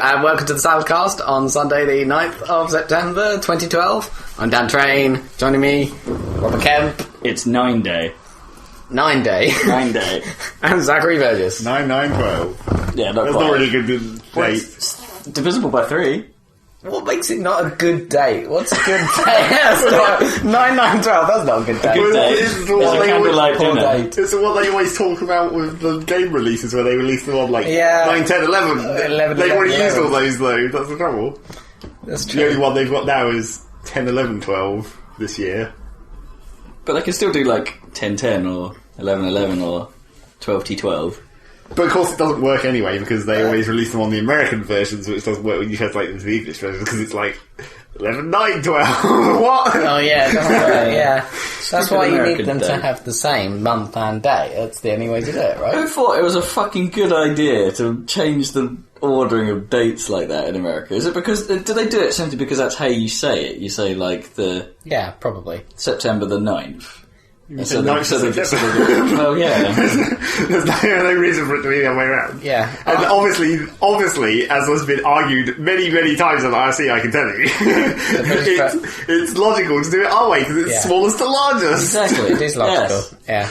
and welcome to the Saladcast on Sunday the 9th of September 2012. I'm Dan Train, joining me, Robert Kemp. It's 9 day. 9 day. 9 day. And Zachary Burgess. 9-9-12. Yeah, not That's quite. not really a good date. Divisible by 3. What makes it not a good date? What's a good date? 9-9-12, that's not a good date. Good day. It's It's what a they candlelight Poor dinner. date. It's what they always talk about with the game releases, where they release them on 9, 10, 11. 11, They've already 11. used all those, though. That's the trouble. That's The true. only one they've got now is 10, 11, 12 this year. But they can still do like 10-10 or 11-11 or 12-12. But of course it doesn't work anyway, because they always release them on the American versions, which doesn't work when you translate them to the English version, because it's like 11, 9, 12. What? Oh yeah, yeah. That's why you need American them to day. have the same month and day. That's the only way to do it, right? Who thought it was a fucking good idea to change the ordering of dates like that in America? Is it because... Do they do it simply because that's how you say it? You say like the Yeah, probably. September the 9th. said 9th of September. Well, yeah. There's no reason for it to be the other way around. Yeah. And obviously, as has been argued many, many times on IRC, I can tell you, it's logical to do it our way, because it's smallest to largest. Exactly, it is logical. Yes. Yeah.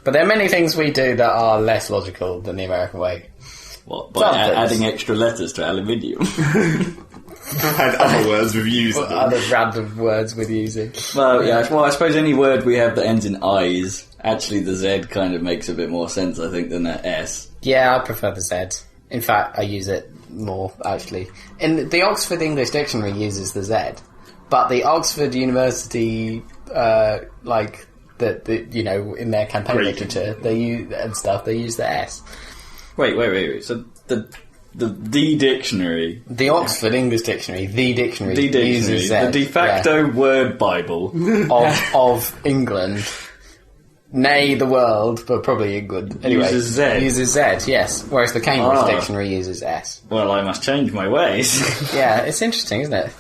But there are many things we do that are less logical than the American way. What, by Some things. adding extra letters to aluminium? And other words we've used. What other random words we're using? Well, yeah. Well, I suppose any word we have that ends in I's, actually the Z kind of makes a bit more sense, I think, than that S. Yeah, I prefer the Z. In fact, I use it more, actually. In the Oxford English Dictionary uses the Z, but the Oxford University, in their campaign Great. literature, they use they use the S. Wait. So the dictionary, The Oxford English Dictionary, the dictionary uses Z. the de facto word Bible. of England, nay the world, but probably England. Anyway, Uses Z. Uses Z, yes. Whereas the Cambridge Ah. Dictionary uses S. Well, I must change my ways. Yeah, it's interesting, isn't it?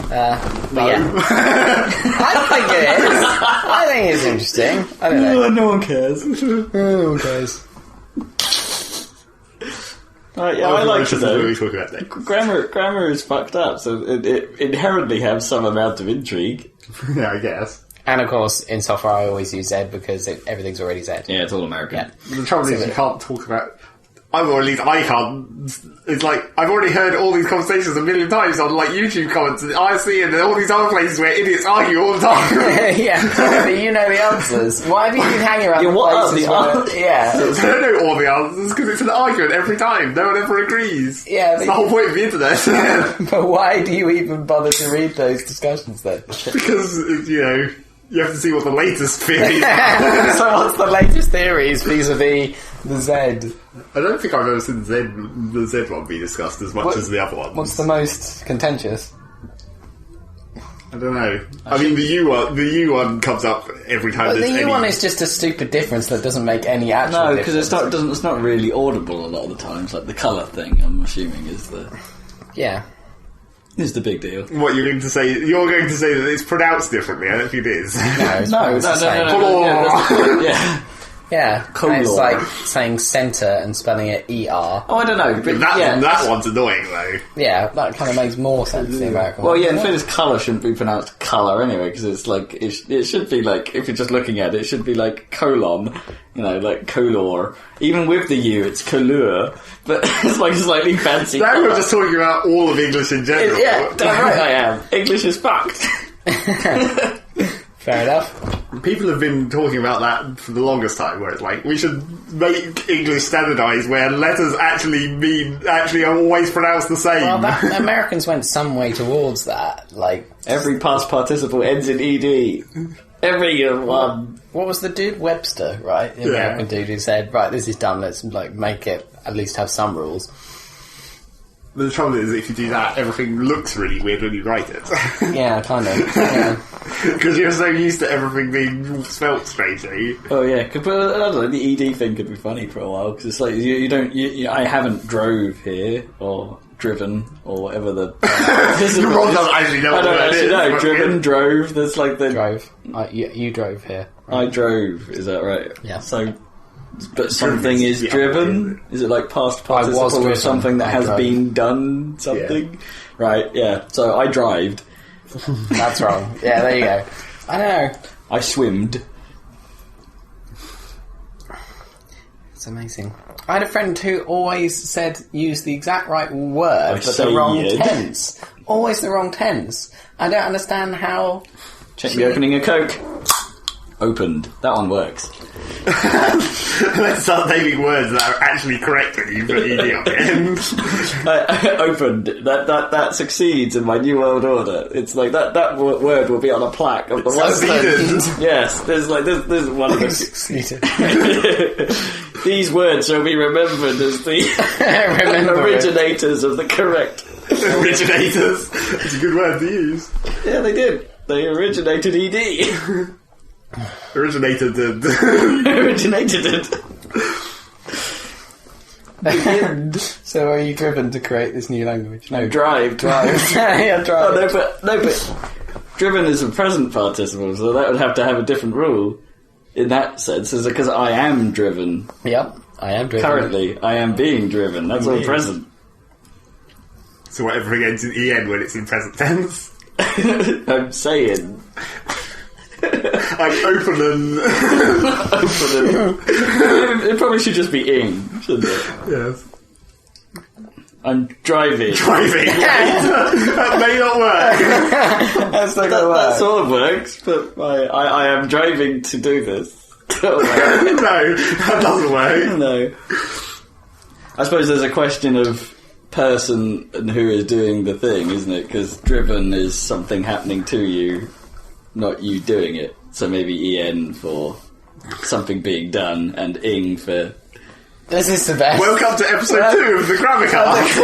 But yeah, I think it is. I think it's interesting. I don't know. No one cares. No one cares. Yeah, I like to What are we know. talking about next? Grammar is fucked up, so it inherently has some amount of intrigue. Yeah, I guess. And of course, in software, I always use Z because everything's already Z. Yeah, it's all American. Yeah. The trouble is you can't talk about... or at least I can't. It's like, I've already heard all these conversations a million times on like YouTube comments and IRC and all these other places where idiots argue all the time. Yeah, but you know the answers. Why have you been hanging around Yeah, the what are places the where... answers? Yeah. I don't know all the answers because it's an argument every time. No one ever agrees. Yeah, It's but the whole point of the internet. But why do you even bother to read those discussions then? Because, you have to see what the latest theory is. So what's the latest theories vis-a-vis the Z? I don't think I've ever seen the Z one be discussed as much as the other ones. What's the most contentious? I don't know. I mean, the U one comes up every time But the there's U any... one is just a stupid difference that doesn't make any actual No, difference. because it's not really audible a lot of the times. Like the colour thing, I'm assuming is the Yeah. big deal. What you're going to say? You're going to say that it's pronounced differently. I don't think it is. No, it's No, always the same. Yeah. Yeah. Color. And it's like saying centre and spelling it ER. Oh, I don't know. But That one's annoying though. Yeah, that kind of makes more sense the American Well, one. yeah, in fairness, colour shouldn't be pronounced colour anyway, because it's like, it should be like, if you're just looking at it, it should be like colon, like color. Even with the U, it's couleur, but it's like slightly fancy. Now colour. we're just talking about all of English in general. Yeah, damn right I am. English is fucked. Fair enough. People have been talking about that for the longest time, where it's like, we should make English standardised, where letters actually are always pronounced the same. Well, Americans went some way towards that. Like, Every past participle ends in ED. Every one. what was the dude? Webster, right? The American dude who said, right, this is done, let's make it at least have some rules. But the trouble is, if you do that, everything looks really weird when you write it. Yeah, kind of. Yeah. Because you're so used to everything being spelt strangely. Oh yeah, but I don't know, the ED thing could be funny for a while, because it's like, I haven't drove here, or driven, or whatever the... Rob doesn't actually know I what don't that actually is. know, but driven, yeah. drove, there's like the... Drove. You drove here. I drove, is that right? Yeah. So, But something is driven? Is it like past participle of something that has been done something? Yeah. Right, yeah. So I drived. That's wrong. Yeah, there you go. I know. I swimmed. It's amazing. I had a friend who always said use the exact right word, but the wrong tense. Always the wrong tense. I don't understand how... Check the opening of Coke. Opened. That one works. Let's start naming words that are actually correct when you put ED on it. Opened. That succeeds in my new world order. It's like that word will be on a plaque of the one. Yes, there's one of them. Succeeded. These words shall be remembered as the originators of the correct. Originators. It's a good word to use. Yeah, they did. They originated ED. Originated it. So are you driven to create this new language? No, drive. Yeah, drive. Oh, no, but driven is a present participle, so that would have to have a different rule in that sense. Is because I am driven. Yep, I am driven. Currently, I am being driven. That's all present. So whatever ends in EN when it's in present tense. I'm saying. Like opening. It probably should just be ing, shouldn't it? Yes. I'm driving. That may not work. That's not gonna work. That sort of works, but I am driving to do this. No, that doesn't work. No. I suppose there's a question of person and who is doing the thing, isn't it? Because driven is something happening to you, not you doing it. So maybe EN for something being done, and ing for... This is the best. Welcome to episode 2 of the Grammar-Cast.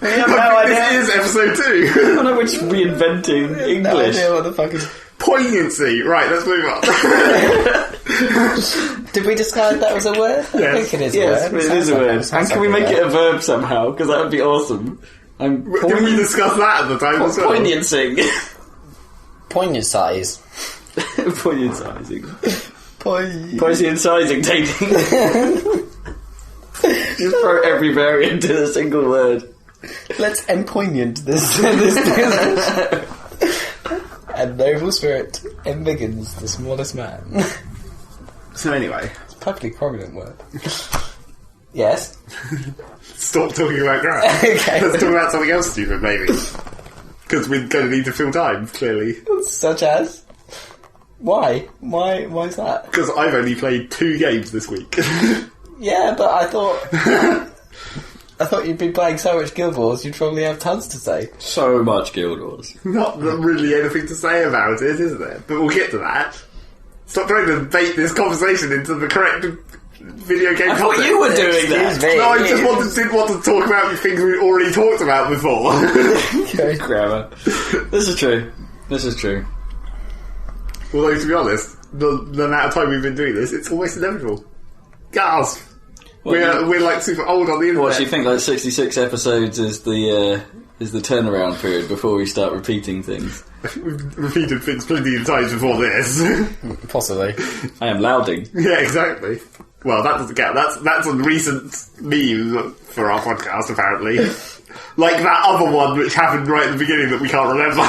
We have no idea. This is episode 2. I don't know which reinventing English. No idea what the fuck is... Poignancy. Right, let's move on. Did we decide that was a word? Yes. I think it is a word. Yes, it is a word. And can we make it a verb somehow? Because that would be awesome. Did we discuss that at the time as well? Poignancy. Poignant size. Poignancising. Poignancising taking. Just throw every variant in a single word. Let's empoignant this and noble spirit embiggens the smallest man. So anyway. It's a perfectly prominent word. Yes? Stop talking about grammar. Okay. Let's talk about something else stupid, maybe. Because we're going to need to fill time, clearly. Such as? Why? Why is that? Because I've only played 2 games this week. Yeah, but I thought you'd be playing so much Guild Wars, you'd probably have tons to say. So much Guild Wars. Not really anything to say about it, is there? But we'll get to that. Stop trying to bait this conversation into the correct video game content. I thought you were doing that. No, I just didn't want to talk about things we already talked about before. Okay. Grammar. This is true. Although, to be honest, the amount of time we've been doing this, it's almost inevitable. Gasp! We're like super old on the internet. What do you think? Like 66 episodes is the turnaround period before we start repeating things. We've repeated things plenty of times before this. Possibly. I am louding. Yeah, exactly. Well, that doesn't count. That's a recent meme for our podcast, apparently. Like that other one which happened right at the beginning that we can't remember.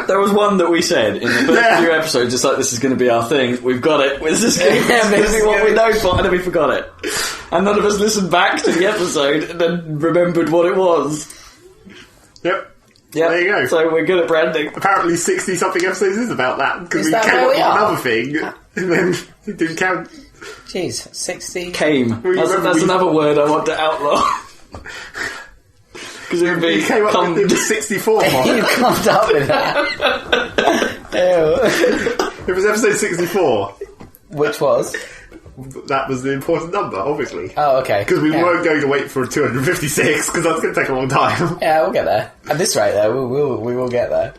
There was one that we said in the first few episodes, just like, this is going to be our thing. We've got it. This is going to be what we know for, and then we forgot it. And none of us listened back to the episode and then remembered what it was. Yep. Yeah, there you go. So we're good at branding. Apparently 60-something episodes is about that. Because we came up with another thing, and then it didn't count. Jeez, 60... Came. That's another word I want to outlaw. Because it would be... You came up with the 64 one. You come up with that. It was episode 64. Which was? That was the important number, obviously. Oh, okay. Because we weren't going to wait for 256, because that's going to take a long time. Yeah, we'll get there. At this rate, though, we will get there.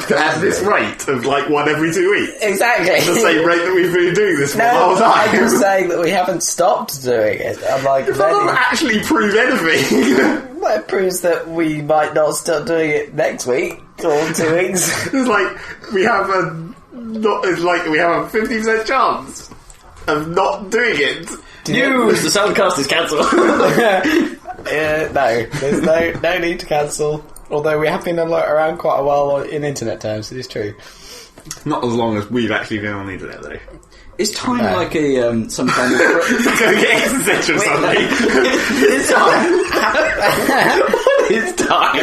At this rate of like one every 2 weeks. Exactly. The same rate that we've been doing this for the whole time. I'm just saying that we haven't stopped doing it. I'm like, that doesn't actually prove anything. Well, it proves that we might not start doing it next week or 2 weeks. It's like we have a 50% chance. of not doing it. News! The Saladcast is cancelled. No, there's no need to cancel. Although we have been around quite a while in internet terms, it is true. Not as long as we've actually been on the internet, though. Is time like a some kind of? It's going to get existential suddenly. Is time? What is time?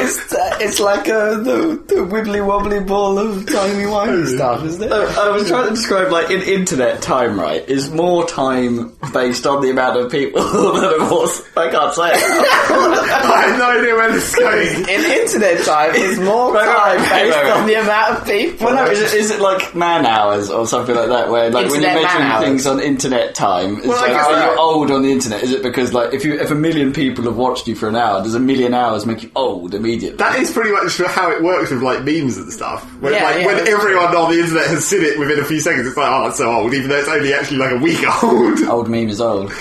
It's like the wibbly wobbly ball of tiny wine stuff, isn't it? I was trying to describe, like, in internet time, right, is more time based on the amount of people than it was. I can't say it. I have no idea where this is going. In internet time, is more time based on the amount of people. Well, no, is it like man hours or something like that, where, like, when you mention things on internet time, it's like, are you old on the internet? Is it because, like, if a million people have watched you for an hour, does a million hours make you old immediately? That is pretty much how it works with, like, memes and stuff. When everyone on the internet has seen it within a few seconds, it's like, oh, it's so old, even though it's only actually like a week old. Old meme is old.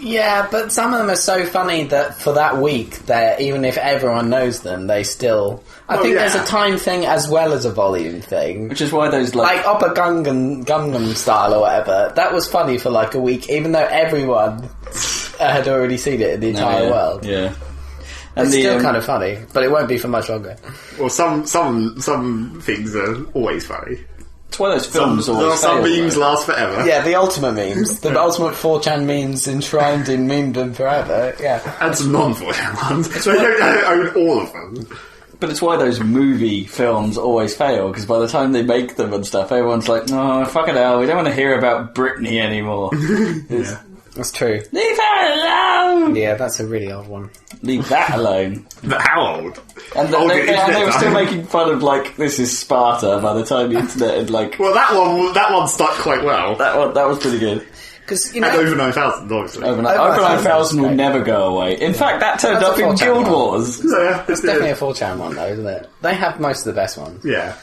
Yeah, but some of them are so funny that for that week, even if everyone knows them, they still... I think there's a time thing as well as a volume thing. Which is why those, like Oppa Gangnam Style or whatever, that was funny for like a week, even though everyone had already seen it in the entire world. Yeah. And it's still kind of funny, but it won't be for much longer. Well, some things are always funny. It's why those films always some memes last forever. Yeah, the ultimate memes. The ultimate 4chan memes enshrined in memedom forever. Yeah. And some non-4chan ones. They don't own all of them. But it's why those movie films always fail, because by the time they make them and stuff, everyone's like, no, fucking hell, we don't want to hear about Britney anymore. Yeah. That's true. Leave that alone! Yeah, that's a really old one. Leave that alone. But how old? And they were still making fun of, like, this is Sparta by the time the internet had, like... Well, that one stuck quite well. That was pretty good. Because and over 9,000, obviously. Over 9,000 will never go away. In fact, that turned up in Guild Wars. Yeah, it's definitely a 4chan one, though, isn't it? They have most of the best ones. Yeah.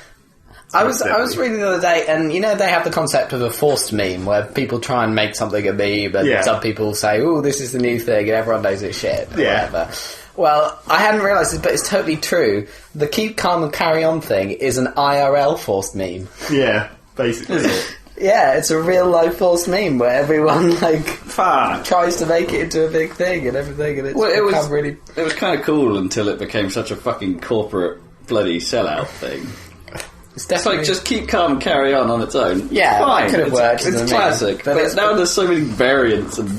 I was reading the other day, and you know they have the concept of a forced meme, where people try and make something a meme, and some people say, "Oh, this is the new thing," and everyone knows it's shit. Or whatever. Well, I hadn't realised this, but it's totally true. The keep calm and carry on thing is an IRL forced meme. Yeah, basically. Is it? Yeah, it's a real life forced meme where everyone tries to make it into a big thing and everything, and it was kind of cool until it became such a fucking corporate bloody sellout thing. It's like, just keep calm and carry on its own. Yeah, fine. It could have worked. It's classic. But now there's so many variants, and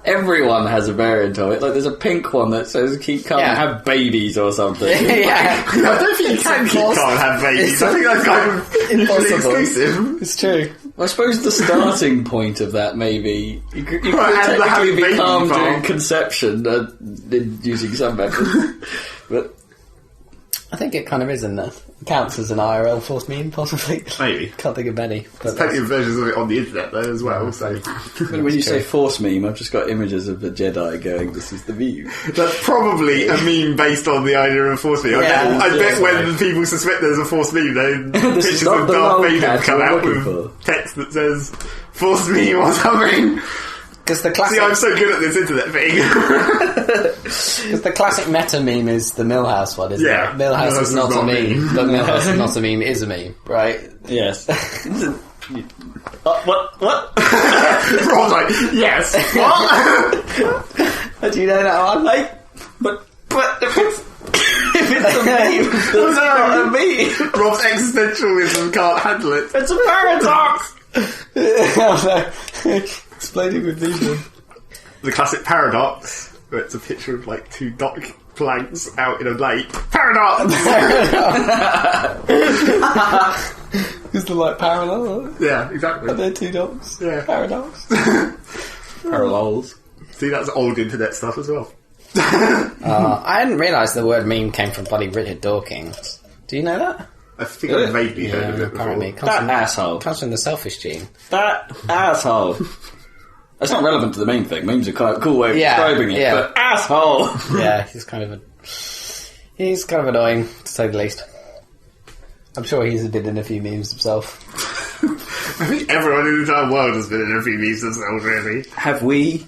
everyone has a variant of it. Like, there's a pink one that says keep calm and have babies or something. Yeah. I don't think you can keep calm and have babies. I think that's kind of impossible. Exclusive. It's true. I suppose the starting point of that maybe you could technically be calm during conception using some methods. But I think it kind of is in there. It counts as an IRL forced meme, possibly. Maybe. Can't think of any. There's plenty of versions of it on the internet, though, as well. So. When you say force meme, I've just got images of a Jedi going, this is the view. That's probably a meme based on the idea of a force meme. I bet when people suspect there's a force meme, then pictures of Darth Vader come out with text that says force meme or something. Because the classic... See, I'm so good at this internet thing. Because the classic meta meme is the Millhouse one, isn't it? Millhouse is not a meme, but Millhouse is not a meme is a meme, right? Yes. What? Rob's like, yes. What? Do you know that one? Like, but if it's a meme, it's not a meme. Rob's existentialism can't handle it. It's a paradox. Explaining with vision. The classic paradox, where it's a picture of like two dock planks out in a lake. Paradox! Is the light parallel? Yeah, exactly. Are there two docks? Yeah. Paradox. Parallels. See, that's old internet stuff as well. I hadn't realised the word meme came from bloody Richard Dawkins. Do you know that? I think I've vaguely heard of it apparently. before. That asshole. Comes from the selfish gene. That asshole. That's not relevant to the main thing. Memes are kind of a cool way of describing it, but asshole! Yeah, he's kind of annoying, to say the least. I'm sure he's been in a few memes himself. I think everyone in the entire world has been in a few memes themselves, really. Have we?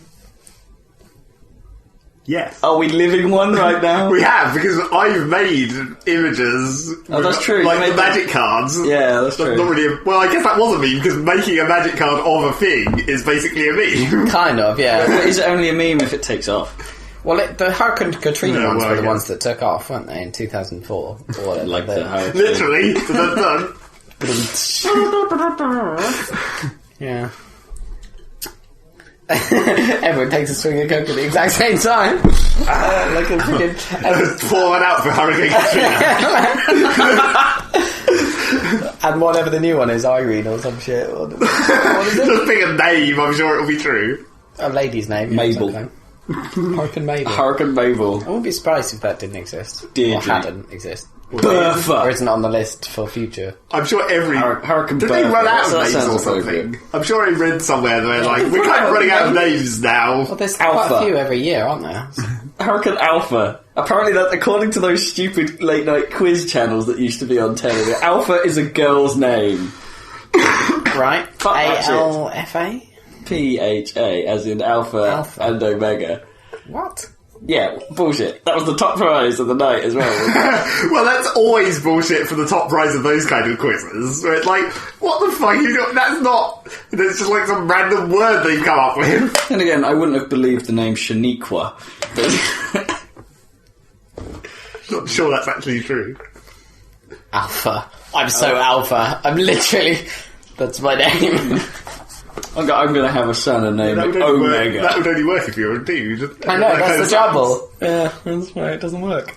Yes. Are we living one right now? We have, because I've made images. Oh, that's true. Like the magic cards. Yeah, that's true. Not really well, I guess that was a meme, because making a magic card of a thing is basically a meme. Kind of, yeah. But is it only a meme if it takes off? Well, the Hurricane Katrina ones were the ones that took off, weren't they, in 2004? Like the hurricane. Literally. Dun. Yeah. Everyone takes a swing of coke at the exact same time. Like a freaking... Pour one out for Hurricane Katrina. And whatever the new one is, Irene or some shit. What is it? Just pick a name, I'm sure it'll be true. A lady's name. Mabel. Hurricane Mabel. Hurricane Mabel. I wouldn't be surprised if that didn't exist. Did or you? hadn't exist. Bertha. Or isn't on the list for future. I'm sure every... Hurricane Did Bertha. they run out of That names or sounds something? appropriate. I'm sure I read somewhere that they're like, we're kind of running out of names now. Well, there's Alpha. quite a few every year, aren't there? Hurricane Alpha. Apparently, that according to those stupid late night quiz channels that used to be on telly, Alpha is a girl's name. Right. Fuck that shit. ALFA? PHA, as in Alpha and Omega. What? Yeah, bullshit. That was the top prize of the night as well. Well, that's always bullshit for the top prize of those kind of quizzes. Where it's like, what the fuck? That's not... It's just like some random word they've come up with. And again, I wouldn't have believed the name Shaniqua. Not sure that's actually true. Alpha. I'm so alpha. I'm literally... That's my name. I'm going to have a son and name it Omega. That would only work if you were a dude. I know, that's the trouble. Yeah, that's why it doesn't work.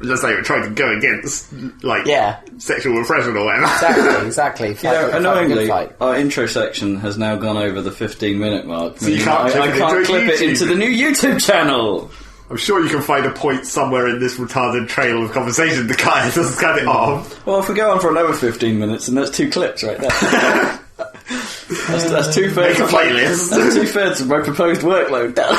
Just like we're trying to go against, like, sexual repression or whatever. Exactly. Annoyingly, our intro section has now gone over the 15-minute mark. So you can't I can't clip it into the new YouTube channel. I'm sure you can find a point somewhere in this retarded trail of conversation to cut it off. Well, if we go on for another 15 minutes, then that's 2 clips right there. That's 2/3 Make a playlist. That's 2/3 of my proposed workload down.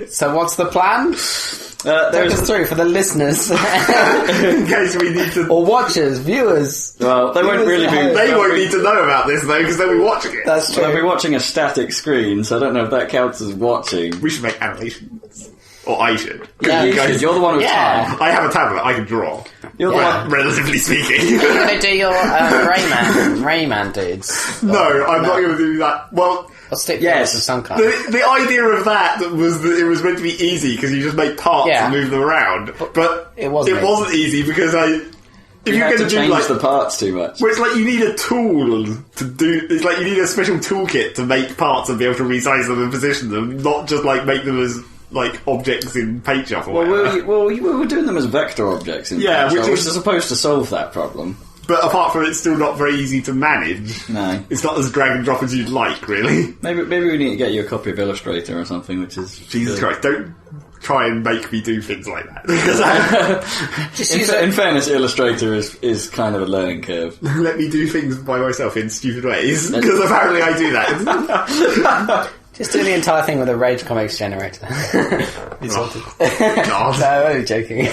So what's the plan? Take us through for the listeners. In case we need to... Or watchers, viewers. Well, they won't really be... They won't need to know about this, though, because they'll be watching it. That's true. They'll be watching a static screen, so I don't know if that counts as watching. We should make animations. Or I should. Yeah, you should. You're the one with time. I have a tablet, I can draw. You're the one... Relatively speaking. Are you going to do your Rayman dudes? No, I'm not going to do that. Well... Or stick of some kind. The idea of that was that it was meant to be easy because you just make parts and move them around. But it wasn't easy because if you're going to change the parts too much. Well, it's like you need a tool to do. It's like you need a special toolkit to make parts and be able to resize them and position them, not just like make them as like objects in PaintShop or whatever. We were doing them as vector objects in PaintShop, which is supposed to solve that problem. But apart from it, it's still not very easy to manage. No. It's not as drag and drop as you'd like, really. Maybe we need to get you a copy of Illustrator or something, which is... Jesus Christ, don't try and make me do things like that. In fairness, Illustrator is kind of a learning curve. Let me do things by myself in stupid ways, because apparently I do that. Just do the entire thing with a Rage Comics generator. Be sorted. God. No, I'm only joking.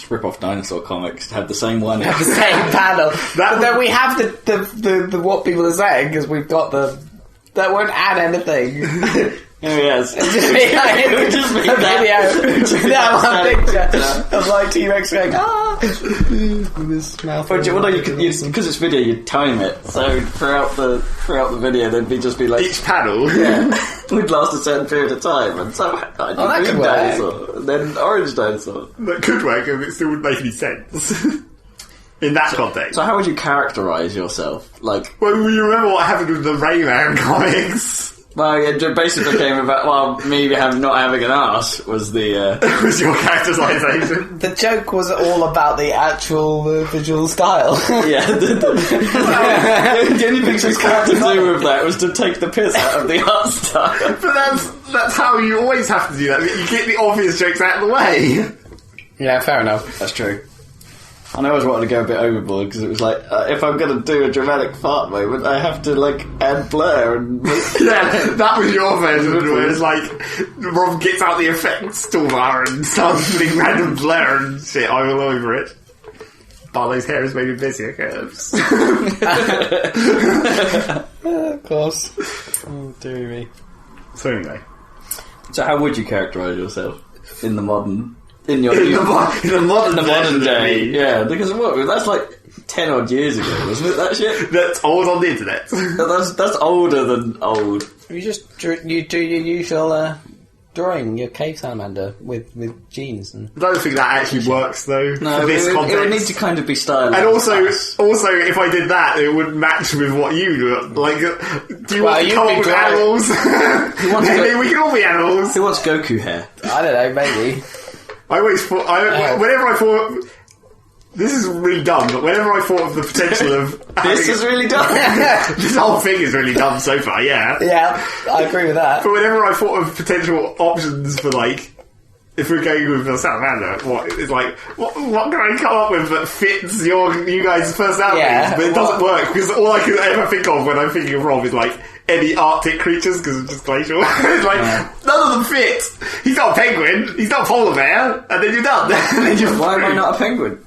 Rip off dinosaur comics, have the same one, have the same panel. But then we have the what people are saying because we've got that won't add anything. Yes, it would just be a video with that one picture of like T-Rex going with his mouth. But because it's video, you time it. So throughout the video, there'd just be like each panel, would last a certain period of time, and so that could work. Dinosaur, and then orange dinosaur. That could work, and it still wouldn't make any sense. In that context. So how would you characterise yourself? Like, well, you remember what happened with the Rayman comics? Well, it basically became about, me not having an arse was the... was your characterisation. The joke was all about the actual visual style. Yeah. The only thing she was to do with that was to take the piss out of the art style. But that's how you always have to do that. You get the obvious jokes out of the way. Yeah, fair enough. That's true. And I always wanted to go a bit overboard because it was like, if I'm going to do a dramatic fart moment, I have to like add blur and... Yeah, that was your version where it's like Rob gets out the effects toolbar and starts putting random blur and shit all over it. Barlow's hair is made of Bezier curves. Of course. Oh, dear me. So anyway. So how would you characterise yourself in the modern... In the modern day? Yeah, because that's like 10 odd years ago, wasn't it, that shit? That's old on the internet. That's older than old. You just do your usual drawing, your cave salamander with jeans. And I don't think that actually works, though. No, for this context. It would need to kind of be stylized. And also, if I did that, it would match with what you do. Like, do you want to come up with animals? Maybe we can all be animals. Who wants Goku hair? I don't know, maybe. I always thought... whenever I thought... This is really dumb, but whenever I thought of the potential of... This is really dumb. This whole thing is really dumb so far, yeah. Yeah, I agree with that. But whenever I thought of potential options for, like... If we're going with a salamander, what can I come up with that fits you guys' personalities? Yeah, but it doesn't work, because all I can ever think of when I'm thinking of Rob is, like, any Arctic creatures, because it's just glacial. It's like, none of them fit. He's not a penguin, he's not a polar bear, and then you're done. Why am I not a penguin?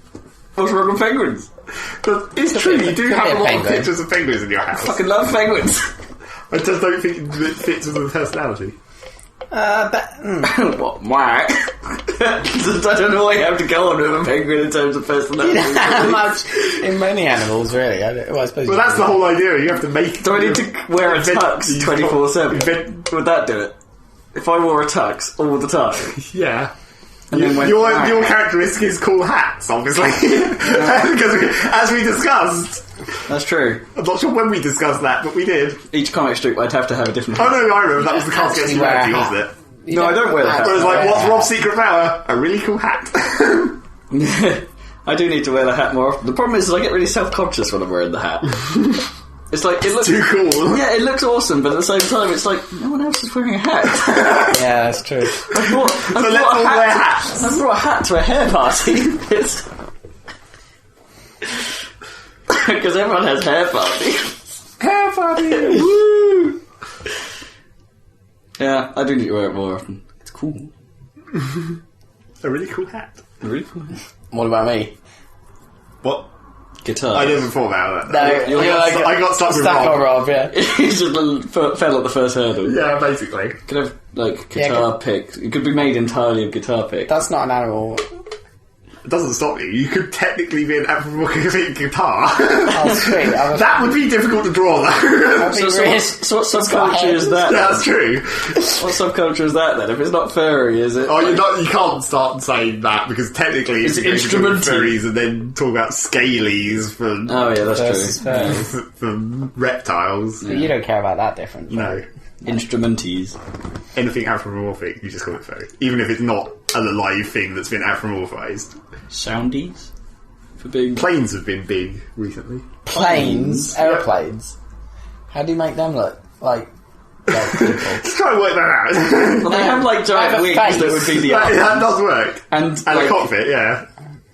What's wrong with penguins? But it's true, you do have a lot of pictures of penguins in your house. I fucking love penguins. I just don't think it fits with the personality. What? Whack? I don't know why you have to go on with a penguin in terms of personality. Much in many animals, really. I suppose. Well, that's the whole idea. You have to make. Do I need to wear a tux 24/7? Would that do it? If I wore a tux all the time? Yeah. Your characteristic is cool hats, obviously. Because as we discussed. That's true. I'm not sure when we discussed that, but we did. Each comic strip I'd have to have a different hat. Oh no, I remember. That was the Cards Against Humanity, wasn't it? No, I don't wear the hat. It was like, what's Rob's secret power? A really cool hat. I do need to wear the hat more often. The problem is I get really self-conscious when I'm wearing the hat. It's like, it looks too cool. Yeah, it looks awesome, but at the same time, it's like, no one else is wearing a hat. Yeah, that's true. I brought a hat to a hair party. Because everyone has hair parties. Hair parties! Woo! Yeah, I do need to wear it more often. It's cool. A really cool hat. A really cool hat. What about me? What? Guitar. I never thought about that. No, I got stuck with Rob. Yeah. He just fell at the first hurdle. Yeah, basically. You could have, like, guitar picks. It could be made entirely of guitar picks. That's not an animal. It doesn't stop you. You could technically be an anthropomorphic guitar. Oh, sweet. That would be difficult to draw, though. So what subculture is that? Yeah, that's true. What subculture is that, then? If it's not furry, is it? Oh, you can't start saying that, because technically it's instrumental furries and then talk about scalies from... Oh, yeah, that's true. From reptiles. But you don't care about that difference. No. Instrumenties. Anything anthropomorphic, you just call it furry. Even if it's not a live thing that's been anthropomorphized. Soundies? For being... Planes have been big recently. Planes? Aeroplanes? How do you make them look like people? Just try and work that out. Well, they have like giant wings that would be the that does work. And like, a cockpit, yeah.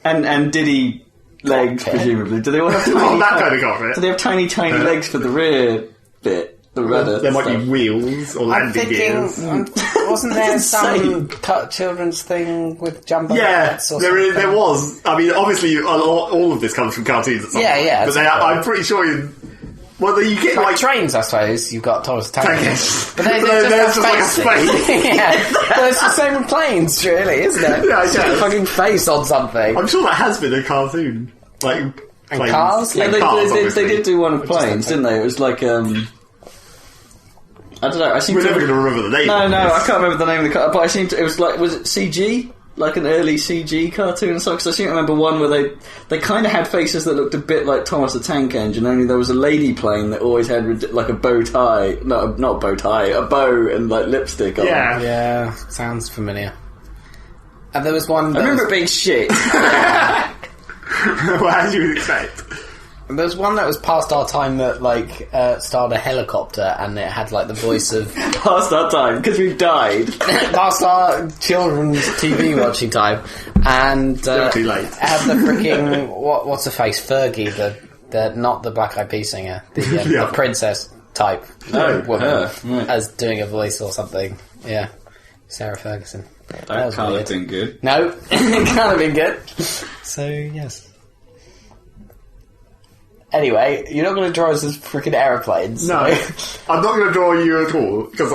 And diddy legs, presumably. Do they all have tiny... that kind of cockpit. Do they have tiny legs for the rear bit? The rudder. There might be wheels or landing gears. Wasn't there some children's thing with jumbo jets or something? There was. I mean, obviously, all of this comes from cartoons at some point. Yeah. But I'm pretty sure you get like trains, I suppose. You've got Thomas the Tank Engine. But they're just like a space. Yeah. But it's the same with planes, really, isn't it? Yeah, I guess. A fucking face on something. I'm sure that has been a cartoon. Like, and cars? Yeah, they did do one of planes, didn't they? It was like, I don't know. We're never going to remember the name. No, I can't remember the name of the cartoon. But I seem to. It was like, was it CG? Like an early CG cartoon or something? Because I seem to remember one where they kind of had faces that looked a bit like Thomas the Tank Engine. Only there was a lady plane that always had like a bow tie. No, not a bow tie. A bow and like lipstick on. Yeah, sounds familiar. And there was one. I remember it being shit. Well, as you would expect. There was one that was past our time that like starred a helicopter and it had like the voice of past our time because we've died. Past our children's TV watching time, and too late. Had the freaking what's her face Fergie, the not the Black Eyed Peas singer, the princess type woman as doing a voice or something. Yeah, Sarah Ferguson. That can't have been good. No, it can't have been good. So yes. Anyway, you're not going to draw us as freaking aeroplanes. No, I'm not going to draw you at all, because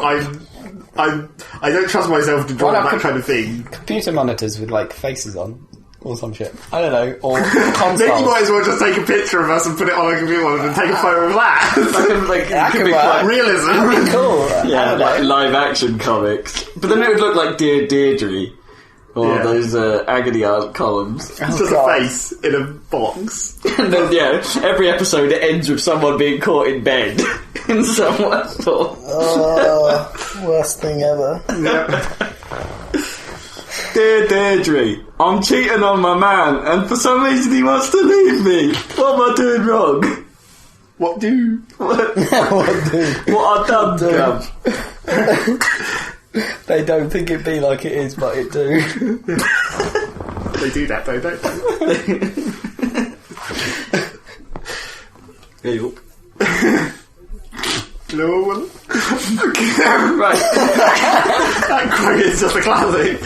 I don't trust myself to draw that kind of thing. Computer monitors with like faces on. Or some shit. I don't know. Or consoles. Then you might as well just take a picture of us and put it on a computer monitor and take a photo of that. That could be quite realism. That'd be cool. Yeah, like live action comics. But then it would look like Dear Deirdre. Or those agony art columns. It's just a face in a box. And then, every episode it ends with someone being caught in bed. In some way. Worst thing ever. Yep. Dear Deirdre, I'm cheating on my man, and for some reason he wants to leave me. What am I doing wrong? What do? What I done, Gab? They don't think it be like it is, but it do. They do that though, don't they? Hey, up. No one. Right. That quote is just a classic.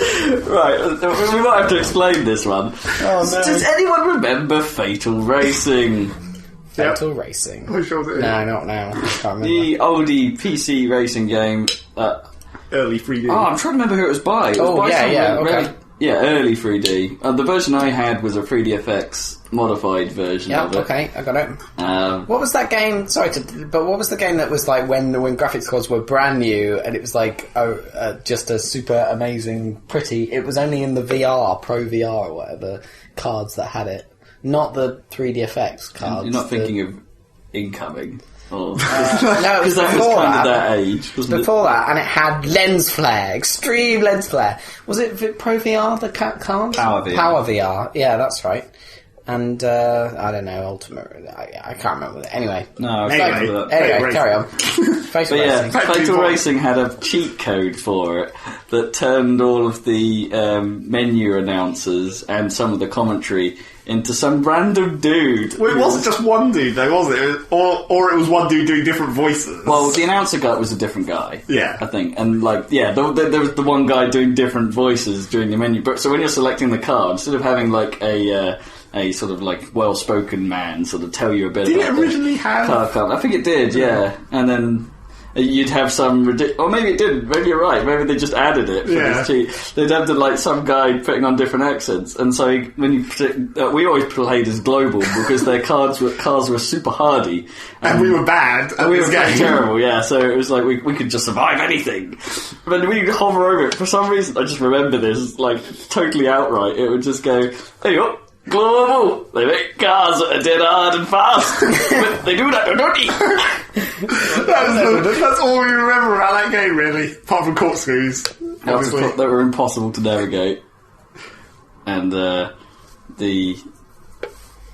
Right, we might have to explain this one. Oh no. Does anyone remember Fatal Racing? Fatal Racing? I'm sure it is. No, not now. I can't remember. The oldie PC racing game. Early 3D. Oh, I'm trying to remember who it was by. It was by okay. Early 3D. The version I had was a 3DFX modified version of it. Okay, I got it. What was that game? Sorry, but what was the game that was like when graphics cards were brand new and it was like just a super amazing, pretty? It was only in the VR, Pro VR or whatever cards that had it, not the 3DFX cards. You're not thinking of Incoming. No, it was that was kind of that age, wasn't it? Before that, and it had lens flare, extreme lens flare. Was it Pro VR, the cards? Power VR. Power VR, yeah, that's right. And, I don't know, Ultimate, I can't remember that. Anyway. No, anyway, carry on. Fatal Racing. Fatal Racing had a cheat code for it that turned all of the menu announcers and some of the commentary into some random dude. Well, it wasn't just one dude, though, was it? Or it was one dude doing different voices. Well, the announcer guy was a different guy. Yeah. I think. And, there was the one guy doing different voices during the menu. But so when you're selecting the card, instead of having, like, a sort of, like, well-spoken man sort of tell you a bit about it originally have... card. I think it did, yeah. And then... you'd have some ridiculous... Or maybe it didn't. Maybe you're right. Maybe they just added it for this cheat. They'd have some guy putting on different accents. And so when you... we always played as global because their cars were super hardy. And we were bad. And we were terrible, yeah. So it was like we could just survive anything. But when we hover over it, for some reason, I just remember this, like, totally outright. It would just go, there you go. Global! They make cars that are dead hard and fast. But they do that, don't they? That's all we remember about that game, really. Apart from corkscrews. That were impossible to navigate. And, I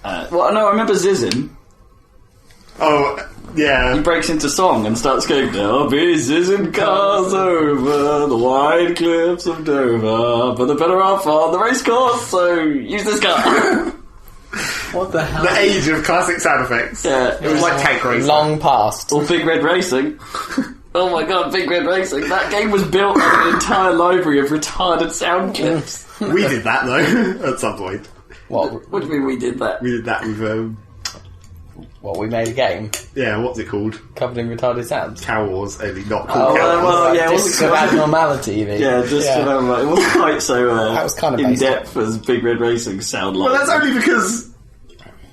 remember Zizzin. Oh, yeah. He breaks into song and starts going, there'll be Zizzin cars over the wide cliffs of Dover, but the better off on the race course, so use this car. What the hell? The age of classic sound effects. Yeah. It was like Tank Racing. Long past. Or Big Red Racing. Oh my god, Big Red Racing. That game was built on an entire library of retarded sound clips. We did that, though, at some point. What do you mean we did that? We did that with... we made a game? Yeah, what's it called? Covered in retarded sounds. Cow Wars, only not called Cow Wars. Well, yeah, Discs of abnormality, you mean? Yeah, just it wasn't quite so that was kind of in depth as Big Red Racing sound like. Well, that's only because...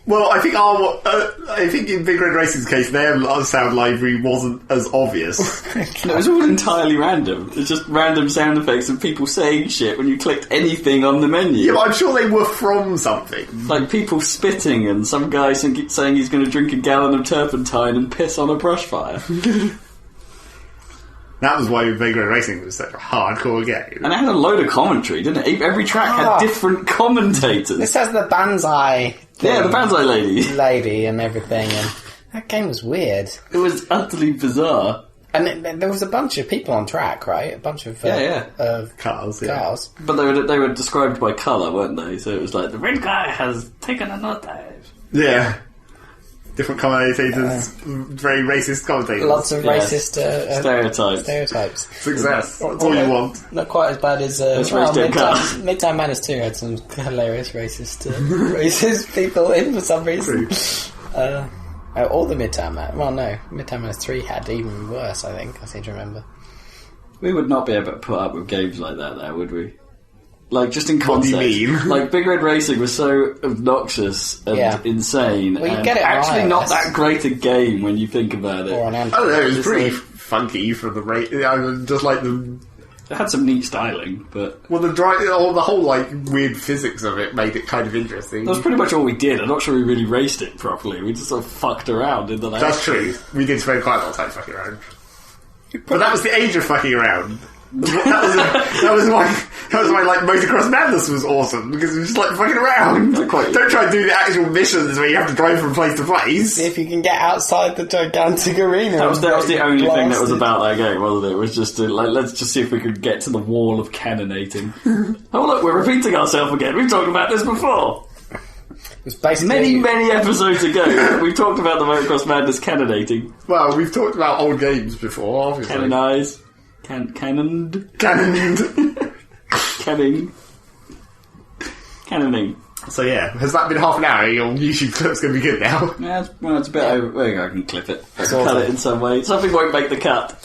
Well, I think in Big Red Racing's case, their sound library wasn't as obvious. It was all entirely random. It's just random sound effects of people saying shit when you clicked anything on the menu. Yeah, but I'm sure they were from something. Like people spitting and some guy saying he's going to drink a gallon of turpentine and piss on a brush fire. That was why Big Red Racing was such a hardcore game. And it had a load of commentary, didn't it? Every track had different commentators. This has the Banzai thing. Yeah, the Banzai lady and everything. And that game was weird. It was utterly bizarre. And there was a bunch of people on track, right? A bunch of cars. But they were described by colour, weren't they? So it was like, the red guy has taken a nosedive. Yeah. Different commentators, very racist commentators. Lots of racist stereotypes. Success. That's all you want. Not quite as bad as Midtime Madness 2 had some hilarious racist people in for some reason. All the Midtime Madness. Well, no, Midtime Madness 3 had even worse. I seem to remember. We would not be able to put up with games like that, though, would we? Like, just in concept. What do you mean? Like, Big Red Racing was so obnoxious and insane. Well, you and get it actually right. not that great a game when you think about it. I don't know, it was pretty funky for the rate. Just like the... It had some neat styling, but... Well, the whole, like, weird physics of it made it kind of interesting. That was pretty much all we did. I'm not sure we really raced it properly. We just sort of fucked around in the lane. That's true. We did spend quite a lot of time fucking around. But that was the age of fucking around. That was why like Motocross Madness was awesome, because it was just like fucking around. Don't try and do the actual missions where you have to drive from place to place. See if you can get outside the gigantic arena. That was the only thing that was about that game, wasn't it? It was just let's just see if we could get to the wall of cannonating. Oh look, we're repeating ourselves again. We've talked about this before. It was many episodes ago, we talked about the Motocross Madness cannonating. Well, we've talked about old games before, obviously. Canonized. Cannoning. So yeah, has that been half an hour? Your YouTube clip's going to be good now. Yeah, it's a bit over. There you go, I can clip it. Cut it in some way. Something won't make the cut.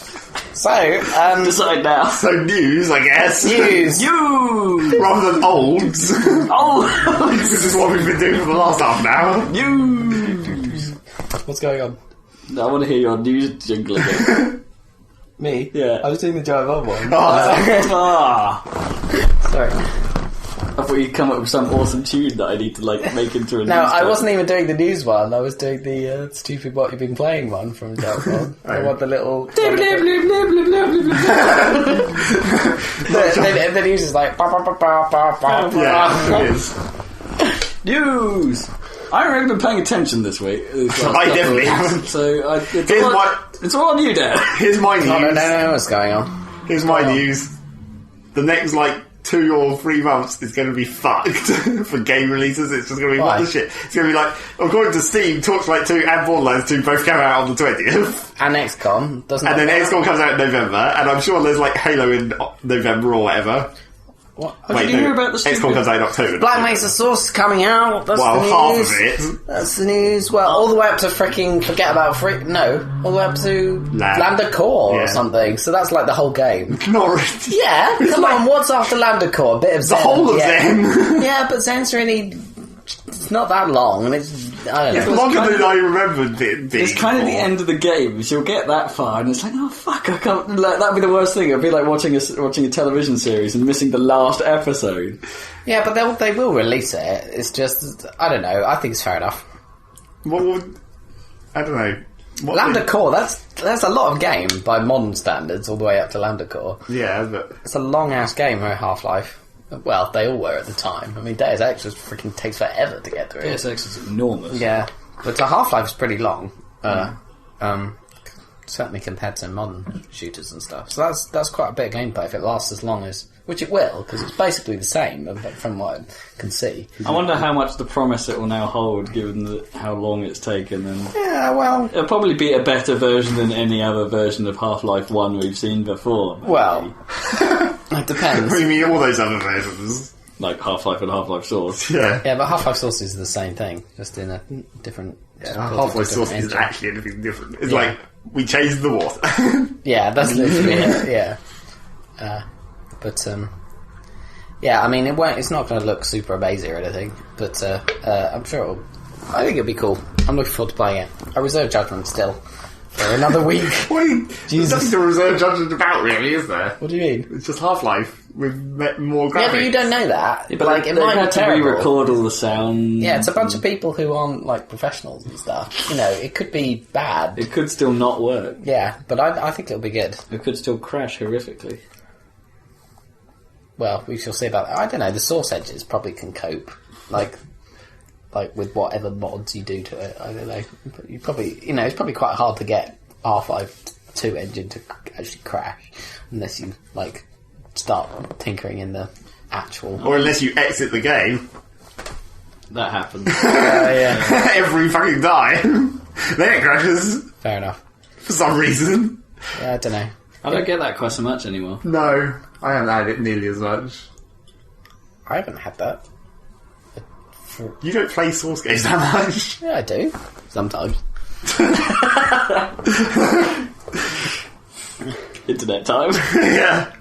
So, decide now. So news, I guess. News! Rather than olds. Olds! This is what we've been doing for the last half an hour. News! What's going on? I want to hear your news jingle again. Me? Yeah. I was doing the Joe Bob one. Sorry. I thought you'd come up with some awesome tune that I need to make into a news. No, I wasn't even doing the news one. I was doing the stupid what you've been playing one from Joe Bob. I want the little... the news is like... Yeah, it is. News! I haven't really been paying attention this week. I definitely haven't. So it's all on you, Dad. Here's my news. I don't know what's going on. Here's my news. The next, 2 or 3 months is going to be fucked for game releases. It's just going to be what the shit. It's going to be according to Steam, Torchlight 2 and Borderlands 2 both come out on the 20th. And XCOM doesn't. And then XCOM comes out in November, and I'm sure there's Halo in November or whatever. What? Did you hear about the XCOM comes out in October. Black Mesa Source is coming out. That's the news. Half of it. That's the news. Well, all the way up to freaking all the way up to Lambda Core or something. So that's the whole game. Not really. Yeah, come on. What's after Lambda Core? A bit of Zen. The whole of Zen. Yeah, but Zen's really... It's not that long, and I don't know. It's longer than I remembered it being. It's kind of the end of the game, so you'll get that far, and it's oh fuck, I can't... that'd be the worst thing. It'd be like watching a television series and missing the last episode. Yeah, but they will release it. It's just... I don't know. I think it's fair enough. I don't know. Lambda Core, that's a lot of game by modern standards, all the way up to Lambda Core. Yeah, but... It's a long-ass game, Half-Life. Well, they all were at the time. I mean, Deus Ex just freaking takes forever to get through. Deus Ex is enormous. Yeah, but Half-Life is pretty long. Certainly compared to modern shooters and stuff. So that's quite a bit of gameplay if it lasts as long as... Which it will, because it's basically the same from what I can see. I wonder how much the promise it will now hold, given how long it's taken. And yeah, well... It'll probably be a better version than any other version of Half-Life 1 we've seen before. Well, it depends. What do you mean all those other versions? Like Half-Life and Half-Life Source. Yeah, but Half-Life Source is the same thing, just in a different... Half-Life Source isn't actually anything different. It's we changed the water. Yeah, that's literally it, yeah. But I mean, it's not going to look super amazing or anything, but I'm sure I think it'll be cool. I'm looking forward to playing it. I reserve judgment still for another week. There's nothing to reserve judgment about, really, is there? What do you mean? It's just Half-Life with more graphics. Yeah, but you don't know that. Yeah, but it might have to re-record all the sound. Yeah, it's a bunch of people who aren't professionals and stuff. It could be bad. It could still not work. Yeah, but I think it'll be good. It could still crash horrifically. Well, we shall see about that. I don't know. The Source engines probably can cope, like with whatever mods you do to it. I don't know. You probably, it's probably quite hard to get Half-Life 2 engine to actually crash unless you start tinkering in the actual, or unless you exit the game. That happens. Yeah. Every fucking time. Then it crashes. Fair enough. For some reason. Yeah, I don't know. I don't get that quite so much anymore. No, I haven't had it nearly as much. I haven't had that. You don't play Source games that much. Yeah, I do. Internet time. Yeah.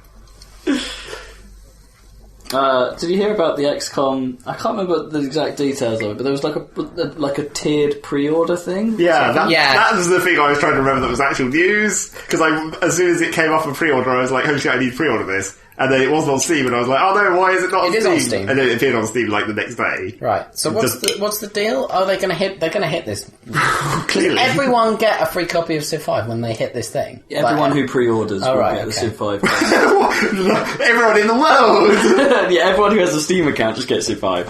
Did you hear about the XCOM? I can't remember the exact details of it, but there was like a tiered pre-order thing. Yeah, that was the thing I was trying to remember that was actual news. Because as soon as it came off a pre-order, I was like, "Oh shit, I need to pre-order this." And then it wasn't on Steam, and I was like, "Oh no, why is it not on Steam?" It is on Steam, and then it appeared on Steam like the next day. Right. So what's the deal? Oh, they're gonna hit this. Clearly, does everyone get a free copy of Civ 5 when they hit this thing. Everyone who pre-orders will get the Civ 5. Everyone in the world. Yeah, everyone who has a Steam account just gets Civ 5.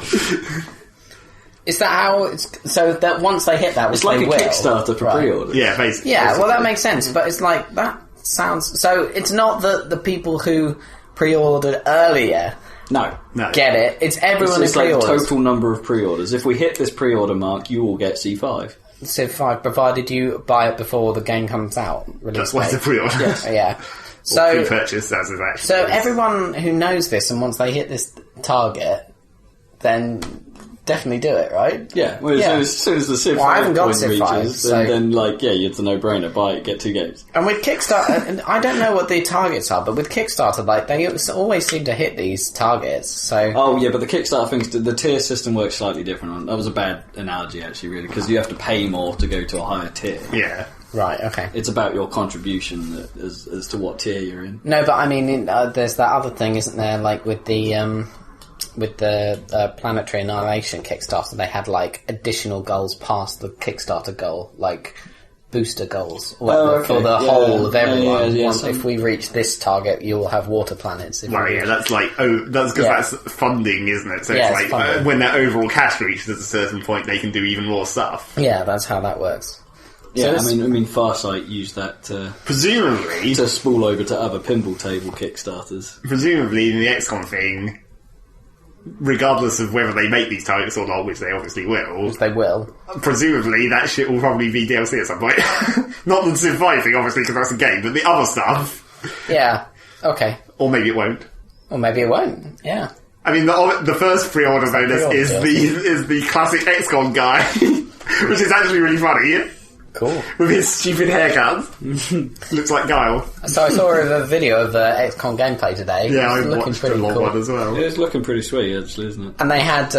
Is that how it's... So that once they hit that... It's like a Kickstarter for pre-orders. Yeah, basically. Yeah, well, that makes sense. But it's like... That sounds... So it's not that the people who pre-ordered earlier... No. Get it. It's everyone who pre-orders. It's like total number of pre-orders. If we hit this pre-order mark, you will get C5. Civ 5, provided you buy it before the game comes out. That's why it's a pre-order. Yes. Yeah. So, pre-purchase as it actually So is. Everyone who knows this, and once they hit this target, then... Definitely do it, right? Yeah. Well, as soon as the Civ 5 I haven't got point Civ 5, reaches, so... then it's a no-brainer. Buy it, get 2 games. And with Kickstarter, and I don't know what the targets are, but with Kickstarter, like they always seem to hit these targets. So. Oh yeah, but the Kickstarter things, the tier system works slightly different. That was a bad analogy, actually, really, because you have to pay more to go to a higher tier. Yeah. Right. Okay. It's about your contribution as to what tier you're in. No, but I mean, there's that other thing, isn't there? Like with the Planetary Annihilation Kickstarter, they had like additional goals past the Kickstarter goal, like booster goals for the whole of everyone. If we reach this target, you will have water planets. That's like that's because that's funding, isn't it? So it's like when their overall cash reaches at a certain point, they can do even more stuff. Yeah, that's how that works. Yeah, so I mean, Farsight used that presumably to spool over to other pinball table Kickstarters. Presumably, in the XCOM thing, regardless of whether they make these targets or not, which they obviously will. Which they will. Presumably, that shit will probably be DLC at some point. Not the Civ 5 thing, obviously, because that's a game, but the other stuff. Yeah. Okay. Or maybe it won't. Or maybe it won't. Yeah. I mean, the first pre-order bonus is the classic XCOM guy, which is actually really funny. Cool. With his stupid haircut. Looks like Guile. So I saw a video of XCOM gameplay today. Yeah, I watched a long one as well. It's looking pretty sweet, actually, isn't it? And they had,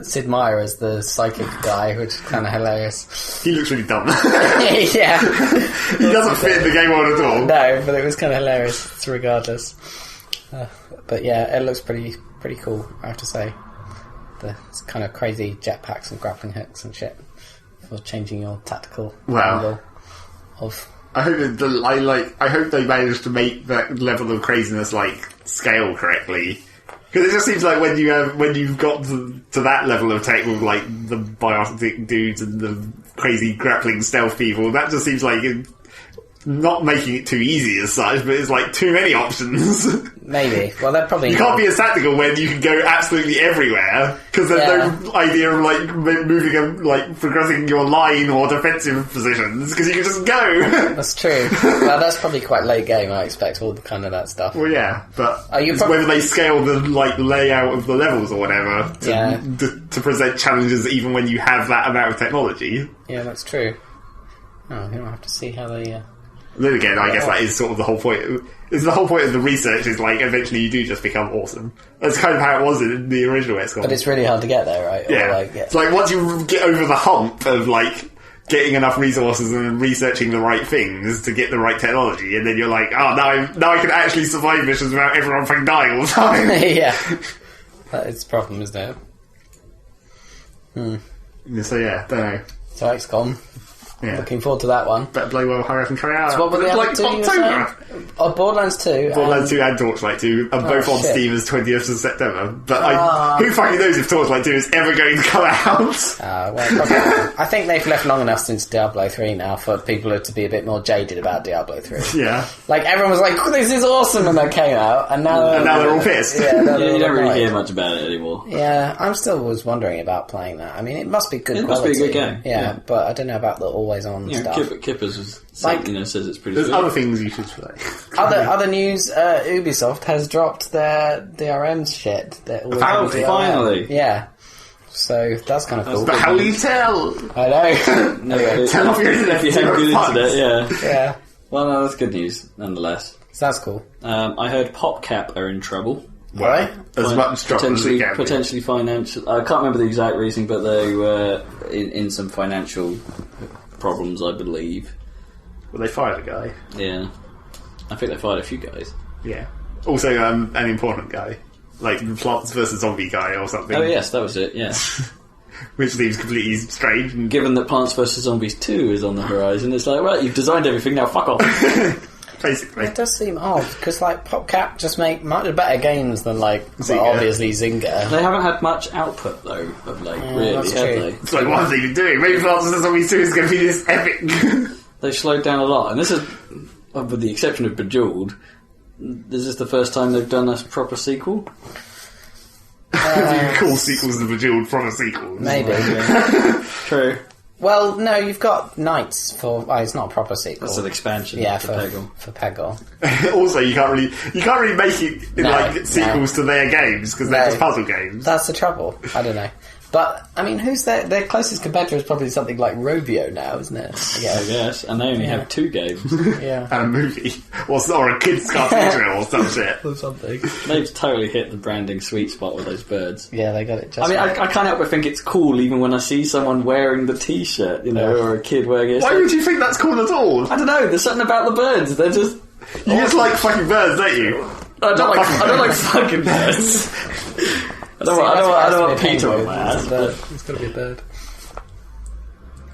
Sid Meier as the psychic guy, which is kind of hilarious. He looks really dumb. Yeah. He doesn't fit in the game world at all. No, but it was kind of hilarious, regardless. But yeah, it looks pretty cool, I have to say. The kind of crazy jetpacks and grappling hooks and shit. For changing your tactical angle of. I hope they managed to make that level of craziness scale correctly. Because it just seems like when you've got to that level of tech with the biotic dudes and the crazy grappling stealth people, that just seems like not making it too easy as such, but it's too many options. Maybe. Well, they're probably... You can't be as tactical when you can go absolutely everywhere, because there's no idea of moving progressing your line or defensive positions, because you can just go. That's true. Well, that's probably quite late game, I expect, all the kind of that stuff. Well, yeah, but whether they scale the layout of the levels or whatever to present challenges even when you have that amount of technology. Yeah, that's true. Oh, we'll have to see how they... Then again, I guess that is sort of the whole point. Is the whole point of the research is eventually you do just become awesome. That's kind of how it was in the original XCOM. But it's really hard to get there, right? Yeah. It's once you get over the hump of getting enough resources and researching the right things to get the right technology, and then you're like, oh, now I can actually survive missions without everyone fucking dying all the time. Yeah. That is the problem, isn't it? So yeah, don't know. So XCOM. Yeah. Looking forward to that one. Better blow well, hurry up and try out. So what were the other two? October. Borderlands 2. Borderlands 2 and Torchlight 2 are both on Steam as 20th of September. But who fucking knows if Torchlight 2 is ever going to come out? I think they've left long enough since Diablo 3 now for people to be a bit more jaded about Diablo 3. Yeah. Everyone was like, this is awesome when that came out, and now they're all pissed. Yeah, you don't really hear much about it anymore. Yeah, I'm still was wondering about playing that. I mean, it must be good quality. It must be a good game. Yeah, but I don't know about the always-on stuff. Kippers says it's pretty. There's sweet. other things you should play. Other news: Ubisoft has dropped their DRM shit. Finally, yeah. So that's kind of cool. But how will you tell? I know. No, tell off your internet. If you have good internet, yeah. Yeah. Well, no, that's good news, nonetheless. So that's cool. I heard PopCap are in trouble. Right? As much trouble as it can be. Potentially financial... I can't remember the exact reason, but they were in some financial problems, I believe. Well, they fired a guy. Yeah. I think they fired a few guys. Yeah. Also, an important guy. Like the Plants vs. Zombie guy or something. Oh, yes, that was it, yeah. Which seems completely strange. And given that Plants vs. Zombies 2 is on the horizon, it's like, right, you've designed everything, now fuck off. Basically. It does seem odd, because like PopCap just make much better games than like obviously Zynga. They haven't had much output though of like really, have they? It's like, what have they been doing? Maybe Plants vs. Zombies 2 is going to be this epic. They've slowed down a lot, and this is, with the exception of Bejeweled, this is the first time they've done a proper sequel. Do you call sequels to Bejeweled proper sequels? Maybe. True. Well, no, you've got Knights for... Oh, it's not a proper sequel. That's an expansion for Peggle. For Peggle. Also, you can't really make it sequels to their games, because they're just puzzle games. That's the trouble. I don't know. But, I mean, who's their closest competitor is probably something like Rovio now, isn't it? I guess. And they only have 2 games. Yeah. And a movie. Or a kid's cartoon show or some shit. Or something. They've totally hit the branding sweet spot with those birds. Yeah, they got it just I can't help but think it's cool even when I see someone wearing the t-shirt, or a kid wearing it. Why would you think that's cool at all? I don't know, there's something about the birds. They're just... You just like fucking birds, don't you? I don't like fucking birds. I don't want Peter on my ass. It's got to be a bird.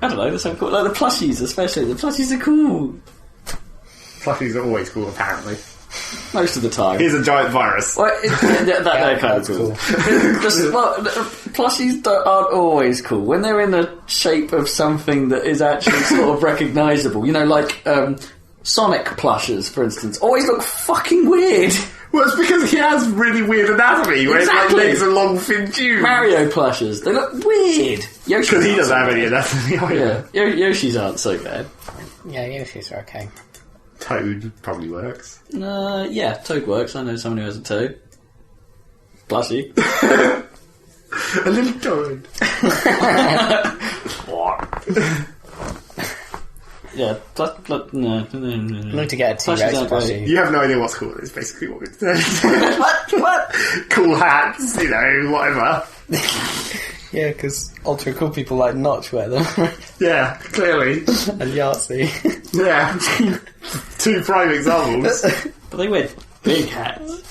I don't know, they're so cool. Like the plushies, especially. The plushies are cool. Plushies are always cool, apparently. Most of the time. Here's a giant virus. Well, they're kind of cool. Plushies aren't always cool. When they're in the shape of something that is actually sort of recognisable. Like Sonic plushes, for instance, always look fucking weird. Well, it's because he has really weird anatomy, where his legs are long, thin tubes. Mario plushes, they look weird. Because he doesn't have any anatomy either. Yeah, Yoshi's aren't so bad. Yeah, Yoshi's are okay. Toad probably works. Yeah, Toad works. I know someone who has a Toad. Plushy. A little Toad. What? Yeah, no. Need to get a T-Rex plushie. You have no idea what's cool. It's basically what it's doing. What? Cool hats, whatever. Yeah, because ultra cool people like Notch wear them. Yeah, clearly. And Yahtzee. Yeah. 2 prime examples. But they wear big hats.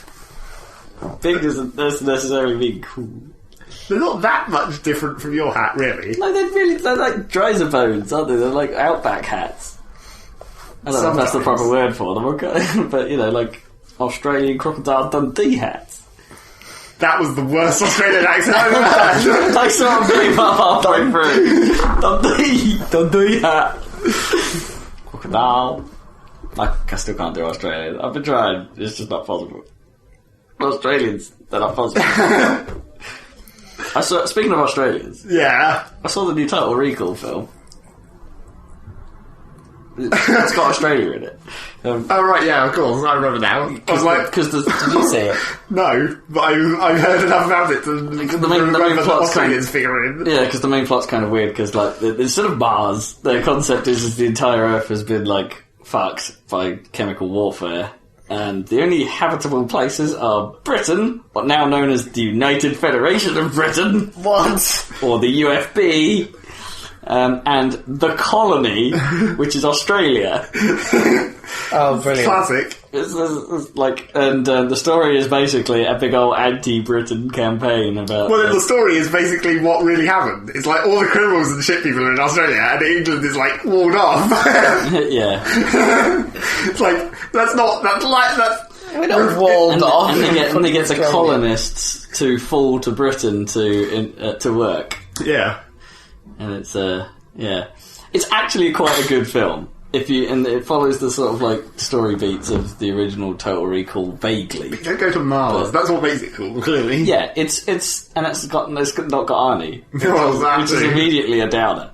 Big doesn't necessarily mean cool. They're not that much different from your hat, really. No, they're like Dreiser bones, aren't they? They're like Outback hats. I don't know if that's the proper word for them, okay? But, like Australian Crocodile Dundee hats. That was the worst Australian accent I've ever had. I saw him bleep up halfway through. Dundee hat. Crocodile. I still can't do Australian. I've been trying. It's just not possible. Australians, they're not possible. Speaking of Australians, yeah, I saw the new Total Recall film. It's got Australia in it. Oh right, yeah, of course, I remember now. I was like, did you see it? No, but I've heard enough about it to the main plot's Australians figuring. Yeah, because the main plot's kind of weird. Because it's sort of Mars. Their concept is the entire Earth has been fucked by chemical warfare. And the only habitable places are Britain, what now known as the United Federation of Britain. What? Or the UFB. And the colony, which is Australia. Oh, brilliant. Classic. It's the story is basically a big old anti-Britain campaign about... Well, the story is basically what really happened. It's like all the criminals and shit people are in Australia, and England is walled off. Yeah. It's that's not... We're not walled off. And they get the colonists to fall to Britain to work. Yeah. And it's it's actually quite a good film. It follows the sort of story beats of the original Total Recall vaguely. But you don't go to Mars. That's what makes it cool, clearly. Yeah, it's not got Arnie, Well, exactly. which is immediately a downer.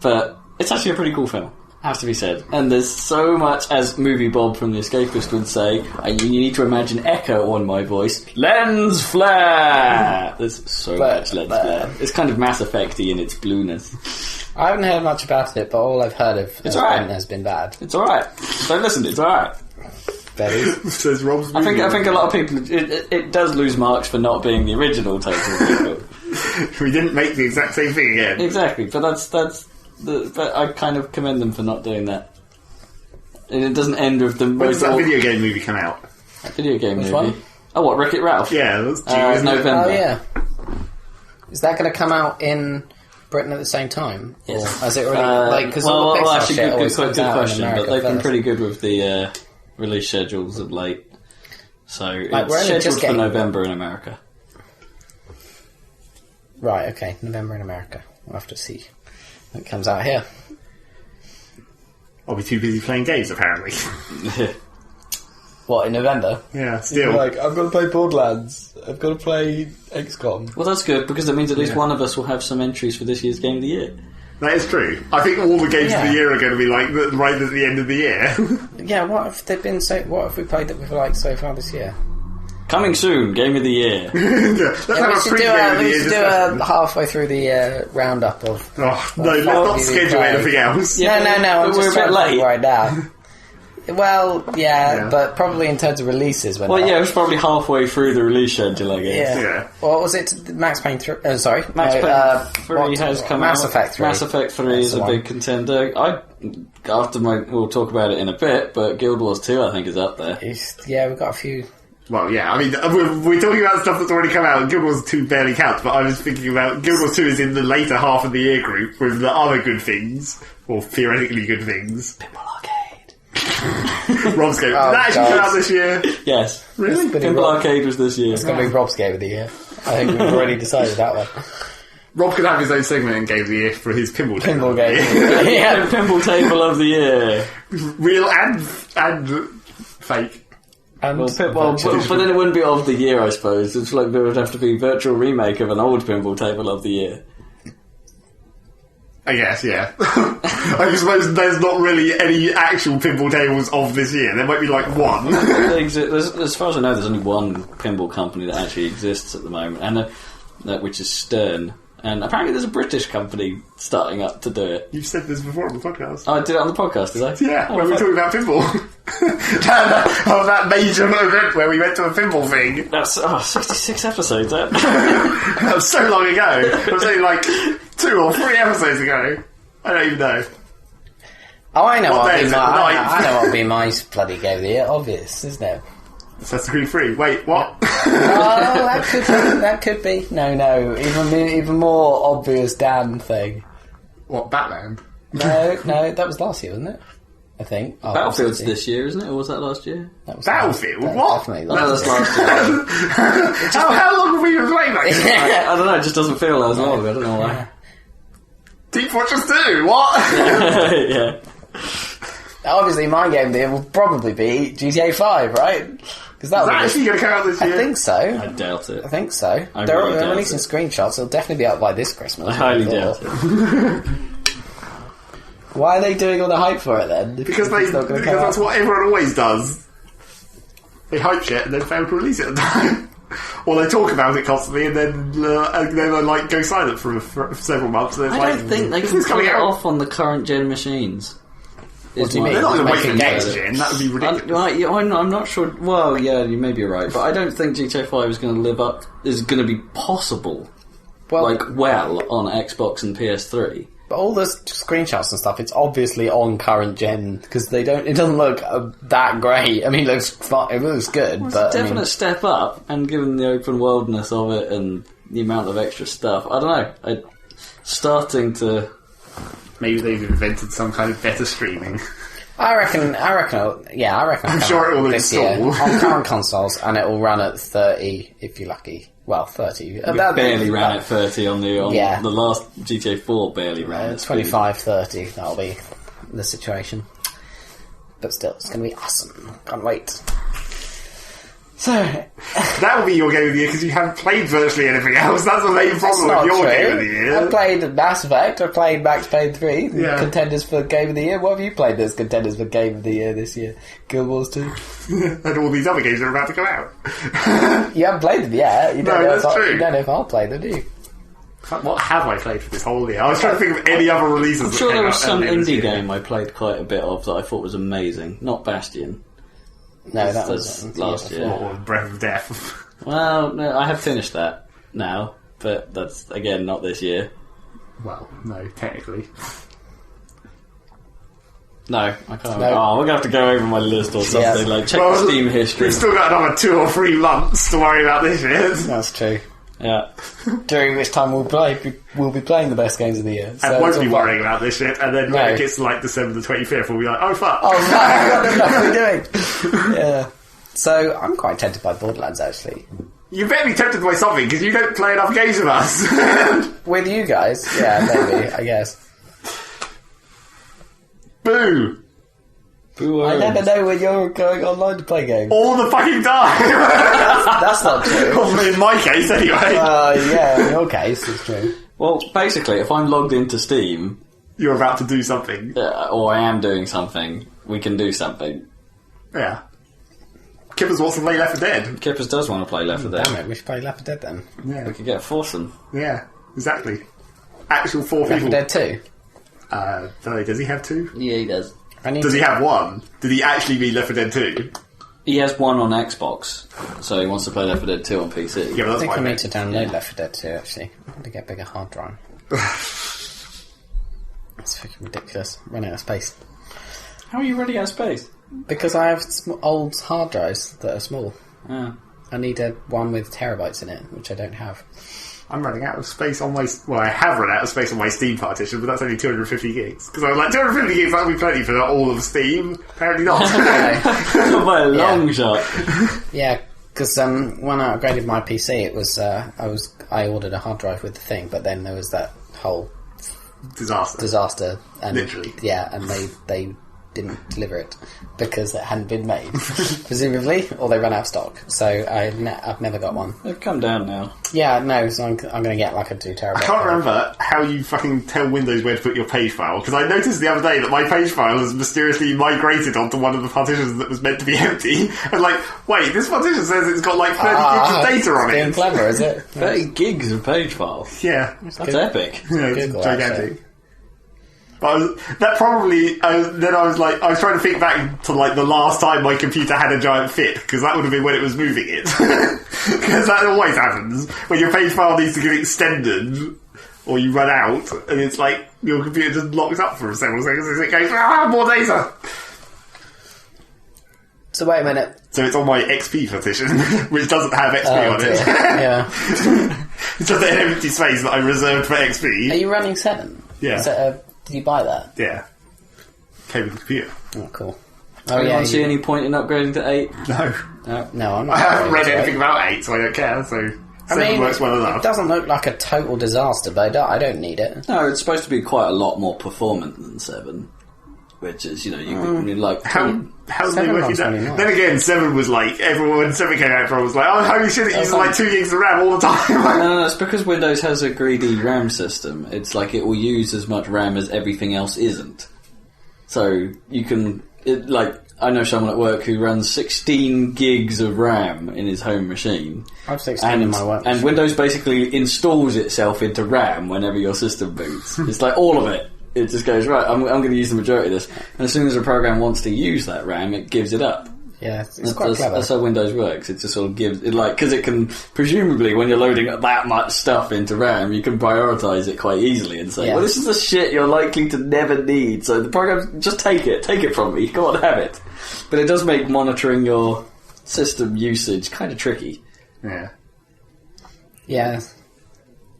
But it's actually a pretty cool film. Has to be said. And there's so much, as Movie Bob from The Escapist would say, you need to imagine echo on my voice. Lens flare! There's so much lens flare. It's kind of Mass Effect-y in its blueness. I haven't heard much about it, but all I've heard of has been bad. It's alright. Don't listen, it's alright. Says Rob's I think a lot of people... It does lose marks for not being the original Total Recall. We didn't make the exact same thing again. Exactly, but but I kind of commend them for not doing that. And it doesn't end with them... When does that video game movie come out? Video game movie? One? Oh, what, Wreck-It Ralph? Yeah, that's due, November. Oh, yeah. Is that going to come out in Britain at the same time? Yes. Or has it already... Because all the Pixar shit always comes out in question, America but they've been first. pretty good with the release schedules of late. So Like, it's scheduled for November in America. Right, okay. November in America. We'll have to see when it comes out here. I'll be too busy playing games, apparently. What, in November? Yeah, still. Like, I've got to play Borderlands. I've got to play XCOM. Well, that's good, because it means at least one of us will have some entries for this year's Game of the Year. That is true. I think all the games of the year are going to be like right at the end of the year. Yeah, what have they been what have we played that we've liked so far this year? Coming soon, Game of the Year. Let's have we a should pre-game of the do year a discussion. halfay through the roundup of... Oh, no, let's not schedule anything else. No, I'm we're just a bit late right now. Well, yeah, but probably in terms of releases. Well, yeah, it was probably halfway through the release schedule, I guess. Yeah. Well, what was it? Max Payne 3... sorry. Max Payne 3 has come Mass out. Effect 3. Mass Effect 3 is a big contender. We'll talk about it in a bit, but Guild Wars 2, I think, is up there. Yeah, we've got a few... Well, yeah, I mean, we're talking about stuff that's already come out, and Guild Wars 2 barely counts, but I was thinking about Guild Wars 2 is in the later half of the year group with the other good things, or theoretically good things. Pinball Arcade. Rob's game. Did that actually come out this year? Yes. Really? Pinball Arcade was this year. It's going to be Rob's Game of the Year. I think we've already decided that one. Rob could have his own segment in Game of the Year for his pinball table. Game. Yeah, Pinball Table of the Year. Real and fake. And but then it wouldn't be of the year, I suppose. It's like there would have to be a virtual remake of an old Pinball Table of the Year. I guess, yeah. I suppose there's not really any actual pinball tables of this year. There might be like one. As far as I know, there's only one pinball company that actually exists at the moment, and which is Stern. And apparently there's a British company starting up to do it. You've said this before on the podcast. Oh, I did it on the podcast, did I? Yeah, when we were talking about pinball. that major event where we went to a pinball thing. That's 66 episodes, that was so long ago. It was only like 2 or 3 episodes ago. I don't even know. Oh, I know what'll be my bloody Game of the Year. Obvious, isn't it? Assassin's Creed 3. Wait, what? That could be. No. Even more obvious Dan thing. What, Batman? No, that was last year, wasn't it? I think. Oh, Battlefield's this year, isn't it? Or was that last year? Battlefield? What? Definitely that's last year. How long have we been playing that? I don't know, it just doesn't feel as long. I don't know why. Deep Fortress 2? What? Yeah. Obviously, my game of the year will probably be GTA 5, right? Is that actually going to come out this year? I think so. I doubt it. I think so. They're really releasing screenshots. It'll definitely be out by this Christmas. I highly doubt it. Why are they doing all the hype for it then? Because that's what everyone always does. They hype shit and then fail to release it at the time. Or they talk about it constantly and then like go silent for several months. And I don't think they can pull it off on the current gen machines. What do you mean? They're not going to wait for next gen. That would be ridiculous. I'm not sure. Well, yeah, you may be right, but I don't think GTA 5 is going to live up. Is going to be possible. On Xbox and PS3. But all the screenshots and stuff, it's obviously on current gen because it doesn't look that great. I mean, it looks fine, it looks good, well, but it's a definite step up. And given the open worldness of it and the amount of extra stuff, I don't know. Starting to. Maybe they've invented some kind of better streaming. I reckon. I'm sure it will install on current consoles, and it will run at 30 if you're lucky. Well, 30. Barely ran at 30 on the last GTA 4. Barely ran at 25, 30. That'll be the situation. But still, it's going to be awesome. Can't wait. So that will be your game of the year because you haven't played virtually anything else. That's the main problem with your game of the year. I played Mass Effect. I played Max Payne 3. Yeah. Contenders for Game of the Year. What have you played that's contenders for Game of the Year this year? Guild Wars 2? And all these other games that are about to come out. You haven't played them yet. You don't that's true. You don't know if I'll play them, do you? What have I played for this whole year? I was trying to think of any other releases. I'm sure there was some indie game I played quite a bit of that I thought was amazing. Not Bastion. No, that was last year. Or Breath of Death. Well, no, I have finished that now, but that's, again, not this year. Well, no, technically. No, I can't. No. Oh, we're going to have to go over my list or something. Like, check the Steam history. We've still got another 2 or 3 months to worry about this shit. That's true. Yeah. During which time we'll be playing the best games of the year. So and won't be worrying about this shit, and then when it gets to like December the 25th, we'll be like, oh fuck. Oh fuck, what are we doing? Yeah. So, I'm quite tempted by Borderlands, actually. You better be tempted by something, because you don't play enough games with us. With you guys? Yeah, maybe, I guess. Boo! I never know when you're going online to play games. All the fucking time! That's not true. Well, in my case, anyway. Yeah, in your case, it's true. Well, basically, if I'm logged into Steam... You're about to do something. Or I am doing something. We can do something. Yeah. Kippers wants to play Left 4 Dead. Kippers does want to play Left 4 Dead. Damn it, we should play Left 4 Dead then. Yeah. We could get a foursome. Yeah, exactly. Actual 4 people. Left 4 Dead 2? Don't know, does he have 2? Yeah, he does. Does he have 1? Did he actually mean Left 4 Dead 2? He has 1 on Xbox, so he wants to play Left 4 Dead 2 on PC. Yeah, but I think I need to download Left 4 Dead 2, actually. I want to get a bigger hard drive. That's fucking ridiculous. Run out of space. How are you running out of space? Because I have old hard drives that are small. Yeah. I need one with terabytes in it, which I don't have. I'm running out of space on my... Well, I have run out of space on my Steam partition, but that's only 250 gigs. Because I was like, 250 gigs, that'll be plenty for all of Steam. Apparently not. By a long shot. Yeah, because when I upgraded my PC, it was I ordered a hard drive with the thing, but then there was that whole... Disaster. And, literally. Yeah, and they didn't deliver it because it hadn't been made, presumably, or they ran out of stock. So I've never got one. They've come down now. Yeah, no, so I'm going to get like a 2 terabyte. I can't remember how you fucking tell Windows where to put your page file, because I noticed the other day that my page file has mysteriously migrated onto one of the partitions that was meant to be empty. I was like, wait, this partition says it's got like 30 gigs of data on it. Being clever, is it? 30 gigs of page file. Yeah. That's epic. Yeah, it's gigantic. But then I was trying to think back to like the last time my computer had a giant fit, because that would have been when it was moving it. Because that always happens when your page file needs to get extended, or you run out, and it's like your computer just locks up for several seconds as it goes, more data. So wait a minute. So it's on my XP partition, which doesn't have XP on it. Yeah. It's just an empty space that I reserved for XP. Are you running 7? Yeah. Did you buy that? Yeah. Came with the computer. Oh, cool. Anyone see any point in upgrading to 8? No. No, I'm not. I haven't read anything about 8, so I don't care, so 7 works well enough. It doesn't look like a total disaster, but I don't need it. No, it's supposed to be quite a lot more performant than 7. Which is, you can like... How's they working out? Then again, 7 was like, when 7 came out, everyone was like, oh, holy shit, it uses like 2 gigs of RAM all the time. No, it's because Windows has a greedy RAM system. It's like it will use as much RAM as everything else isn't. So, you can... I know someone at work who runs 16 gigs of RAM in his home machine. I have 16 in my work machine. And Windows basically installs itself into RAM whenever your system boots. It's like all of it. It just goes, right, I'm going to use the majority of this. And as soon as a program wants to use that RAM, it gives it up. Yeah, it's quite clever. That's how Windows works. It just sort of gives... because it can... Presumably, when you're loading that much stuff into RAM, you can prioritise it quite easily and say, well, this is the shit you're likely to never need. So the program... Just take it. Take it from me. Go on, have it. But it does make monitoring your system usage kind of tricky. Yeah. Yeah.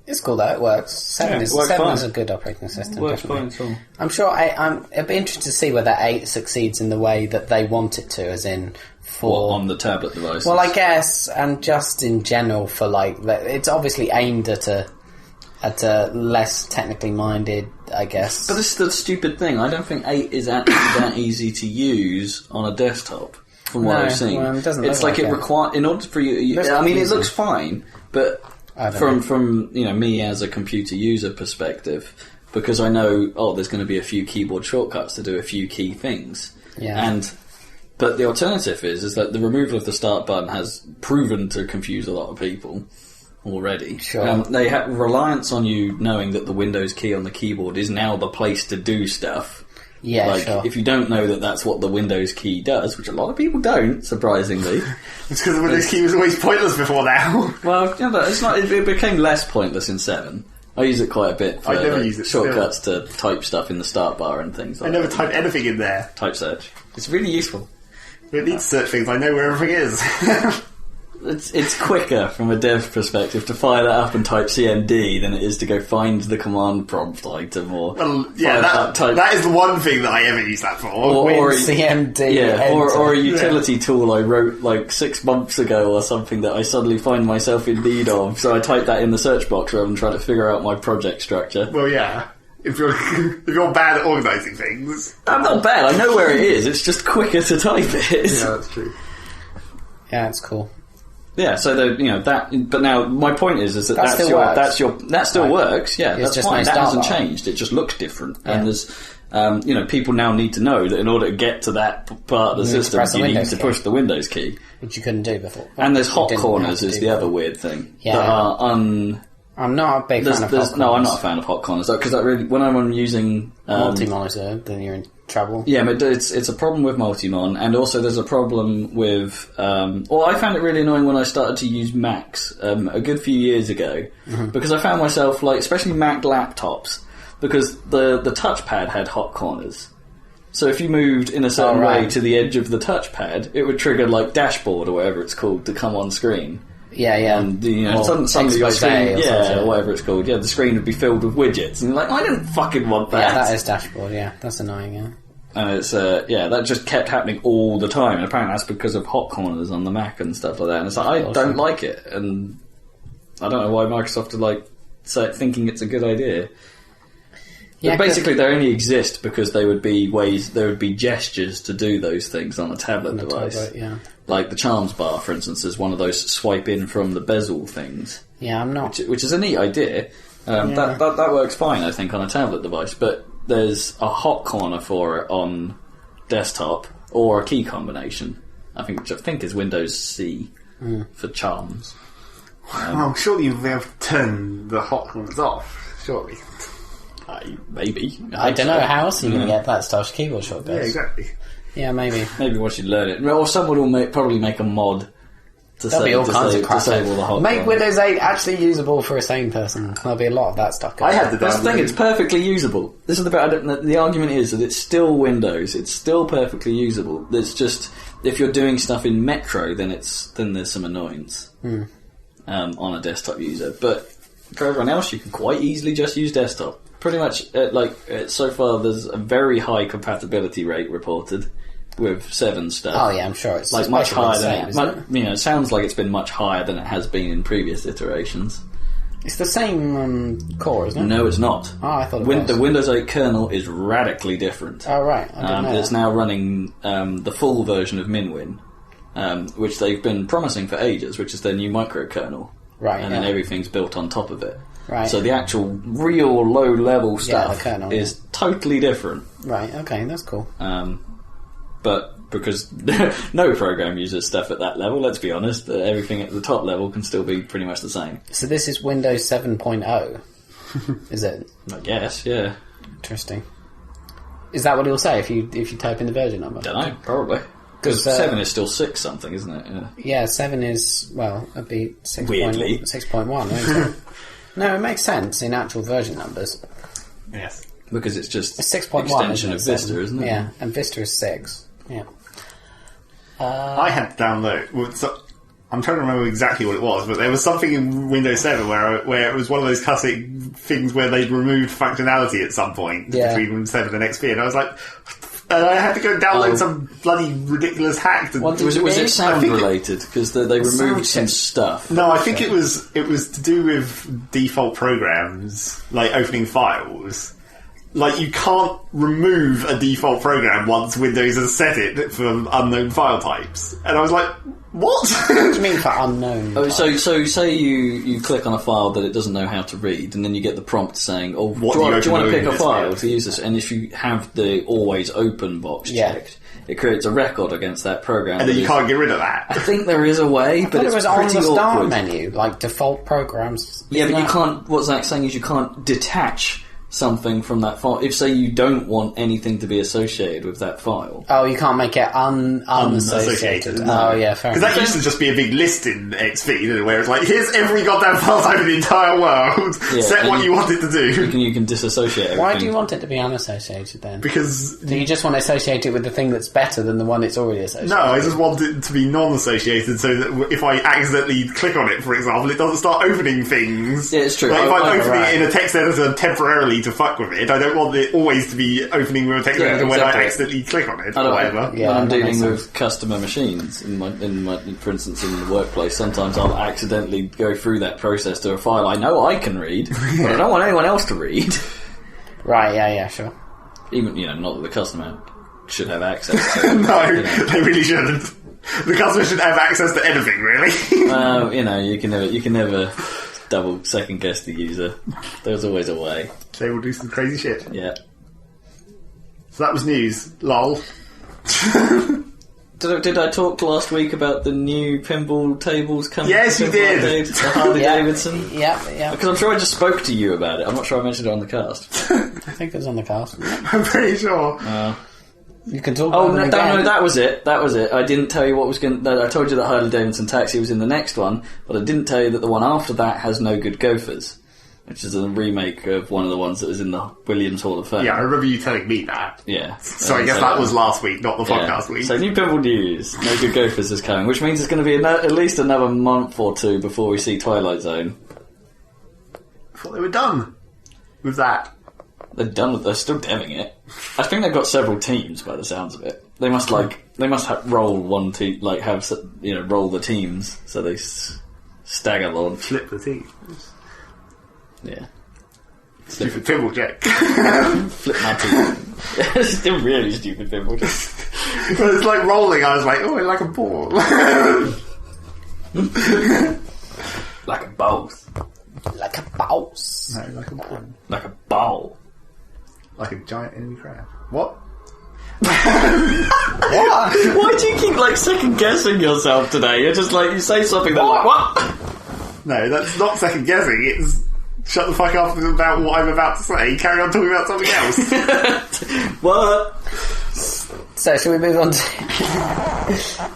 It's cool though, it works. 7 is a good operating system. It works fine, so. I'm sure it'd be interesting to see whether 8 succeeds in the way that they want it to, as in for... on the tablet devices? Well, I guess, and just in general for like... It's obviously aimed at a less technically minded, I guess. But this is the stupid thing. I don't think 8 is actually that easy to use on a desktop. from what I've seen. Well, it doesn't it's look like it requires, in order for you, I mean, it looks fine, but from me as a computer user perspective, because I know, there's going to be a few keyboard shortcuts to do a few key things. Yeah. But the alternative is that the removal of the start button has proven to confuse a lot of people already. Sure. They have reliance on you knowing that the Windows key on the keyboard is now the place to do stuff. Yeah, sure. If you don't know that that's what the Windows key does, which a lot of people don't, surprisingly. It's because the Windows key was always pointless before now. Well, yeah, but it's not. It became less pointless in 7. I use it quite a bit for shortcuts to type stuff in the start bar and things like that. I never type anything in there. Type search. It's really useful. We don't need to search things, I know where everything is. It's quicker from a dev perspective to fire that up and type CMD than it is to go find the command prompt item or... Well, yeah, that is the one thing that I ever use that for. Or CMD. Yeah, or a utility tool I wrote like 6 months ago or something that I suddenly find myself in need of. So I type that in the search box rather than trying to figure out my project structure. Well, yeah. If you're bad at organising things... I'm not bad, I know where it is. It's just quicker to type it. Yeah, that's true. Yeah, it's cool. Yeah, so that. But now my point is that that still works. Yeah, it's that's fine. That hasn't changed. It just looks different. Yeah. And there's, people now need to know that in order to get to that part of the system, you need to push the Windows key, which you couldn't do before. And there's hot corners is the other weird thing. Yeah, that are I'm not a big fan of hot corners. No, I'm not a fan of hot corners because that really, when I'm using multi-monitor, then you're in trouble. Yeah, but it's a problem with multi-mon, and also there's a problem with. I found it really annoying when I started to use Macs a good few years ago, because I found myself especially Mac laptops, because the touchpad had hot corners. So if you moved in a certain way to the edge of the touchpad, it would trigger dashboard or whatever it's called to come on screen. Yeah, yeah. And suddenly your screen, or whatever it's called, the screen would be filled with widgets, and you're like, I didn't fucking want that. Yeah, that is dashboard. Yeah, that's annoying. Yeah. And it's that just kept happening all the time, and apparently that's because of hot corners on the Mac and stuff like that. And it's like I don't like it, and I don't know why Microsoft are thinking it's a good idea. Yeah, but basically, they only exist because there would be gestures to do those things on a tablet device. Tablet, yeah. Like the Charms bar, for instance, is one of those swipe in from the bezel things. Yeah, I'm not. Which is a neat idea. That works fine, I think, on a tablet device. But there's a hot corner for it on desktop or a key combination. Which I think is Windows C for Charms. Surely you'll be able to turn the hot corners off. Surely. Maybe. I don't know how else you're going to get that stuff. Keyboard shortcuts. Yeah, exactly. Yeah, maybe. Maybe once you learn it. Or someone will probably make a mod to disable the hot Make Windows 8 actually usable for a sane person. There'll be a lot of that stuff. That's the thing, it's perfectly usable. This is the argument is that it's still Windows. It's still perfectly usable. It's just, if you're doing stuff in Metro, then there's some annoyance on a desktop user. But for everyone else, you can quite easily just use desktop. Pretty much, so far, there's a very high compatibility rate reported with 7 stuff. Oh yeah, I'm sure it's much higher than it sounds like it's been much higher than it has been in previous iterations. It's the same core, isn't it? No, it's not. Oh, I thought it was. The Windows 8 kernel is radically different. Oh right, I didn't know. It's now running the full version of MinWin, which they've been promising for ages, which is their new microkernel. Right, and then everything's built on top of it. Right. So the actual real low-level stuff is totally different. Right, okay, that's cool. But because no program uses stuff at that level, let's be honest, everything at the top level can still be pretty much the same. So this is Windows 7.0, is it? I guess, yeah. Interesting. Is that what it'll say if you type in the version number? Don't know, probably. Because 7 is still 6 something, isn't it? Yeah, 7 is, it'd be 6.1. Weirdly. 6.1, No, it makes sense in actual version numbers. Yes. Because it's just it's 6.1, extension of Vista, isn't it? Yeah, and Vista is 6. Yeah. I had to download... So I'm trying to remember exactly what it was, but there was something in Windows 7 where it was one of those classic things where they'd removed functionality at some point between Windows 7 and XP, and I was like... And I had to go download some bloody ridiculous hack. Was it sound related? Because they removed some stuff. No, I think it was to do with default programs, like opening files. like, you can't remove a default program once Windows has set it for unknown file types. And I was like, what? What do you mean for unknown? Oh, so say you click on a file that it doesn't know how to read, and then you get the prompt saying, "Oh, do you want to pick a file to use this?" And if you have the always open box checked, it creates a record against that program. And then you can't get rid of that. I think there is a way, but it's it was pretty on the start awkward. menu, like default programs. Yeah, but you can't. What Zach's saying is you can't detach something from that file. If, say, you don't want anything to be associated with that file. Oh, you can't make it unassociated. No. Oh, yeah, fair enough. Because that used to just be a big list in XP, where it's like, here's every goddamn file type in the entire world. Yeah, set what you want it to do. You can disassociate everything. Why do you want it to be unassociated then? Because... Do you just want to associate it with the thing that's better than the one it's already associated No, I just want it to be non-associated, so that if I accidentally click on it, for example, it doesn't start opening things. Yeah, it's true. Like, if I'm opening it in a text editor temporarily to fuck with it, I don't want it always to be opening with a text editor when I accidentally click on it, or whatever. When I'm dealing with customer machines, for instance, in the workplace, sometimes I'll accidentally go through that process to a file I know I can read, but I don't want anyone else to read. Right, yeah, sure. Even, not that the customer should have access to it. No, they really shouldn't. The customer should have access to anything, really. You can never double second guess the user. There's always a way. They will do some crazy shit. Yeah. So that was news. Lol. Did I talk last week about the new pinball tables coming? Yes, you did. The Harley Davidson? Yeah. Because I'm sure I just spoke to you about it. I'm not sure I mentioned it on the cast. I think it was on the cast. I'm pretty sure. You can talk about it again. No, that was it. I didn't tell you what was going to... I told you that Harley Davidson Taxi was in the next one, but I didn't tell you that the one after that has No Good Gophers, which is a remake of one of the ones that was in the Williams Hall of Fame. Yeah, I remember you telling me that. Yeah. So I guess that was last week, not the podcast week. So new pinball news. No Good Gophers is coming, which means it's going to be at least another month or two before we see Twilight Zone. I thought they were done with that. They're still deving it. I think they've got several teams by the sounds of it. They must roll one team, roll the teams so they stagger launch. Flip the teams. Yeah. Stupid pinball joke. Flip my team. It's still really stupid pinball joke. But it's like rolling. I was like, oh, it's like a ball. Like a boss. Like a boss. No, like a ball. Like a ball. Like a giant enemy crab. What? What? Why do you keep second guessing yourself today? You're just you say something that what? No, that's not second guessing. It's shut the fuck up about what I'm about to say. Carry on talking about something else. What? So, shall we move on to...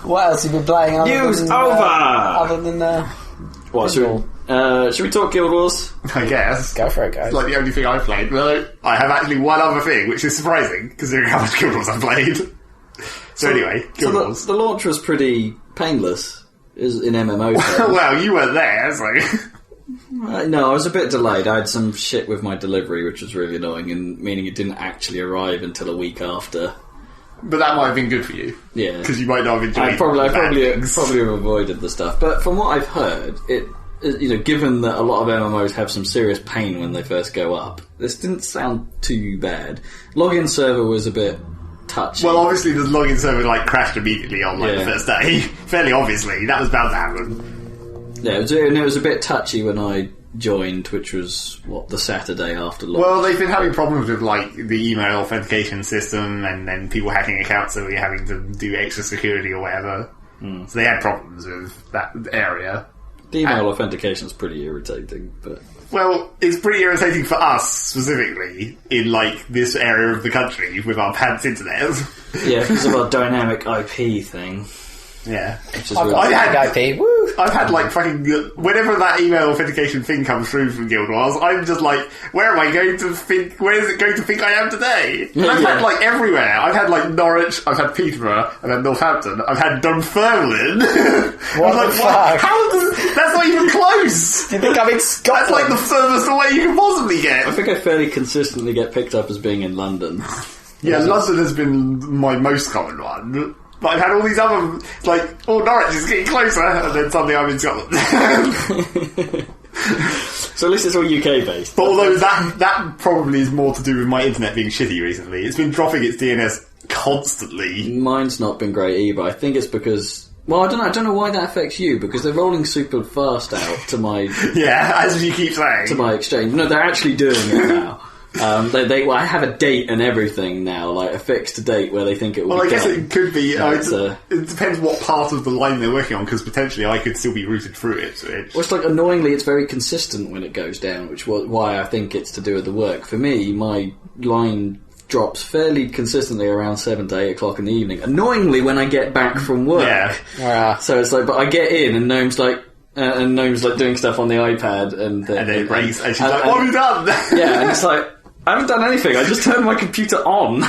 What else have you been playing? News over! Other than... What, should we talk Guild Wars? I guess. Go for it, guys. It's like the only thing I've played. Well, I have actually one other thing, which is surprising, considering how much Guild Wars I've played. So anyway, Guild Wars. The launch was pretty painless in MMO terms. Well, you weren't there, so... No, I was a bit delayed. I had some shit with my delivery, which was really annoying, and meaning it didn't actually arrive until a week after. But that might have been good for you. Yeah. Because you might not have enjoyed I probably have avoided the stuff. But from what I've heard, given that a lot of MMOs have some serious pain when they first go up, this didn't sound too bad. Login server was a bit touchy. Well, obviously the login server crashed immediately on the first day. Fairly obviously. That was bound to happen. Yeah, it was a bit touchy when I joined, which was, the Saturday after launch. Well, they've been having problems with, the email authentication system and then people hacking accounts, so you're having to do extra security or whatever. So they had problems with that area. The email authentication is pretty irritating, but... Well, it's pretty irritating for us, specifically, in, this area of the country with our pants internet. Yeah, because of our dynamic IP thing. Yeah. I've had fucking whenever that email authentication thing comes through from Guild Wars, I'm just where am I going to think? Where is it going to think I am today? And I've had everywhere. I've had Norwich. I've had Peterborough. I've had Northampton. I've had Dunfermline. What the fuck? That's not even close. Do you think I'm in Scotland? That's the furthest away you can possibly get. I think I fairly consistently get picked up as being in London. Yeah, London has been my most common one. But I've had all these other, Norwich is getting closer, and then suddenly I'm in Scotland. So at least it's all UK based. But although that probably is more to do with my internet being shitty recently. It's been dropping its DNS constantly. Mine's not been great either. I think it's because... Well, I don't know why that affects you, because they're rolling super fast out to my... Yeah, as you keep saying. To my exchange. No, they're actually doing it now. I have a date and everything now, like a fixed date where they think it will be. Well, I guess it could be. It depends what part of the line they're working on, because potentially I could still be routed through it. So it's like annoyingly, it's very consistent when it goes down, which is why I think it's to do with the work. For me, my line drops fairly consistently around 7 to 8 o'clock in the evening. Annoyingly, when I get back from work. Yeah. So it's like, but I get in and Gnome's like. And Gnome's like doing stuff on the iPad, and then it breaks, and she's like, "What have you done?" Yeah, and it's like, I haven't done anything. I just turned my computer on.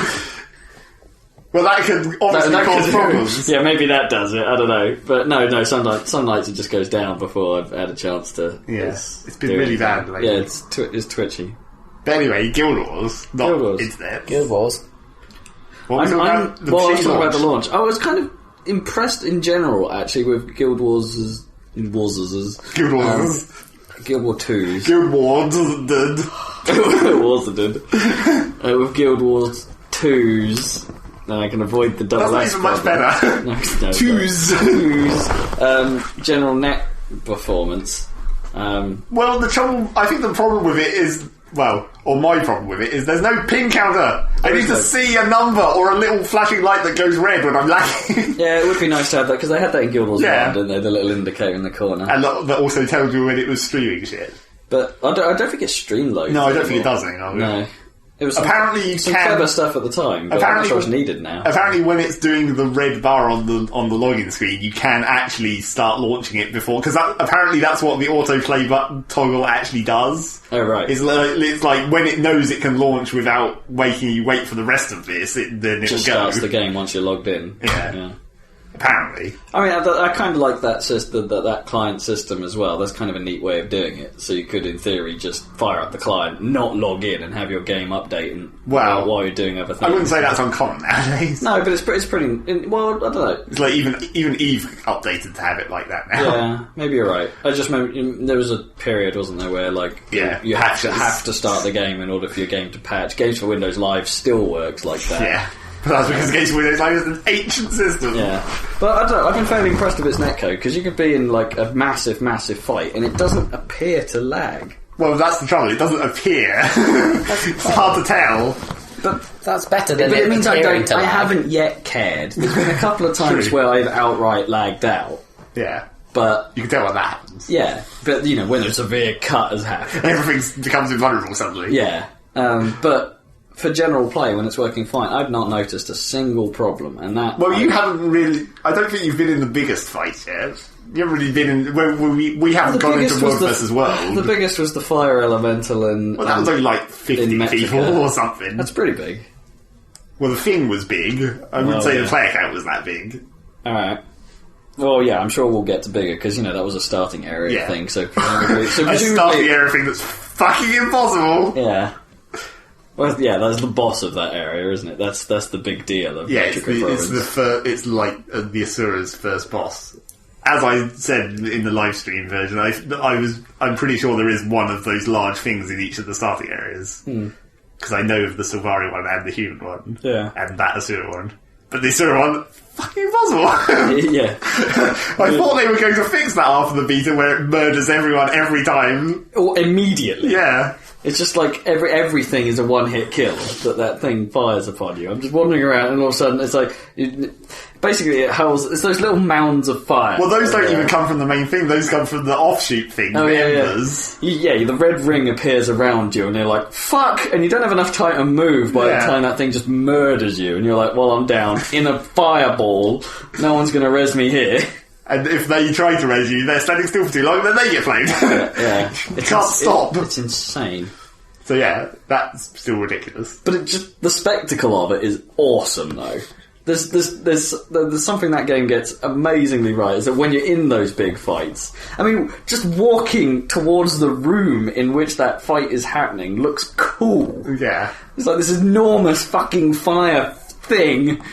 Well, that could obviously cause problems. Yeah, maybe that does it. I don't know, but no. Some nights it just goes down before I've had a chance to. Yes, it's been really bad lately. Yeah, it's twitchy. But anyway, Guild Wars, not Guild Wars. internet. Guild Wars. What was let's talk about the launch. I was kind of impressed in general, actually, with Guild Wars. Guild Wars 2s. Guild Wars did. With Guild Wars 2s, then I can avoid the double S. That's even much better. No, 2s. General net performance. Well, I think the problem with it is, or my problem with it is there's no ping counter. I need to see a number or a little flashing light that goes red when I'm lagging. Yeah, it would be nice to have that, because they had that in Guild Wars 1, didn't they? The little indicator in the corner. And that also tells you when it was streaming shit. But I don't think it's stream loads. No, I don't think it does anymore. No. It was apparently you some can clever stuff at the time, but I'm not sure it's needed now. Apparently, when it's doing the red bar on the login screen, you can actually start launching it before, because apparently that's what the autoplay button toggle actually does. Oh right, it's like when it knows it can launch without making you wait for the rest of this, then it'll just starts the game once you're logged in. Yeah. Apparently. I mean, I kind of like that system, that client system as well. That's kind of a neat way of doing it. So you could, in theory, just fire up the client, not log in, and have your game update while you're doing other things. I wouldn't say that's uncommon nowadays. No, but it's pretty. Well, I don't know. It's like even Eve updated to have it like that now. Yeah, maybe you're right. I just remember there was a period, wasn't there, where you have to start the game in order for your game to patch. Games for Windows Live still works like that. Yeah. But that's because Games for Windows Live is an ancient system. Yeah. But I don't know, I've been fairly impressed with its netcode, because you could be in like a massive fight and it doesn't appear to lag. Well, that's the trouble, it doesn't appear. It's hard to tell. But that's better than it means I haven't yet cared. There's been a couple of times where I've outright lagged out. Yeah. But you can tell when that happens. Yeah. But, when a severe cut has happened. Everything becomes invulnerable suddenly. Yeah. But for general play, when it's working fine, I've not noticed a single problem, and that... Well, you haven't really... I don't think you've been in the biggest fight yet. You haven't really been in... We haven't gone into World vs. World. The biggest was the Fire Elemental and... Well, that was only like 50 people or something. That's pretty big. Well, the thing was big. I wouldn't say the player count was that big. Alright. Well, yeah, I'm sure we'll get to bigger, because, that was a starting area thing, so... a starting area thing that's fucking impossible! Yeah. Well, yeah, that's the boss of that area, isn't it? That's the big deal. It's like the Asura's first boss. As I said in the live stream version, I'm pretty sure there is one of those large things in each of the starting areas. Because I know of the Sylvari one and the human one. Yeah. And that Asura one. But the Asura one, fucking impossible. Yeah. I thought they were going to fix that after the beta where it murders everyone every time. Or immediately. Yeah. It's just like everything is a one-hit kill that thing fires upon you. I'm just wandering around and all of a sudden it's like... Basically, it's those little mounds of fire. Well, those don't even come from the main thing. Those come from the offshoot thing. Oh, embers. Yeah, the red ring appears around you and you're like, fuck! And you don't have enough time to move by the time that thing just murders you. And you're like, well, I'm down in a fireball. No one's going to res me here. And if they try to res you, they're standing still for too long, then they get flamed. Yeah. You can't stop. It's insane. So yeah, that's still ridiculous. But the spectacle of it is awesome, though. There's something that game gets amazingly right, is that when you're in those big fights, I mean, just walking towards the room in which that fight is happening looks cool. Yeah. It's like this enormous fucking fire thing,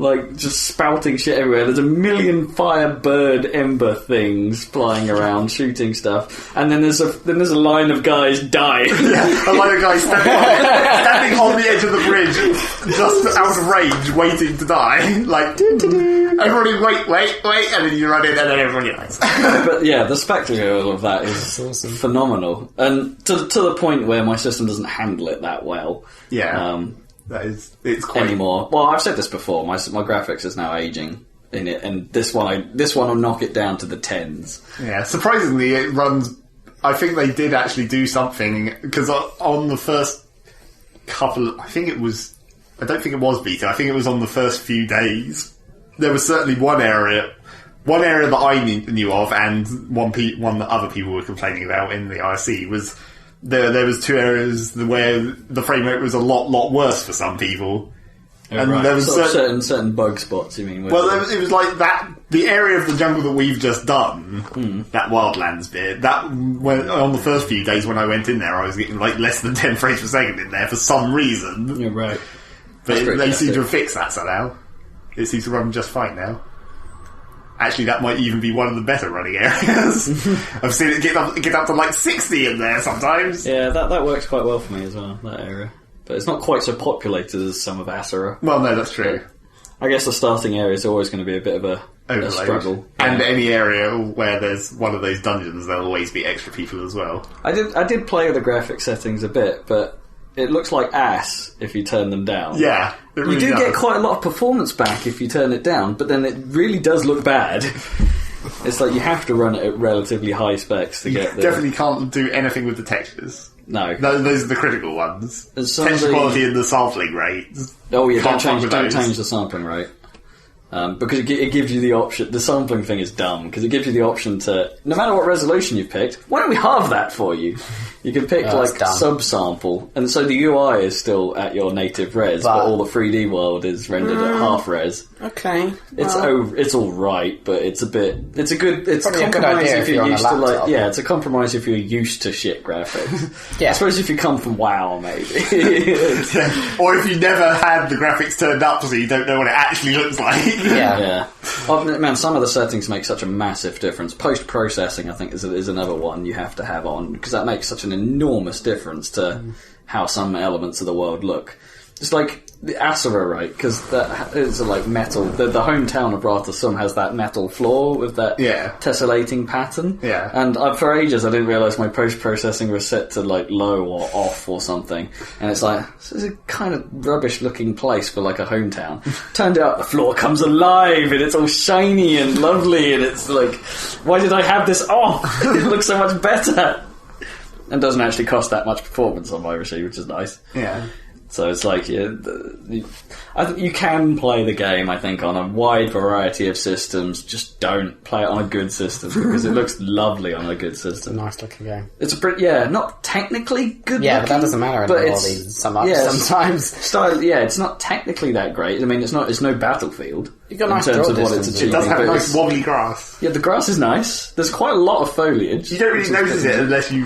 like just spouting shit everywhere. There's a million firebird ember things flying around, shooting stuff, and then there's a line of guys dying. Yeah, a line of guys standing on the edge of the bridge, just out of range, waiting to die. Like, everybody, wait, and then you run in, and then everybody dies. But yeah, the spectacle of that is awesome. Phenomenal, and to the point where my system doesn't handle it that well. Yeah. It's quite anymore. Well, I've said this before. My graphics is now aging in it, and this one will knock it down to the 10s. Yeah, surprisingly, it runs. I think they did actually do something because on the first couple, I think it was. I don't think it was beta. I think it was on the first few days. There was certainly one area that I knew of, and one that other people were complaining about in the IRC was. There was 2 areas where the frame rate was a lot worse for some people. Oh, and right. There was certain bug spots, you mean? Well, it was like that. The area of the jungle that we've just done, that wildlands bit, when on the first few days when I went in there, I was getting like less than 10 frames per second in there for some reason. Yeah, right. But they seem to have fixed that somehow. It seems to run just fine now. Actually, that might even be one of the better running areas. I've seen it get up to like 60 in there sometimes. Yeah, that works quite well for me as well, that area. But it's not quite so populated as some of Asura. Well, no, that's true. I guess the starting area is always going to be a bit of a struggle. And any area where there's one of those dungeons, there'll always be extra people as well. I did play with the graphic settings a bit, but it looks like ass if you turn them down. Yeah. You do get quite a lot of performance back if you turn it down, but then it really does look bad. It's like you have to run it at relatively high specs to get there. Definitely can't do anything with the textures. No. Those are the critical ones. Texture quality and the sampling rate. Oh yeah, don't change the sampling rate. Because it gives you the option. The sampling thing is dumb because it gives you the option to, no matter what resolution you've picked, why don't we halve that for you? You can pick sub-sample, and so the UI is still at your native res, but all the 3D world is rendered at half res. Okay, it's all right, but it's a good compromise if you're used to it's a compromise if you're used to shit graphics. Yeah, I suppose if you come from WoW, maybe, or if you never had the graphics turned up, so you don't know what it actually looks like. Yeah. Oh, man, some of the settings make such a massive difference. Post-processing, I think, is another one you have to have on, because that makes such an enormous difference to how some elements of the world look. It's like the Asura, right? Because that is like metal. The hometown of Ratha Sum has that metal floor with that tessellating pattern. Yeah. And for ages I didn't realise my post-processing was set to like low or off or something. And it's like, this is a kind of rubbish looking place for like a hometown. Turned out the floor comes alive and it's all shiny and lovely and it's like, why did I have this off? It looks so much better. And doesn't actually cost that much performance on my machine, which is nice. Yeah. So it's like, I think you can play the game, I think, on a wide variety of systems. Just don't play it on a good system, because it looks lovely on a good system. It's a nice looking game. It's not technically good looking. But that doesn't matter in all these sometimes. It's not technically that great. I mean, it's no Battlefield. You've got nice terms of what it's achieving. It does have nice wobbly grass. Yeah, the grass is nice. There's quite a lot of foliage. You don't really notice it unless you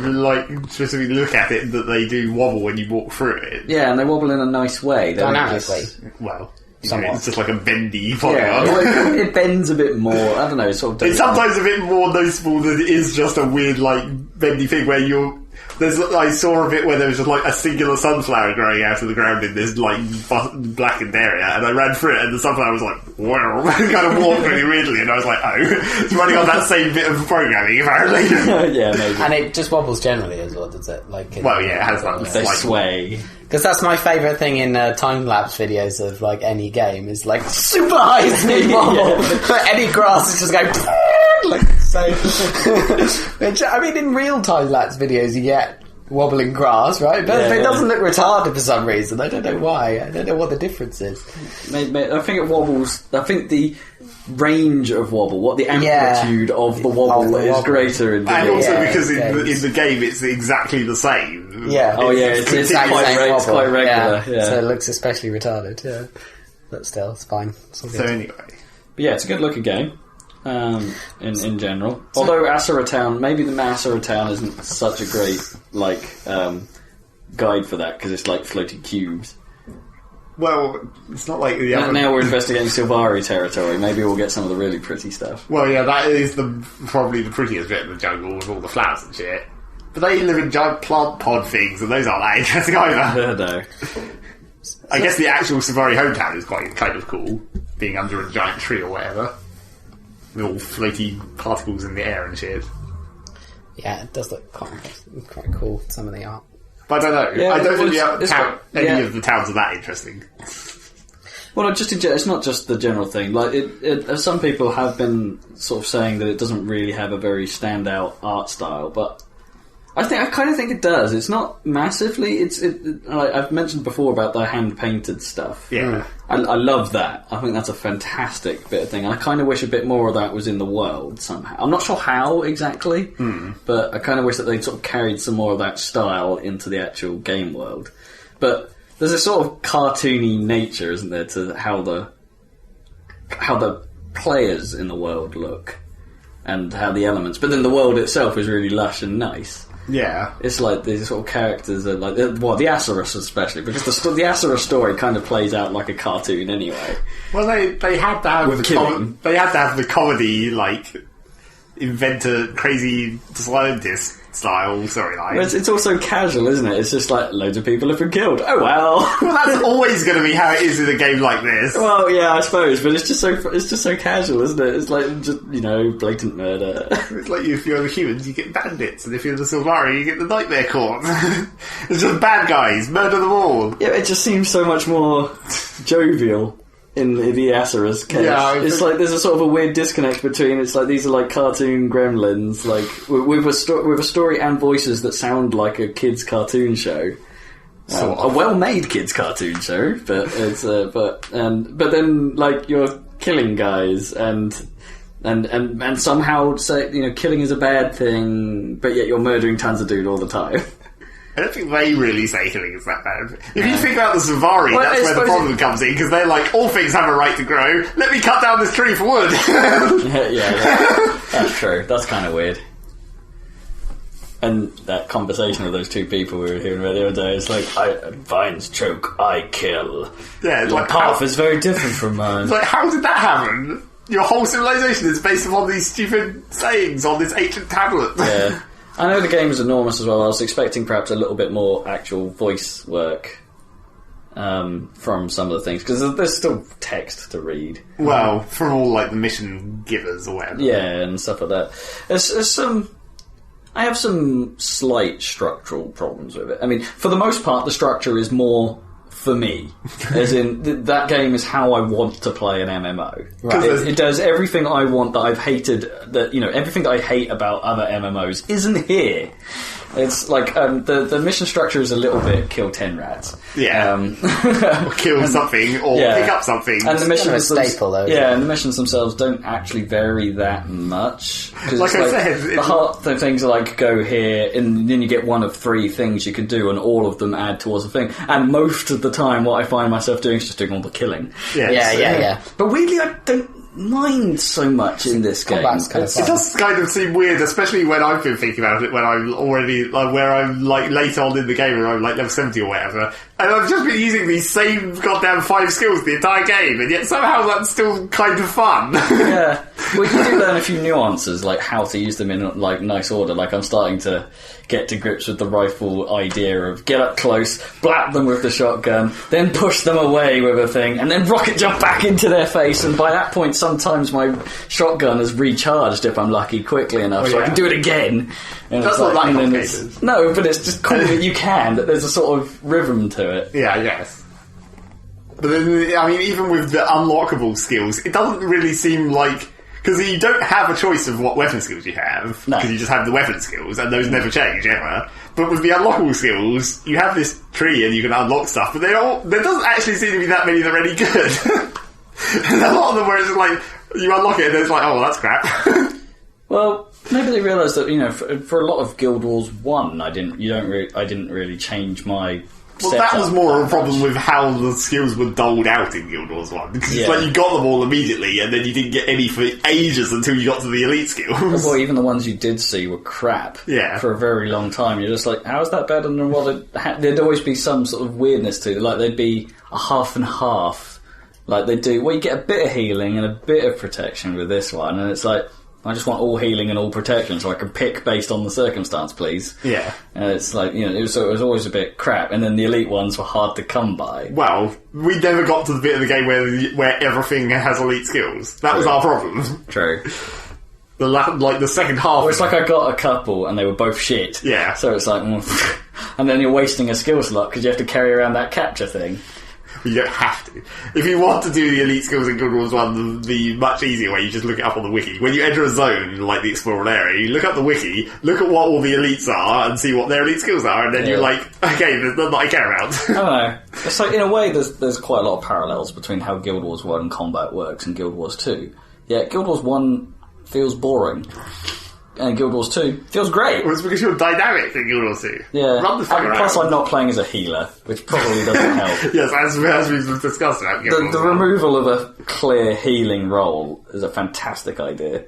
specifically look at it, that they do wobble when you walk through it. Yeah, and they wobble in a nice way. Dynamically. It's just like a bendy polygon. Yeah, it bends a bit more. I don't know. It's sometimes a bit more noticeable that it is just a weird, like, bendy thing where I saw a bit where there was just like a singular sunflower growing out of the ground in this like blackened area, and I ran through it, and the sunflower was like, wow, kind of walked really weirdly, and I was like, oh, it's running on that same bit of programming apparently. Yeah, maybe. And it just wobbles generally as well, does it? It has that. They sway. Because that's my favourite thing in time-lapse videos of like any game is like super high speed wobble. Any grass is just going like so. I mean, in real time-lapse videos you get wobbling grass, right? But it doesn't look retarded for some reason. I don't know why. I don't know what the difference is. I think it wobbles. I think the range of wobble, the amplitude of the wobble is greater in the game. And also because in the game it's exactly the same. Yeah. Oh yeah, it's quite regular. Yeah. So it looks especially retarded, yeah. But still, it's fine. So anyway. But yeah, it's a good looking game. In general. Although Asura Town, maybe the Asura Town isn't such a great guide for that, because it's like floating cubes. Well, it's not like the other... Now we're investigating Silvari territory. Maybe we'll get some of the really pretty stuff. Well, yeah, that is probably the prettiest bit of the jungle with all the flowers and shit. But they live in giant plant pod things, and those aren't that interesting either. No. I guess the actual Silvari hometown is quite kind of cool, being under a giant tree or whatever. With all floaty particles in the air and shit. Yeah, it does look quite cool, some of the art. But I don't know. Yeah, I don't think any of the towns are that interesting. Well, just in general, it's not just the general thing. Like, some people have been sort of saying that it doesn't really have a very standout art style, but I kind of think it does. It's not massively. I've mentioned before about the hand painted stuff. Yeah, I love that. I think that's a fantastic bit of thing. I kind of wish a bit more of that was in the world somehow. I'm not sure how exactly, but I kind of wish that they sort of carried some more of that style into the actual game world. But there's a sort of cartoony nature, isn't there, to how the players in the world look and how the elements. But then the world itself is really lush and nice. Yeah. It's like these sort of characters are like, well, the Asurus especially, because the Asurus story kind of plays out like a cartoon anyway. Well, they had to have the comedy, like, inventor, crazy scientist style storyline. Well, it's also casual, isn't it? It's just like loads of people have been killed. Oh well. Well, that's always going to be how it is in a game like this. Well, yeah, I suppose, but it's just so casual, isn't it? It's like just blatant murder. It's like if you're the humans, you get bandits, and if you're the Silvari, you get the Nightmare Corps. It's just bad guys, murder them all. Yeah, it just seems so much more jovial. In the Asurus case. Yeah, it's like there's a sort of a weird disconnect between. It's like these are like cartoon gremlins, like with a story and voices that sound like a kids' cartoon show. A well-made kids' cartoon show, but it's but then like you're killing guys and somehow say killing is a bad thing, but yet you're murdering tons of dude all the time. I don't think they really say killing is that bad. If you think about the Silvari, that's where the problem comes in, because they're like, all things have a right to grow, let me cut down this tree for wood. That's true. That's kind of weird. And that conversation of those two people we were hearing about the other day, it's like, vines choke, I kill. Yeah, it's your like path is very different from mine. It's like, how did that happen? Your whole civilization is based upon these stupid sayings on this ancient tablet. Yeah. I know the game is enormous as well. I was expecting perhaps a little bit more actual voice work from some of the things, because there's still text to read. Well, from all like the mission givers or whatever. Yeah, and stuff like that. I have some slight structural problems with it. I mean, for the most part, the structure is more for me, as in that game is how I want to play an MMO. Right. It does everything I want that I've hated. Everything that I hate about other MMOs isn't here. It's like the mission structure is a little bit kill 10 rats. Yeah, or kill something or pick up something. And the missions, staple though. Yeah, and the missions themselves don't actually vary that much. Like I said, the hard things are like go here, and then you get one of 3 things you can do, and all of them add towards a thing. And most of the time, what I find myself doing is just doing all the killing. Yeah. But weirdly, I don't mind so much in this game. It does kind of seem weird, especially when I've been thinking about it when I'm already like where I'm like late on in the game, where I'm like level 70 or whatever, and I've just been using these same goddamn 5 skills the entire game, and yet somehow that's still kind of fun. Yeah, well, you do learn a few nuances, like how to use them in like nice order. Like I'm starting to get to grips with the rifle idea of get up close, blap them with the shotgun, then push them away with a thing, and then rocket jump back into their face, and by that point sometimes my shotgun is recharged if I'm lucky quickly enough, so I can do it again. And that's not that complicated. No, but it's just cool that you can, that there's a sort of rhythm to it. Yeah, I guess. But then, I mean, even with the unlockable skills, it doesn't really seem like... Because you don't have a choice of what weapon skills you have, because you just have the weapon skills, and those never change, ever. But with the unlockable skills, you have this tree and you can unlock stuff, but there doesn't actually seem to be that many that are any good. And a lot of them where it's just like, you unlock it and it's like, oh, well, that's crap. Well, maybe they realised that, for a lot of Guild Wars 1, I didn't really change my Well, that was more of a problem with how the skills were doled out in Guild Wars 1. Because it's like you got them all immediately, and then you didn't get any for ages until you got to the elite skills. Well, even the ones you did see were crap for a very long time. You're just like, how is that better than what there'd always be some sort of weirdness to it. Like, there'd be a half and half. Like, they do, well, you get a bit of healing and a bit of protection with this one, and it's like, I just want all healing and all protection so I can pick based on the circumstance, please. Yeah. And it's like, you know, it was always a bit crap. And then the elite ones were hard to come by. Well, we never got to the bit of the game where everything has elite skills. That was our problem. True. The second half... Well, it's like I got a couple and they were both shit. Yeah. So it's like... and then you're wasting a skill slot because you have to carry around that capture thing. You don't have to. If you want to do the elite skills in Guild Wars 1, the much easier way, you just look it up on the wiki. When you enter a zone, like the explorer area, you look up the wiki, look at what all the elites are, and see what their elite skills are, and then you're like, okay, there's none that I care about. I don't know. It's like, in a way, there's quite a lot of parallels between how Guild Wars 1 combat works and Guild Wars 2. Yeah, Guild Wars 1 feels boring. And Guild Wars 2 feels great. Well, it's because you're dynamic in Guild Wars 2. Yeah. Run the fuck around. Plus, I'm not playing as a healer, which probably doesn't help. Yes, as we've discussed about Guild Wars. The removal of a clear healing role is a fantastic idea.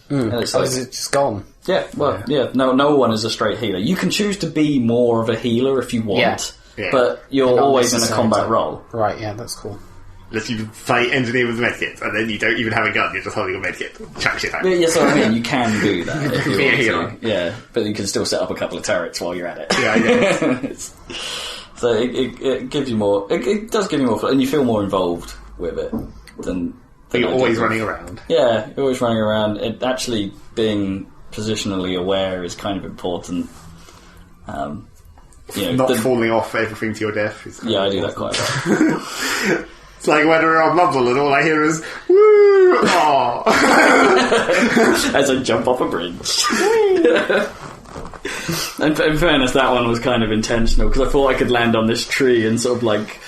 And it's like, is it just gone? Yeah, well, no one is a straight healer. You can choose to be more of a healer if you want, but you're always in a combat role. Right, yeah, that's cool. Unless you play engineer with medkit, and then you don't even have a gun, you're just holding a medkit. Chuck shit out. Yeah, so I mean, you can do that if you be a want hero. to. Yeah, but you can still set up a couple of turrets while you're at it. Yeah, I guess. So it gives you more... It does give you more... And you feel more involved with it than you're always running around. Yeah, you're always running around. Actually being positionally aware is kind of important. Not falling off everything to your death. I do that quite a lot. It's like when we're on Mumble and all I hear is, woo! Aww. As I jump off a bridge. And in fairness, that one was kind of intentional, because I thought I could land on this tree and sort of like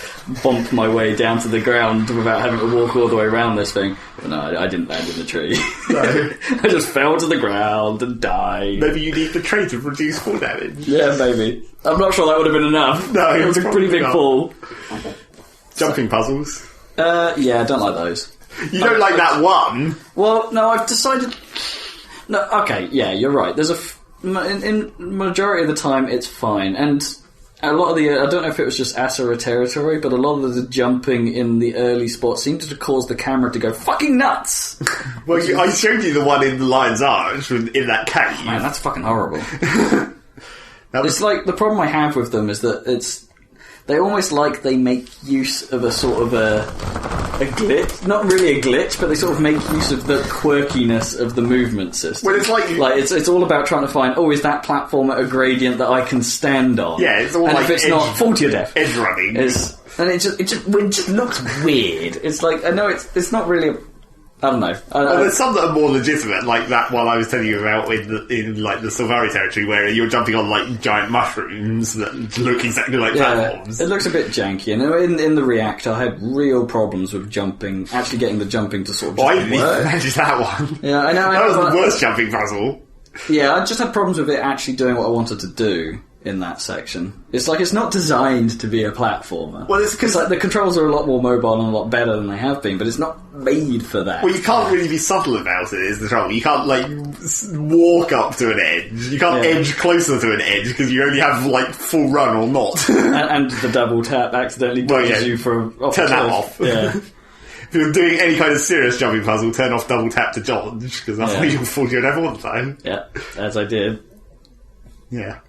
bump my way down to the ground without having to walk all the way around this thing. But no, I didn't land in the tree. No. I just fell to the ground and died. Maybe you need the tree to reduce fall damage. Yeah, maybe. I'm not sure that would have been enough. No, it was a pretty big fall. Jumping puzzles. Yeah, I don't like those. You don't like that one? Well, no, I've decided... No, okay, yeah, you're right. There's in majority of the time, it's fine. And a lot of the... I don't know if it was just Asura territory, but a lot of the jumping in the early spots seemed to cause the camera to go fucking nuts! Well, I showed you the one in the Lion's Arch, in that cave. Man, that's fucking horrible. It's like, the problem I have with them is that they almost like they make use of a sort of a glitch. Not really a glitch, but they sort of make use of the quirkiness of the movement system. Well, it's like it's all about trying to find, is that platform at a gradient that I can stand on? Yeah, it's all and like if it's not, fall to your death. Edge running. And it just looks weird. It's like, I know it's not really I don't know. Well, there's some that are more legitimate, like that one I was telling you about in like the Silvari territory, where you're jumping on like giant mushrooms that look exactly like platforms. It looks a bit janky, and in the reactor, I had real problems with jumping, actually getting the jumping to sort of just I didn't even manage that one. Yeah, I know. That was the worst jumping puzzle. Yeah, I just had problems with it actually doing what I wanted to do in that section. It's like, it's not designed to be a platformer. Well, it's because like the controls are a lot more mobile and a lot better than they have been, but it's not made for that. Well, you can't really be subtle about it, is the trouble. You can't, like, walk up to an edge. You can't edge closer to an edge, because you only have, like, full run or not. and the double tap accidentally dodges you for... Turn that off. Yeah. If you're doing any kind of serious jumping puzzle, turn off double tap to dodge, because otherwise you'll fall to your death all the time. Yeah, as I did. Yeah.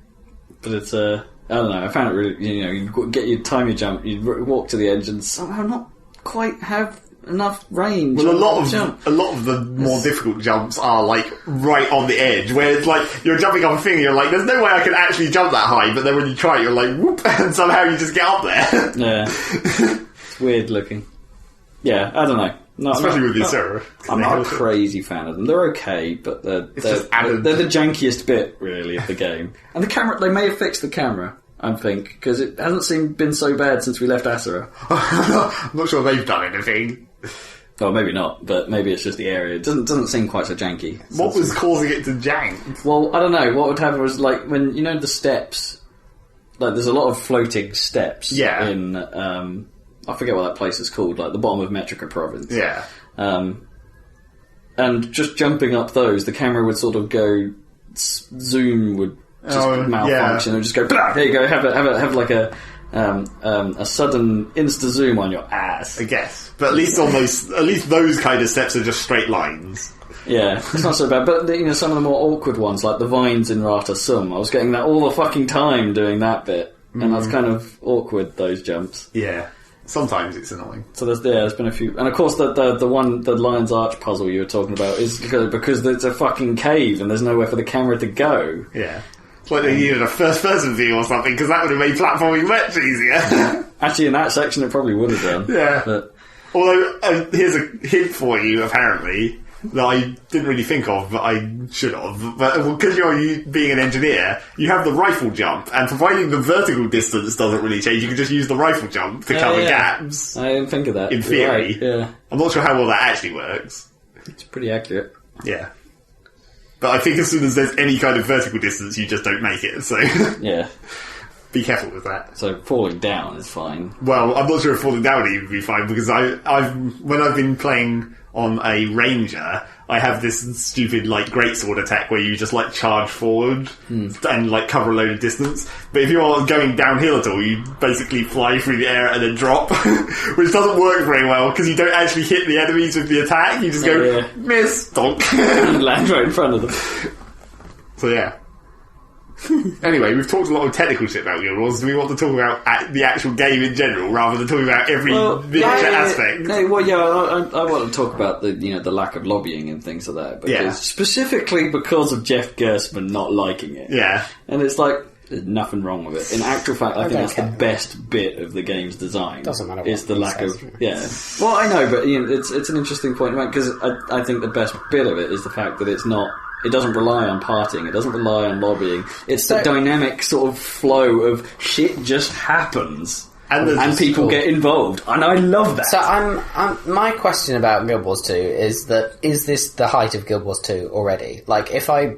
But it's, I don't know, I found it really, you get your time you jump, you walk to the edge and somehow not quite have enough range. Well, a lot of the more difficult jumps are, like, right on the edge, where it's like, you're jumping off a thing and you're like, there's no way I can actually jump that high, but then when you try it, you're like, whoop, and somehow you just get up there. Yeah. It's weird looking. Yeah, I don't know. Especially with the Asura. I'm not a crazy fan of them. They're okay, but they're the jankiest bit, really, of the game. And the camera, they may have fixed the camera, I think, because it hasn't been so bad since we left Asura. I'm not sure they've done anything. Oh, maybe not, but maybe it's just the area. It doesn't seem quite so janky. What was causing it to jank? Well, I don't know. What would happen was, like, when, the steps like there's a lot of floating steps. Yeah. In I forget what that place is called, like the bottom of Metrica Province. Yeah. And just jumping up those, the camera would sort of go, zoom would just malfunction. It would just go, blah, there you go, have like a sudden insta zoom on your ass. I guess, but at least those kind of steps are just straight lines. Yeah, it's not so bad. But some of the more awkward ones, like the vines in Rata Sum, I was getting that all the fucking time doing that bit, and that's kind of awkward. Those jumps. Yeah. Sometimes it's annoying. So there's been a few, and of course the Lion's Arch puzzle you were talking about is because it's a fucking cave and there's nowhere for the camera to go. Yeah, it's like they needed a first-person view or something because that would have made platforming much easier. Actually, in that section, it probably would have done. Yeah. But, although here's a hint for you, apparently, that I didn't really think of, but I should have. But because you're being an engineer, you have the rifle jump, and providing the vertical distance doesn't really change, you can just use the rifle jump to cover gaps. I didn't think of that. In theory. Right, yeah. I'm not sure how well that actually works. It's pretty accurate. Yeah. But I think as soon as there's any kind of vertical distance, you just don't make it, so... Yeah. Be careful with that. So falling down is fine. Well, I'm not sure if falling down would even be fine, because when I've been playing on a ranger, I have this stupid greatsword attack where you just charge forward and cover a load of distance. But if you're going downhill at all, you basically fly through the air and then drop, which doesn't work very well because you don't actually hit the enemies with the attack. You just go miss, donk, and land right in front of them. So yeah. Anyway, we've talked a lot of technical shit about Guild Wars. Do we want to talk about the actual game in general, rather than talking about every miniature aspect? No, well, yeah, I want to talk about the lack of lobbying and things like that. Because specifically because of Jeff Gersman not liking it. Yeah, and it's there's nothing wrong with it. In actual fact, I think that's the best bit of the game's design. Doesn't matter. It's the lack of Well, I know, but it's an interesting point because I think the best bit of it is the fact that it's not. It doesn't rely on partying. It doesn't rely on lobbying. It's the dynamic sort of flow of shit just happens, and people get involved, and I love that. So my question about Guild Wars 2 is this the height of Guild Wars 2 already? If I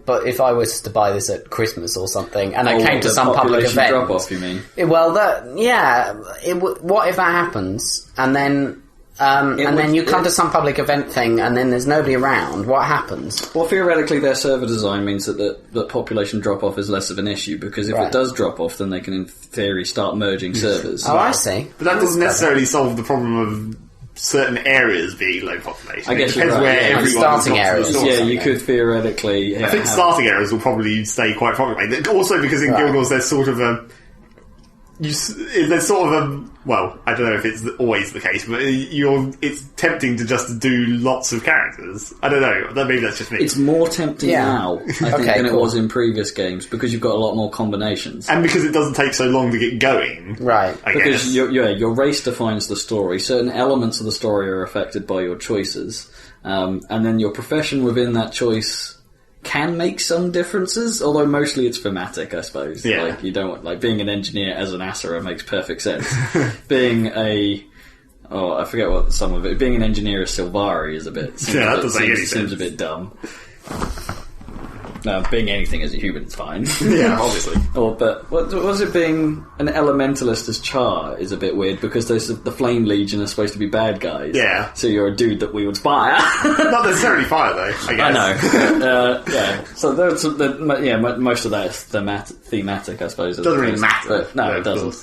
was to buy this at Christmas or something, and I came to some public event, drop off, you mean? Well, what if that happens, and then? Then you come to some public event thing, and then there's nobody around. What happens? Well, theoretically, their server design means that population drop-off is less of an issue, because if it does drop off, then they can, in theory, start merging servers. Oh, I see. But that doesn't necessarily solve the problem of certain areas being low population. I guess it depends where everyone starting areas. You could theoretically... I think starting areas will probably stay quite popular. Also, because in Guild Wars, there's sort of a... there's sort of a... Well, I don't know if it's always the case, but it's tempting to just do lots of characters. I don't know. Maybe that's just me. It's more tempting now, I think, than it was in previous games, because you've got a lot more combinations. And because it doesn't take so long to get going. Right. Because your race defines the story. Certain elements of the story are affected by your choices. And then your profession within that choice... can make some differences, although mostly it's thematic, I suppose. Yeah. You don't being an engineer as an Asura makes perfect sense. Being I forget what some of it. Being an engineer as Silvari is seems a bit dumb. Being anything as a human is fine. Yeah, obviously. But what was it? Being an elementalist as Char is a bit weird, because the Flame Legion are supposed to be bad guys. Yeah. So you're a dude that wields fire. Not necessarily fire, though, I guess. I know. Yeah. So most of that is thematic, I suppose. It doesn't really matter. But, no, it doesn't.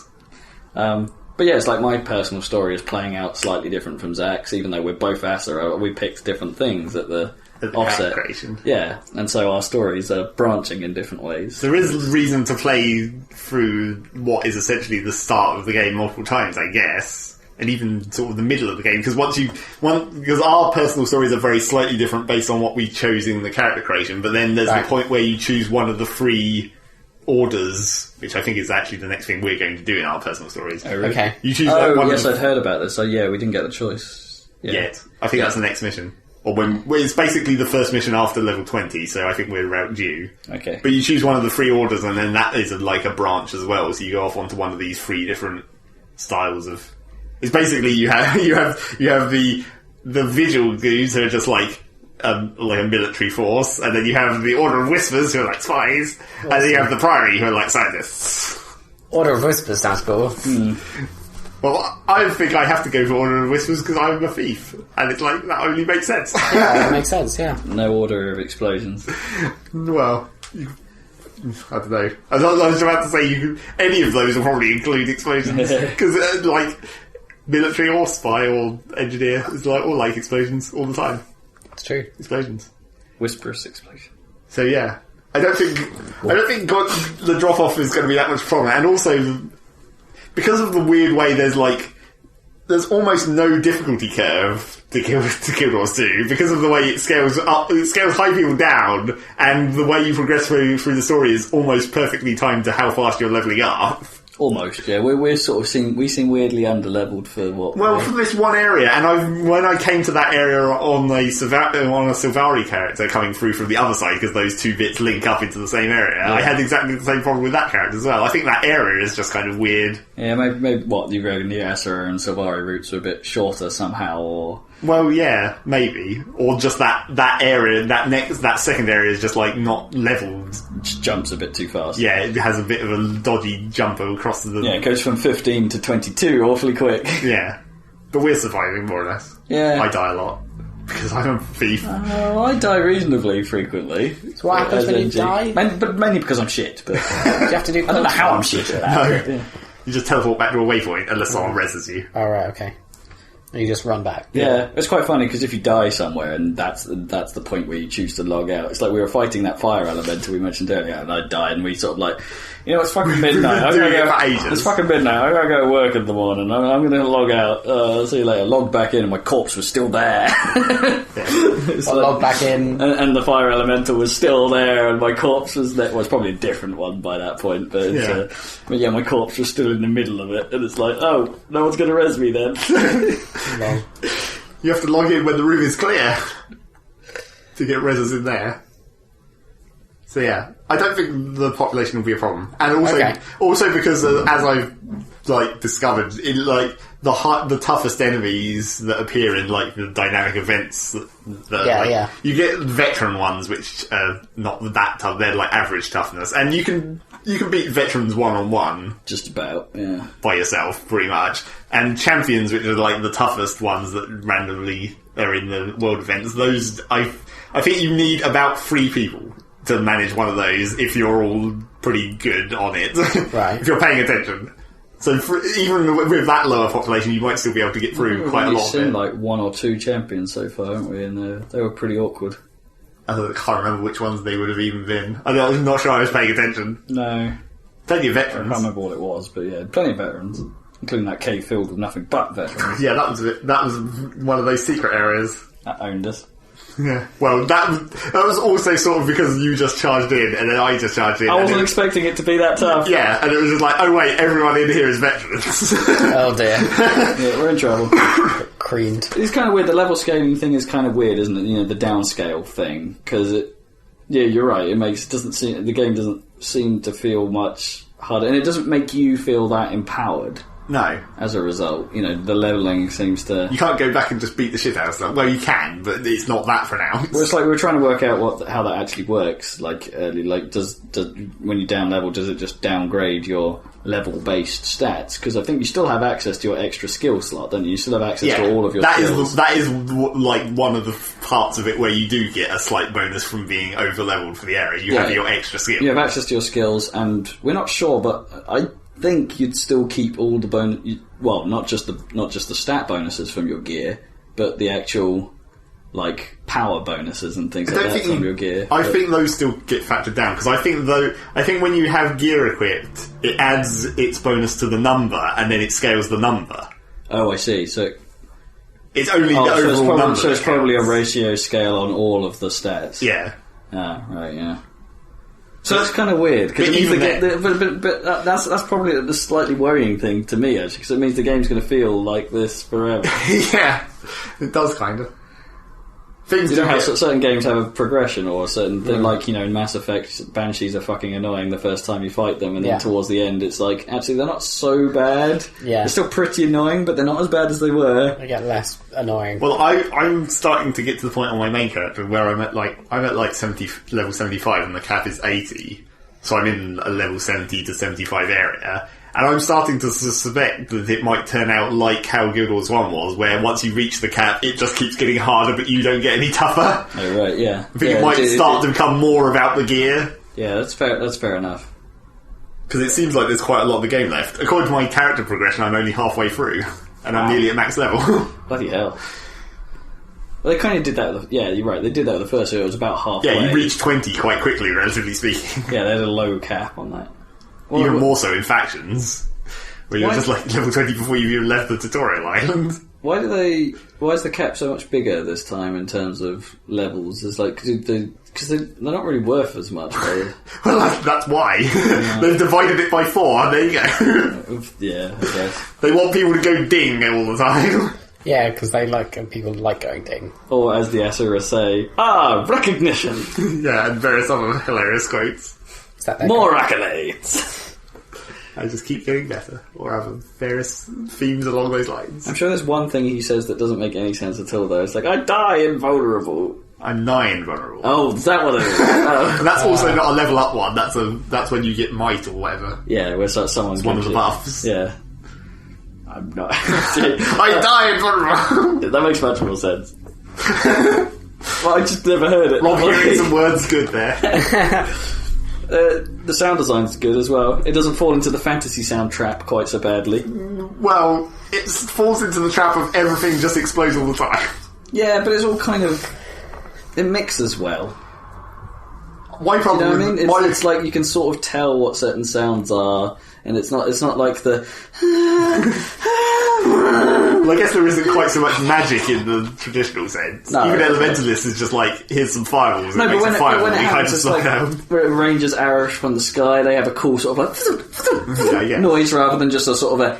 But yeah, it's my personal story is playing out slightly different from Zach's, even though we're both Asura. We picked different things at the offset. Creation. Yeah, and so our stories are branching in different ways. There is reason to play through what is essentially the start of the game multiple times, I guess, and even sort of the middle of the game, because because our personal stories are very slightly different based on what we chose in the character creation, but then there's the point where you choose one of the 3 orders, which I think is actually the next thing we're going to do in our personal stories. Oh, really? Okay. You choose I'd heard about this. So yeah, we didn't get the choice yet. I think that's the next mission. Or it's basically the first mission after level 20, so I think we're about due. Okay. But you choose one of the 3 orders, and then that is a branch as well, so you go off onto one of these 3 different styles of... It's basically you have the visual dudes who are just like a military force, and then you have the Order of Whispers who are like spies, and then you have the Priory who are like scientists. Order of Whispers sounds cool. Well, I think I have to go for Order of Whispers because I'm a thief, and it's like that only makes sense. Yeah, that makes sense. Yeah. No Order of Explosions. Well, I don't know. I was about to say any of those will probably include explosions because, like, military or spy or engineer is like all like explosions all the time. It's true. Explosions. Whisperous explosion. So yeah, I don't think the drop off is going to be that much problem, and also because of the weird way there's almost no difficulty curve to Guild Wars 2 because of the way it scales up, it scales high people down, and the way you progress through the story is almost perfectly timed to how fast you're leveling up. Almost, yeah. We're sort of we seem weirdly underleveled for what. Well, for this one area, and when I came to that area on a Sylvari character coming through from the other side, because those two bits link up into the same area, I had exactly the same problem with that character as well. I think that area is just kind of weird. Yeah, maybe what the Asura and Sylvari routes are a bit shorter somehow, or. Well, yeah, maybe, or just that area, that second area is just like not leveled. Just jumps a bit too fast. Yeah, it has a bit of a dodgy jump across the. Yeah, it goes from 15 to 22 awfully quick. Yeah, but we're surviving more or less. Yeah, I die a lot because I'm a thief. I die reasonably frequently. So what happens when you die? But mainly because I'm shit. But do you have to do? I don't know how I'm shit at that. No, you just teleport back to a waypoint unless someone reses you. Oh right, okay. And you just run back. Yeah, it's quite funny because if you die somewhere and that's the point where you choose to log out. It's like we were fighting that fire elemental we mentioned earlier, and I died, and we sort of like, it's fucking midnight. It's fucking midnight. I gotta go to work in the morning. I'm gonna log out. See you later. Log back in, and my corpse was still there. Log back in, and the fire elemental was still there, and my corpse was there. Well, it's probably a different one by that point, but my corpse was still in the middle of it, and it's like, oh, no one's gonna res me then. No. You have to log in when the room is clear to get reses in there. So yeah, I don't think the population will be a problem, and also because as I've discovered, in the toughest enemies that appear in the dynamic events you get veteran ones which are not that tough. They're average toughness, and you can beat veterans 1-on-1 just about by yourself pretty much, and champions which are the toughest ones that randomly are in the world events. Those I think you need about 3 people to manage one of those if you're all pretty good on it. Right. If you're paying attention. So even with that lower population, you might still be able to get through quite a lot of it. We've seen 1 or 2 champions so far, haven't we? And they were pretty awkward. I can't remember which ones they would have even been. I'm not sure I was paying attention. No. Plenty of veterans. I can't remember what it was, but yeah, plenty of veterans. Including that cave filled with nothing but veterans. Yeah, that was one of those secret areas. That owned us. Yeah. Well, that was also sort of because you just charged in, and then I just charged in. I wasn't expecting it to be that tough. Yeah, and it was just like, oh wait, everyone in here is veterans. Oh dear. Yeah, we're in trouble. Creamed. It's kind of weird. The level scaling thing is kind of weird, isn't it? The downscale thing, because you're right. The game doesn't seem to feel much harder, and it doesn't make you feel that empowered. No. As a result, the levelling seems to... You can't go back and just beat the shit out of stuff. Well, you can, but it's not that pronounced. Well, it's like we were trying to work out how that actually works. Does when you down level, does it just downgrade your level-based stats? Because I think you still have access to your extra skill slot, don't you? You still have access to all of your skills. That is one of the parts of it where you do get a slight bonus from being over-leveled for the area. You have your extra skills. You have access to your skills, and we're not sure, but I think you'd still keep all the bonus. Well, not just the stat bonuses from your gear, but the actual power bonuses and things like that from your gear. I think those still get factored down because I think when you have gear equipped, it adds its bonus to the number and then it scales the number. Oh, I see. So it's only the overall number. So it's probably a ratio scale on all of the stats. Yeah. Ah, right. Yeah. So that's kind of weird, because but that's probably the slightly worrying thing to me, actually, because it means the game's going to feel like this forever. Yeah, it does kind of. Certain games have a progression or a certain thing, in Mass Effect, Banshees are fucking annoying the first time you fight them, and then towards the end it's like, actually they're not so bad. Yeah. They're still pretty annoying, but they're not as bad as they were. They get less annoying. Well, I'm starting to get to the point on my main character where I'm at level 75 and the cap is 80. So I'm in a level 70 to 75 area, and I'm starting to suspect that it might turn out like how Guild Wars 1 was, where once you reach the cap, it just keeps getting harder, but you don't get any tougher. Oh, right, yeah. I think it might start to become more about the gear. Yeah, that's fair enough. Because it seems like there's quite a lot of the game left. According to my character progression, I'm only halfway through, and I'm nearly at max level. Bloody hell. Well, they kind of did that yeah, you're right, they did that with the first, so it was about halfway. Yeah, you reached 20 quite quickly, relatively speaking. Yeah, they had a low cap on that. Well, even more so in factions, where you're just like level 20 before you've even left the tutorial island. Why is the cap so much bigger this time in terms of levels? It's like, because they're not really worth as much, are they? Well, that's why. Yeah. They've divided it by 4, there you go. Yeah, I guess. They want people to go ding all the time. Yeah, because people like going ding. Or as the Asura say, recognition! Yeah, and various other hilarious quotes. More accolades! I just keep getting better, or have various themes along those lines. I'm sure there's one thing he says that doesn't make any sense at all, though. It's like, I die invulnerable. I'm nigh invulnerable. Oh, is that what it is? Oh. That's also not a level up one. That's when you get might or whatever. Yeah, where someone's one of the buffs. Yeah. I'm not. I die invulnerable. That makes much more sense. Well, I just never heard it. Rob hearing some words good there. The sound design's good as well. It doesn't fall into the fantasy sound trap quite so badly. Well, it falls into the trap of everything just explodes all the time. Yeah, but it's all kind of... It mixes well. My problem, you know what I mean? It's like you can sort of tell what certain sounds are, and it's not like the... Well, I guess there isn't quite so much magic in the traditional sense. No, even Elementalist is just like, here's some fireballs. No, but when it happens, it's like Rangers arrows from the sky. They have a cool sort of like noise rather than just a sort of a...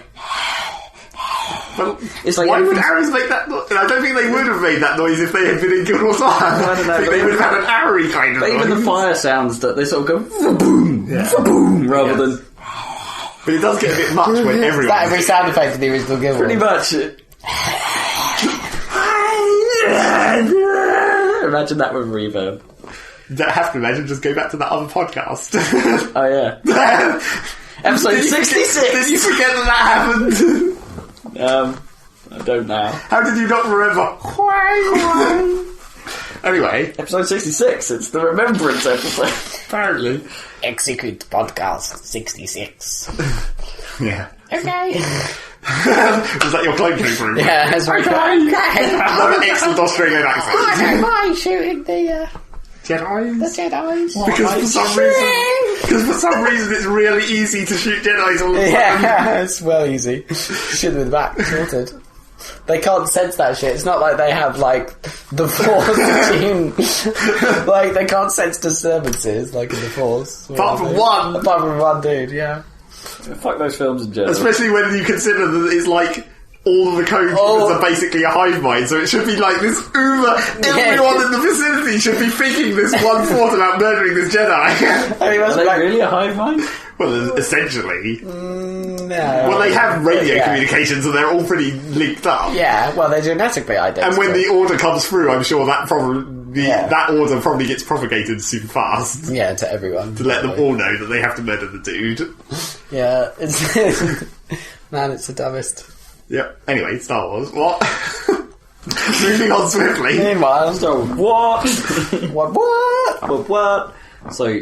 Well, it's like why would arrows make that noise? I don't think they would have made that noise if they had been in Guild Wars 1. I don't know. I think they would have had an arrowy kind of noise. Even the fire sounds, that they sort of go boom, boom, rather than... But it does get a bit much when everyone... Is that every sound effect in the original Guild Wars? Pretty much. Imagine that with reverb. You don't have to imagine, just go back to that other podcast. Oh yeah. Episode 66! Did you forget that happened? I don't know. How did you not remember? Anyway. Episode 66, it's the remembrance episode. Apparently. Execute podcast 66. Yeah. Okay. Was that your cloak room? Yeah, that's right. Another excellent Australian accent. I don't mind shooting the Jedis? The Jedis. Because for some reason it's really easy to shoot Jedis all the time. Yeah, it's well easy. Shoot them in the back, sorted. They can't sense that shit. It's not like they have, like, the Force team. Like, they can't sense disturbances, like in the Force. Apart from one. Apart from one dude, yeah. Fuck those films in general. Especially when you consider that it's like all of the code are basically a hive mind, so it should be like this everyone in the vicinity should be thinking this one thought about murdering this Jedi. Are they really a hive mind? Well, essentially. No. Well, they have radio communications, and they're all pretty linked up. Yeah, well, they're genetically identical. And when the order comes through, I'm sure that that order probably gets propagated super fast. Yeah, to everyone. To let them all know that they have to murder the dude. Yeah, it's... Man, it's the dumbest. Yep. Anyway, Star Wars. What? Moving on swiftly. Meanwhile, so what? What? So...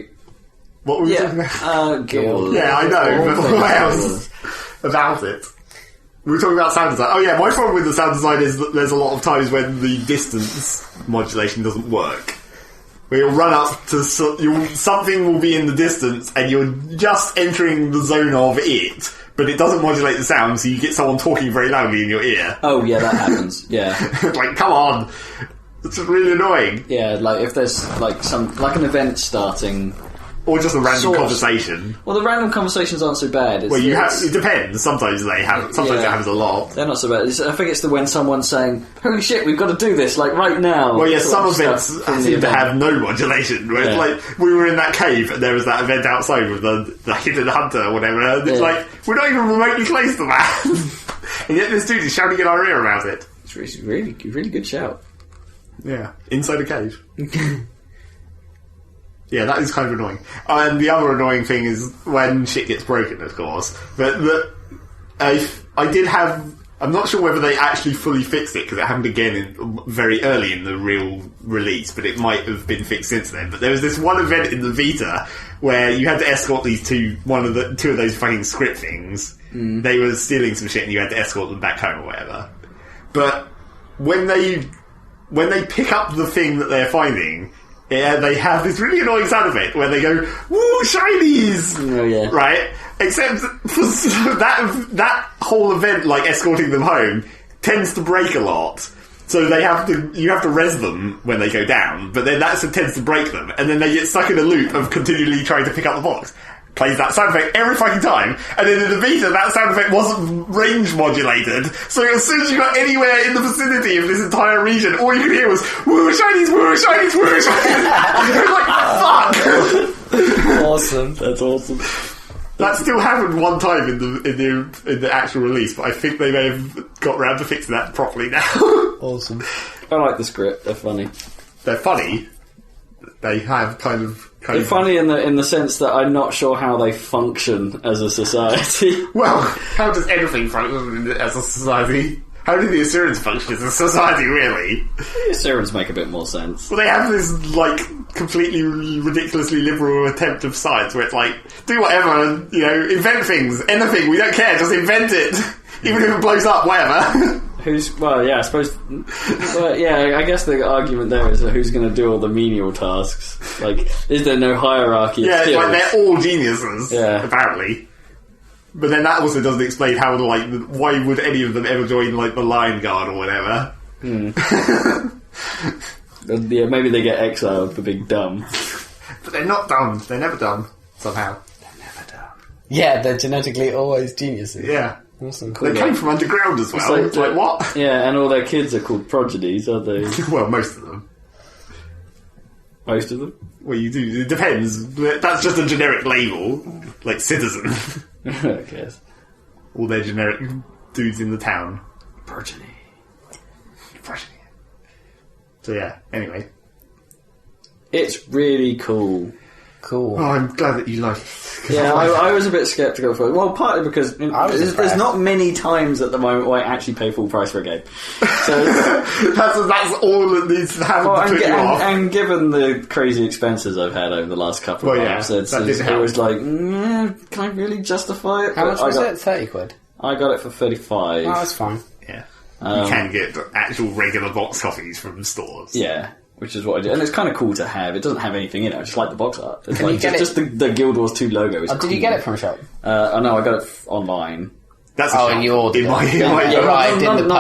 What were we talking about? Guild. Yeah, I know, but what else about it? We were talking about sound design. Oh yeah, my problem with the sound design is that there's a lot of times when the distance modulation doesn't work. Where you'll run up to... something will be in the distance and you're just entering the zone of it, but it doesn't modulate the sound, so you get someone talking very loudly in your ear. Oh yeah, that happens, yeah. Like, come on! It's really annoying. Yeah, like if there's like an event starting... Or just a random conversation. Well, the random conversations aren't so bad. It depends. Sometimes it happens a lot. They're not so bad. I think it's when someone's saying, "Holy shit, we've got to do this like right now." Well, yeah, some events seem to have no modulation. Where like we were in that cave and there was that event outside with the hidden hunter or whatever. And it's like we're not even remotely close to that, and yet this dude is shouting in our ear about it. It's really, really good shout. Yeah, inside a cave. Yeah, that is kind of annoying. And the other annoying thing is when shit gets broken, of course. But I did have... I'm not sure whether they actually fully fixed it, because it happened again very early in the real release, but it might have been fixed since then. But there was this one event in the Vita where you had to escort these two of those fucking script things. They were stealing some shit and you had to escort them back home or whatever. But when they pick up the thing that they're finding... Yeah, they have this really annoying sound effect where they go, "Woo, shinies!" Oh yeah, right. Except for that whole event, like escorting them home, tends to break a lot. So you have to res them when they go down, but then that tends to break them, and then they get stuck in a loop of continually trying to pick up the box. Plays that sound effect every fucking time, and then in the Vita, that sound effect wasn't range modulated, so as soon as you got anywhere in the vicinity of this entire region, all you could hear was, "Woo, shinies, woo, shinies, woo, shinies!" It was like, fuck! Awesome, that's awesome. That still happened one time in the actual release, but I think they may have got round to fixing that properly now. Awesome. I like the script, they're funny. They're funny. They have kind of... They're funny in the sense that I'm not sure how they function as a society. Well, how does anything function as a society? How do the Assyrians function as a society, really? The Assyrians make a bit more sense. Well, they have this, like, completely ridiculously liberal attempt of science where it's like, do whatever, you know, invent things, anything, we don't care, just invent it. Even if it blows up, whatever. I suppose... Well, yeah, I guess the argument there is who's going to do all the menial tasks. Like, is there no hierarchy of skills? Like, they're all geniuses, apparently. But then that also doesn't explain how, like, why would any of them ever join, like, the Lion Guard or whatever. Yeah, maybe they get exiled for being dumb. But they're not dumb. They're never dumb, somehow. They're never dumb. Yeah, they're genetically always geniuses. Yeah. Awesome. Cool. They came from underground as well. It's like, what? Yeah, and all their kids are called progenies, aren't they? Well, most of them. Most of them? Well, you do. It depends. That's just a generic label. Like citizen. I guess. All their generic dudes in the town. Progeny. So yeah, anyway. It's really cool. Cool. Oh, I'm glad that you like it. Yeah, I was a bit sceptical for it. Well, partly because there's not many times at the moment where I actually pay full price for a game. So that's all that needs to happen to put you off. And given the crazy expenses I've had over the last couple of months, it was like, can I really justify it? How much was it? 30 quid? I got it for 35. Oh, that's fine. Yeah. You can get actual regular box copies from stores. Yeah. Which is what I did. And it's kind of cool to have. It doesn't have anything in it. I just like the box art. It's Can like you get just the Guild Wars 2 logo is cool. Did you get it from a shop? Oh no, I got it online. That's a shop. And you ordered it. Not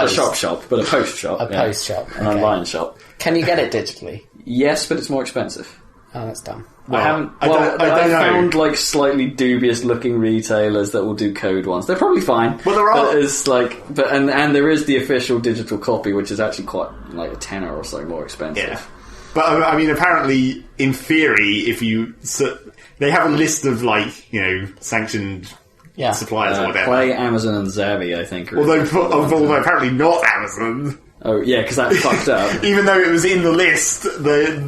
a shop, but a post shop. Post shop. An online shop. Can you get it digitally? Yes, but it's more expensive. Oh, that's dumb. Well, I found like slightly dubious looking retailers that will do code ones. They're probably fine. Well, there are. But it's like, and there is the official digital copy, which is actually quite like a tenner or so more expensive. Yeah. But I mean, apparently, in theory, if they have a list of like sanctioned suppliers or whatever. Play, Amazon, and Zavi, I think. Although apparently not Amazon. Oh yeah, because that fucked up. Even though it was in the list,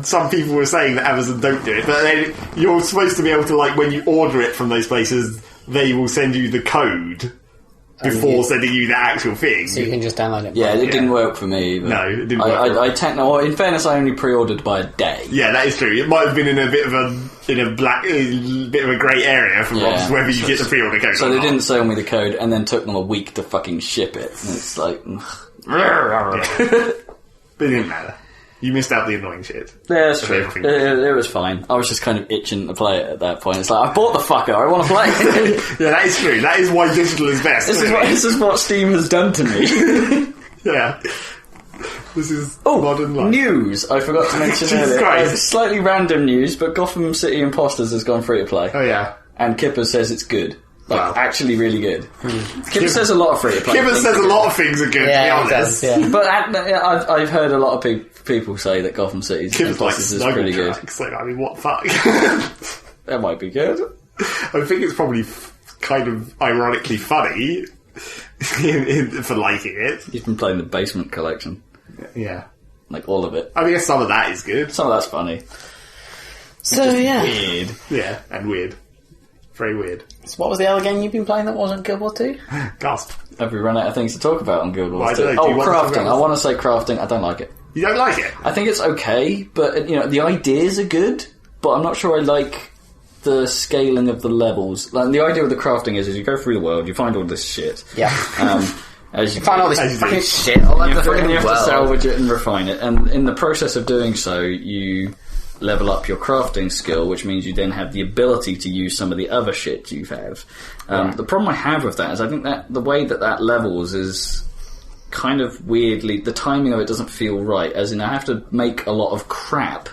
some people were saying that Amazon don't do it. But then you're supposed to be able to, like, when you order it from those places, they will send you the code before sending you the actual thing. So you can just download it. Yeah, it didn't work for me either. No, it didn't work. In fairness, I only pre-ordered by a day. Yeah, that is true. It might have been in a bit of a grey area from whether you get the pre-order code. So they didn't sell me the code, and then took them a week to fucking ship it. And it's like, But it didn't matter. You missed out the annoying shit. Yeah, that's true. It was fine. I was just kind of itching to play it at that point. It's like, I bought the fucker, I want to play it. Yeah, that is true. That is why digital is best. This is what Steam has done to me. Yeah. This is modern life. News! I forgot to mention earlier. Slightly random news, but Gotham City Imposters has gone free to play. Oh, yeah. And Kipper says it's good. Actually really good. Kipper says a lot of free to play. Kipper says a lot of things are good, to be honest. Yeah. But I've heard a lot of people say that Gotham City's Imposters is pretty good. So, I mean, what fuck? That might be good. I think it's probably kind of ironically funny for liking it. You've been playing the Basement Collection. Yeah. Like all of it. I mean, some of that is good. Some of that's funny. So, yeah. Weird. Yeah, and weird. Very weird. So what was the other game you've been playing that wasn't Guild Wars 2? Gasp. Have we run out of things to talk about on Guild Wars 2? Well, crafting. I want to say crafting. I don't like it. You don't like it? I think it's okay, but the ideas are good, but I'm not sure I like the scaling of the levels. Like, the idea of the crafting is you go through the world, you find all this shit. Yeah. As you find all this fucking shit all over the fucking world. You have to salvage it and refine it, and in the process of doing so, you level up your crafting skill, which means you then have the ability to use some of the other shit you have. The problem I have with that is I think that the way that levels is kind of weirdly, the timing of it doesn't feel right, as in I have to make a lot of crap.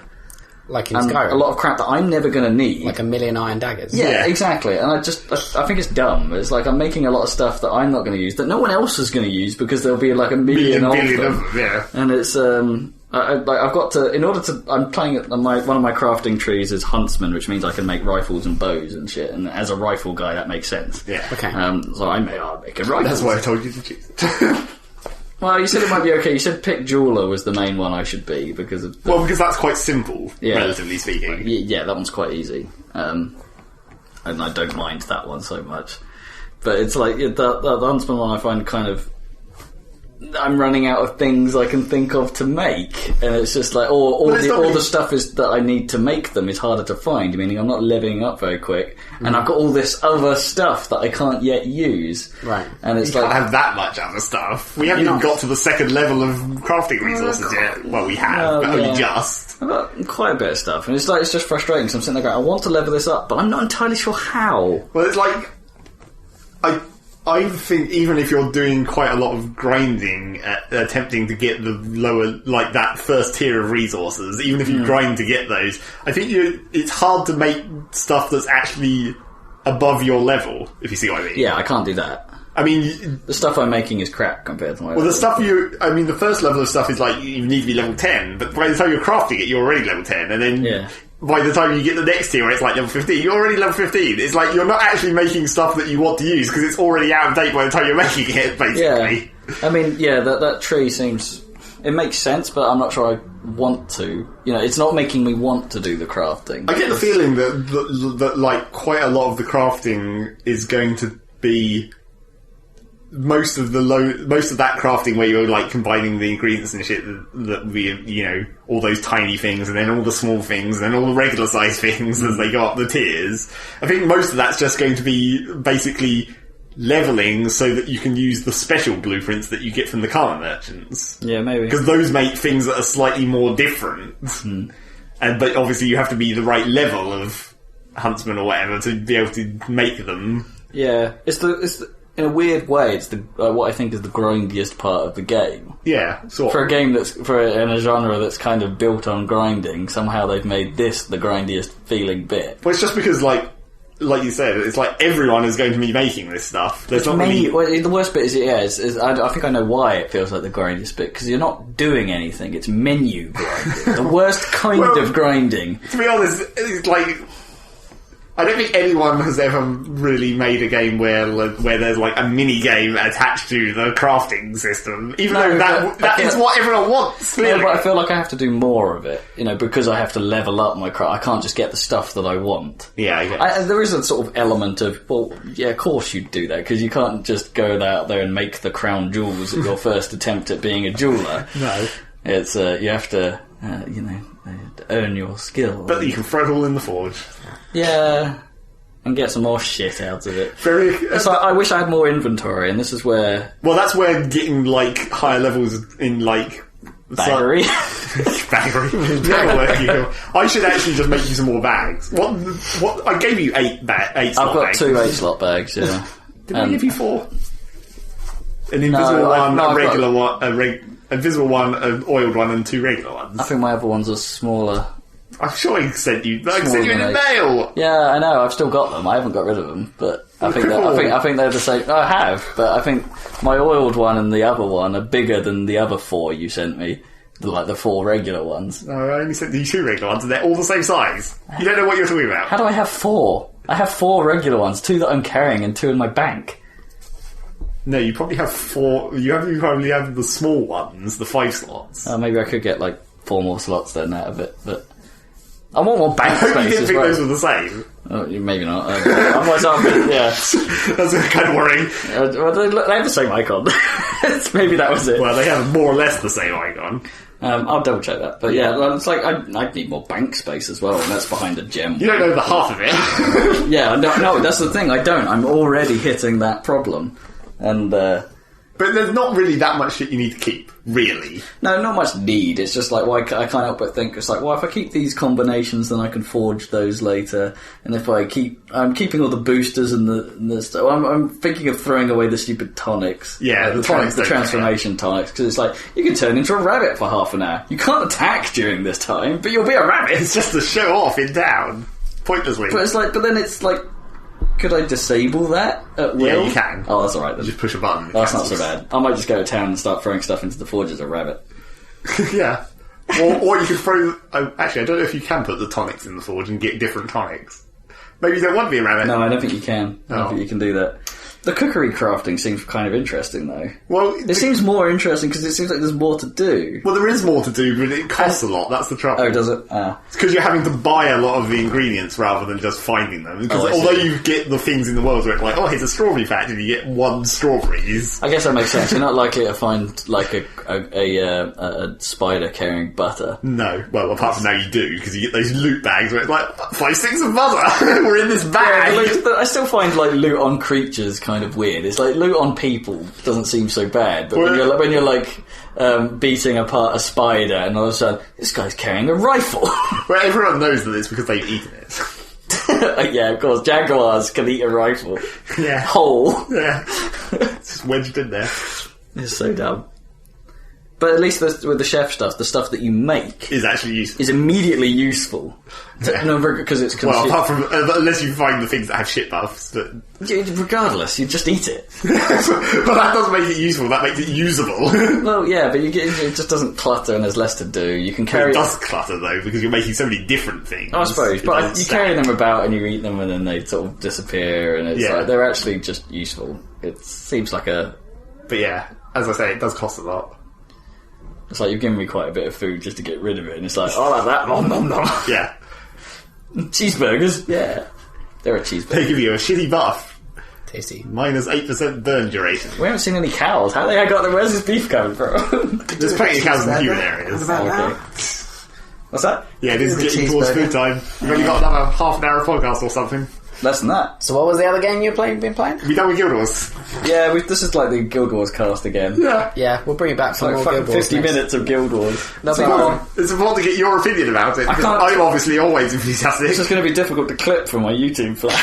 Like in Skyrim. A lot of crap that I'm never going to need. Like 1,000,000 iron daggers. Yeah, exactly. And I think it's dumb. It's like I'm making a lot of stuff that I'm not going to use, that no one else is going to use, because there'll be like a million of them. Yeah. And it's, I've got to, in order to, I'm playing at one of my crafting trees is huntsman, which means I can make rifles and bows and shit, and as a rifle guy that makes sense. Yeah. Okay. So I'm making rifles. That's why I told you to choose it. Well, you said it might be okay. You said pick jeweler was the main one I should be because of... because that's quite simple, relatively speaking. Yeah, that one's quite easy. And I don't mind that one so much. But it's like, the huntsman one I find kind of... I'm running out of things I can think of to make, and it's just like all the stuff is that I need to make them is harder to find, meaning I'm not leveling up very quick, and I've got all this other stuff that I can't yet use. Right. And it's you can't have that much other stuff. We haven't even got to the second level of crafting resources yet. Well, we have, but only just. I've got quite a bit of stuff, and it's just frustrating, because I'm sitting there going, I want to level this up, but I'm not entirely sure how. Well, it's like... I think even if you're doing quite a lot of grinding, attempting to get the lower, like that first tier of resources, even if you grind to get those, I think it's hard to make stuff that's actually above your level, if you see what I mean. Yeah, I can't do that. I mean... The stuff I'm making is crap compared to my Well, the stuff the first level of stuff is like, you need to be level 10, but by the time you're crafting it, you're already level 10, and then... Yeah. By the time you get the next tier where it's like level 15, you're already level 15. It's like you're not actually making stuff that you want to use because it's already out of date by the time you're making it, basically. Yeah. I mean, that tree seems... It makes sense, but I'm not sure I want to. It's not making me want to do the crafting. I get the feeling that like, quite a lot of the crafting is going to be... Most of that crafting where you're like combining the ingredients and shit that we all those tiny things and then all the small things and then all the regular size things as they go up the tiers. I think most of that's just going to be basically leveling so that you can use the special blueprints that you get from the karma merchants. Yeah, maybe. Because those make things that are slightly more different. But obviously you have to be the right level of huntsman or whatever to be able to make them. Yeah, it's the in a weird way, it's what I think is the grindiest part of the game. Yeah, sort of. For a game in a genre that's kind of built on grinding, somehow they've made this the grindiest feeling bit. Well, it's just because, like you said, it's like everyone is going to be making this stuff. There's not really... Well, the worst bit is I think I know why it feels like the grindiest bit, because you're not doing anything. It's menu grinding. The worst kind of grinding. To be honest, it's like... I don't think anyone has ever really made a game where there's like a mini game attached to the crafting system, even though that is what everyone wants. Yeah, but I feel like I have to do more of it, because I have to level up my craft. I can't just get the stuff that I want. Yeah, I guess. There is a sort of element of, well, yeah, of course you'd do that, because you can't just go out there and make the crown jewels at your first attempt at being a jeweler. No, it's you have to, earn your skill. But you can throw it all in the forge. Yeah, and get some more shit out of it. So I wish I had more inventory, and this is where... Well, that's where getting, like, higher levels in, like... Baggery? Baggery. I should actually just make you some more bags. What? I gave you 8 slot bags. I've got 2 8-slot bags, yeah. Did I give you 4? An invisible one, a regular one, invisible one, an oiled one, and 2 regular ones. I think my other ones are smaller. I'm sure I sent you in a mail. Yeah, I know. I've still got them. I haven't got rid of them, but I think they're the same. I have, but I think my oiled one and the other one are bigger than the other 4 you sent me. Like the 4 regular ones. No, I only sent you 2 regular ones, and they're all the same size. You don't know what you're talking about. How do I have 4? I have 4 regular ones, 2 that I'm carrying, and 2 in my bank. No, you probably have 4. You probably have the small ones, the 5 slots. Maybe I could get like 4 more slots then out of it, but. I want more bank space. I hope you didn't think well. those were the same. Oh, maybe not. Otherwise, yeah. That's kind of worrying. Well, they have the same icon. Maybe that was it. Well, they have more or less the same icon. I'll double check that. But yeah, it's like I'd need more bank space as well, and that's behind a gem. You don't know the half of it. Yeah, no, that's the thing. I don't. I'm already hitting that problem, and. But there's not really that much shit you need to keep, really. No, not much need. It's just like, well, I can't help but think, it's like, well, if I keep these combinations, then I can forge those later. And if I'm keeping all the boosters and the stuff. I'm thinking of throwing away the stupid tonics. Yeah, the transformation tonics, because it's like, you can turn into a rabbit for half an hour. You can't attack during this time, but you'll be a rabbit. It's just to show off in town. Pointlessly. But then it's like, could I disable that at will? Yeah, you can. Oh, that's alright then. You just push a button. That's not so bad. I might just go to town and start throwing stuff into the forge as a rabbit. Yeah. Or you could throw... actually, I don't know if you can put the tonics in the forge and get different tonics. Maybe you don't want to be a rabbit. No, I don't think you can. I don't think you can do that. The cookery crafting seems kind of interesting, though. Well, it seems more interesting because it seems like there's more to do. Well, there is more to do, but it costs a lot. That's the trouble. Oh, does it? It's because you're having to buy a lot of the ingredients rather than just finding them. Because although you get the things in the world where it's like, oh, here's a strawberry factory, you get 1 strawberries. I guess that makes sense. You're not likely to find like a spider carrying butter. No. Well, apart from now you do, because you get those loot bags where it's like 5 sticks of butter. We're in this bag. Yeah, but I still find like loot on creatures kind of weird. It's like loot on people doesn't seem so bad, but when you're like beating apart a spider and all of a sudden this guy's carrying a rifle. Well, everyone knows that it's because they've eaten it. Yeah, of course, jaguars can eat a rifle. Yeah. Whole. Yeah. It's just wedged in there. It's so dumb. But at least with the chef stuff, the stuff that you make is actually useful. Is immedially useful. Yeah. No, because it's well, apart from unless you find the things that have shit buffs. But regardless, you just eat it. Well, that doesn't make it useful. That makes it usable. Well, yeah, but it just doesn't clutter, and there's less to do. You can carry. It does clutter though, because you're making so many different things. I suppose, but you carry them about and you eat them, and then they sort of disappear, and it's like they're actually just useful. It seems like a. But yeah, as I say, it does cost a lot. It's like you've given me quite a bit of food just to get rid of it, and it's like, oh, like that, nom nom nom. Yeah. Cheeseburgers, yeah. They're a cheeseburger. They give you a shitty buff. Tasty. Minus 8% burn duration. We haven't seen any cows. How the heck got them? Where's this beef coming from? There's plenty of cows in human areas. What about that? What's that? Yeah, this is getting towards food time. We've only got another half an hour of podcast or something. Less than that. So what was the other game you've been playing? We done with Guild Wars. Yeah, this is like the Guild Wars cast again. Yeah, we'll bring it back for like more Guild Wars 50 minutes of Guild Wars. It's important to get your opinion about it. I'm obviously always enthusiastic. It's just going to be difficult to clip from my YouTube flat.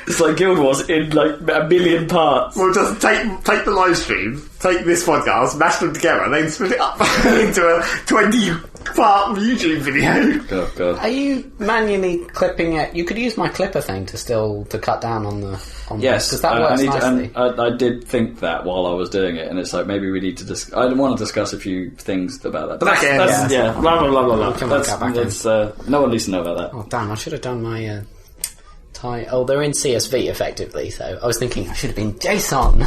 It's like Guild Wars in like 1 million parts. Well, just take the live stream, take this podcast, mash them together, and then split it up into a 20-part YouTube video. Oh god! Are you manually clipping it? You could use my clipper thing to cut down on the. Yes, because that works nicely. I did think that while I was doing it, and it's like maybe we need to I want to discuss a few things about that. But that's blah blah blah blah blah. No one needs to know about that. Oh damn! I should have done my. They're in CSV effectively, so I was thinking I should have been JSON.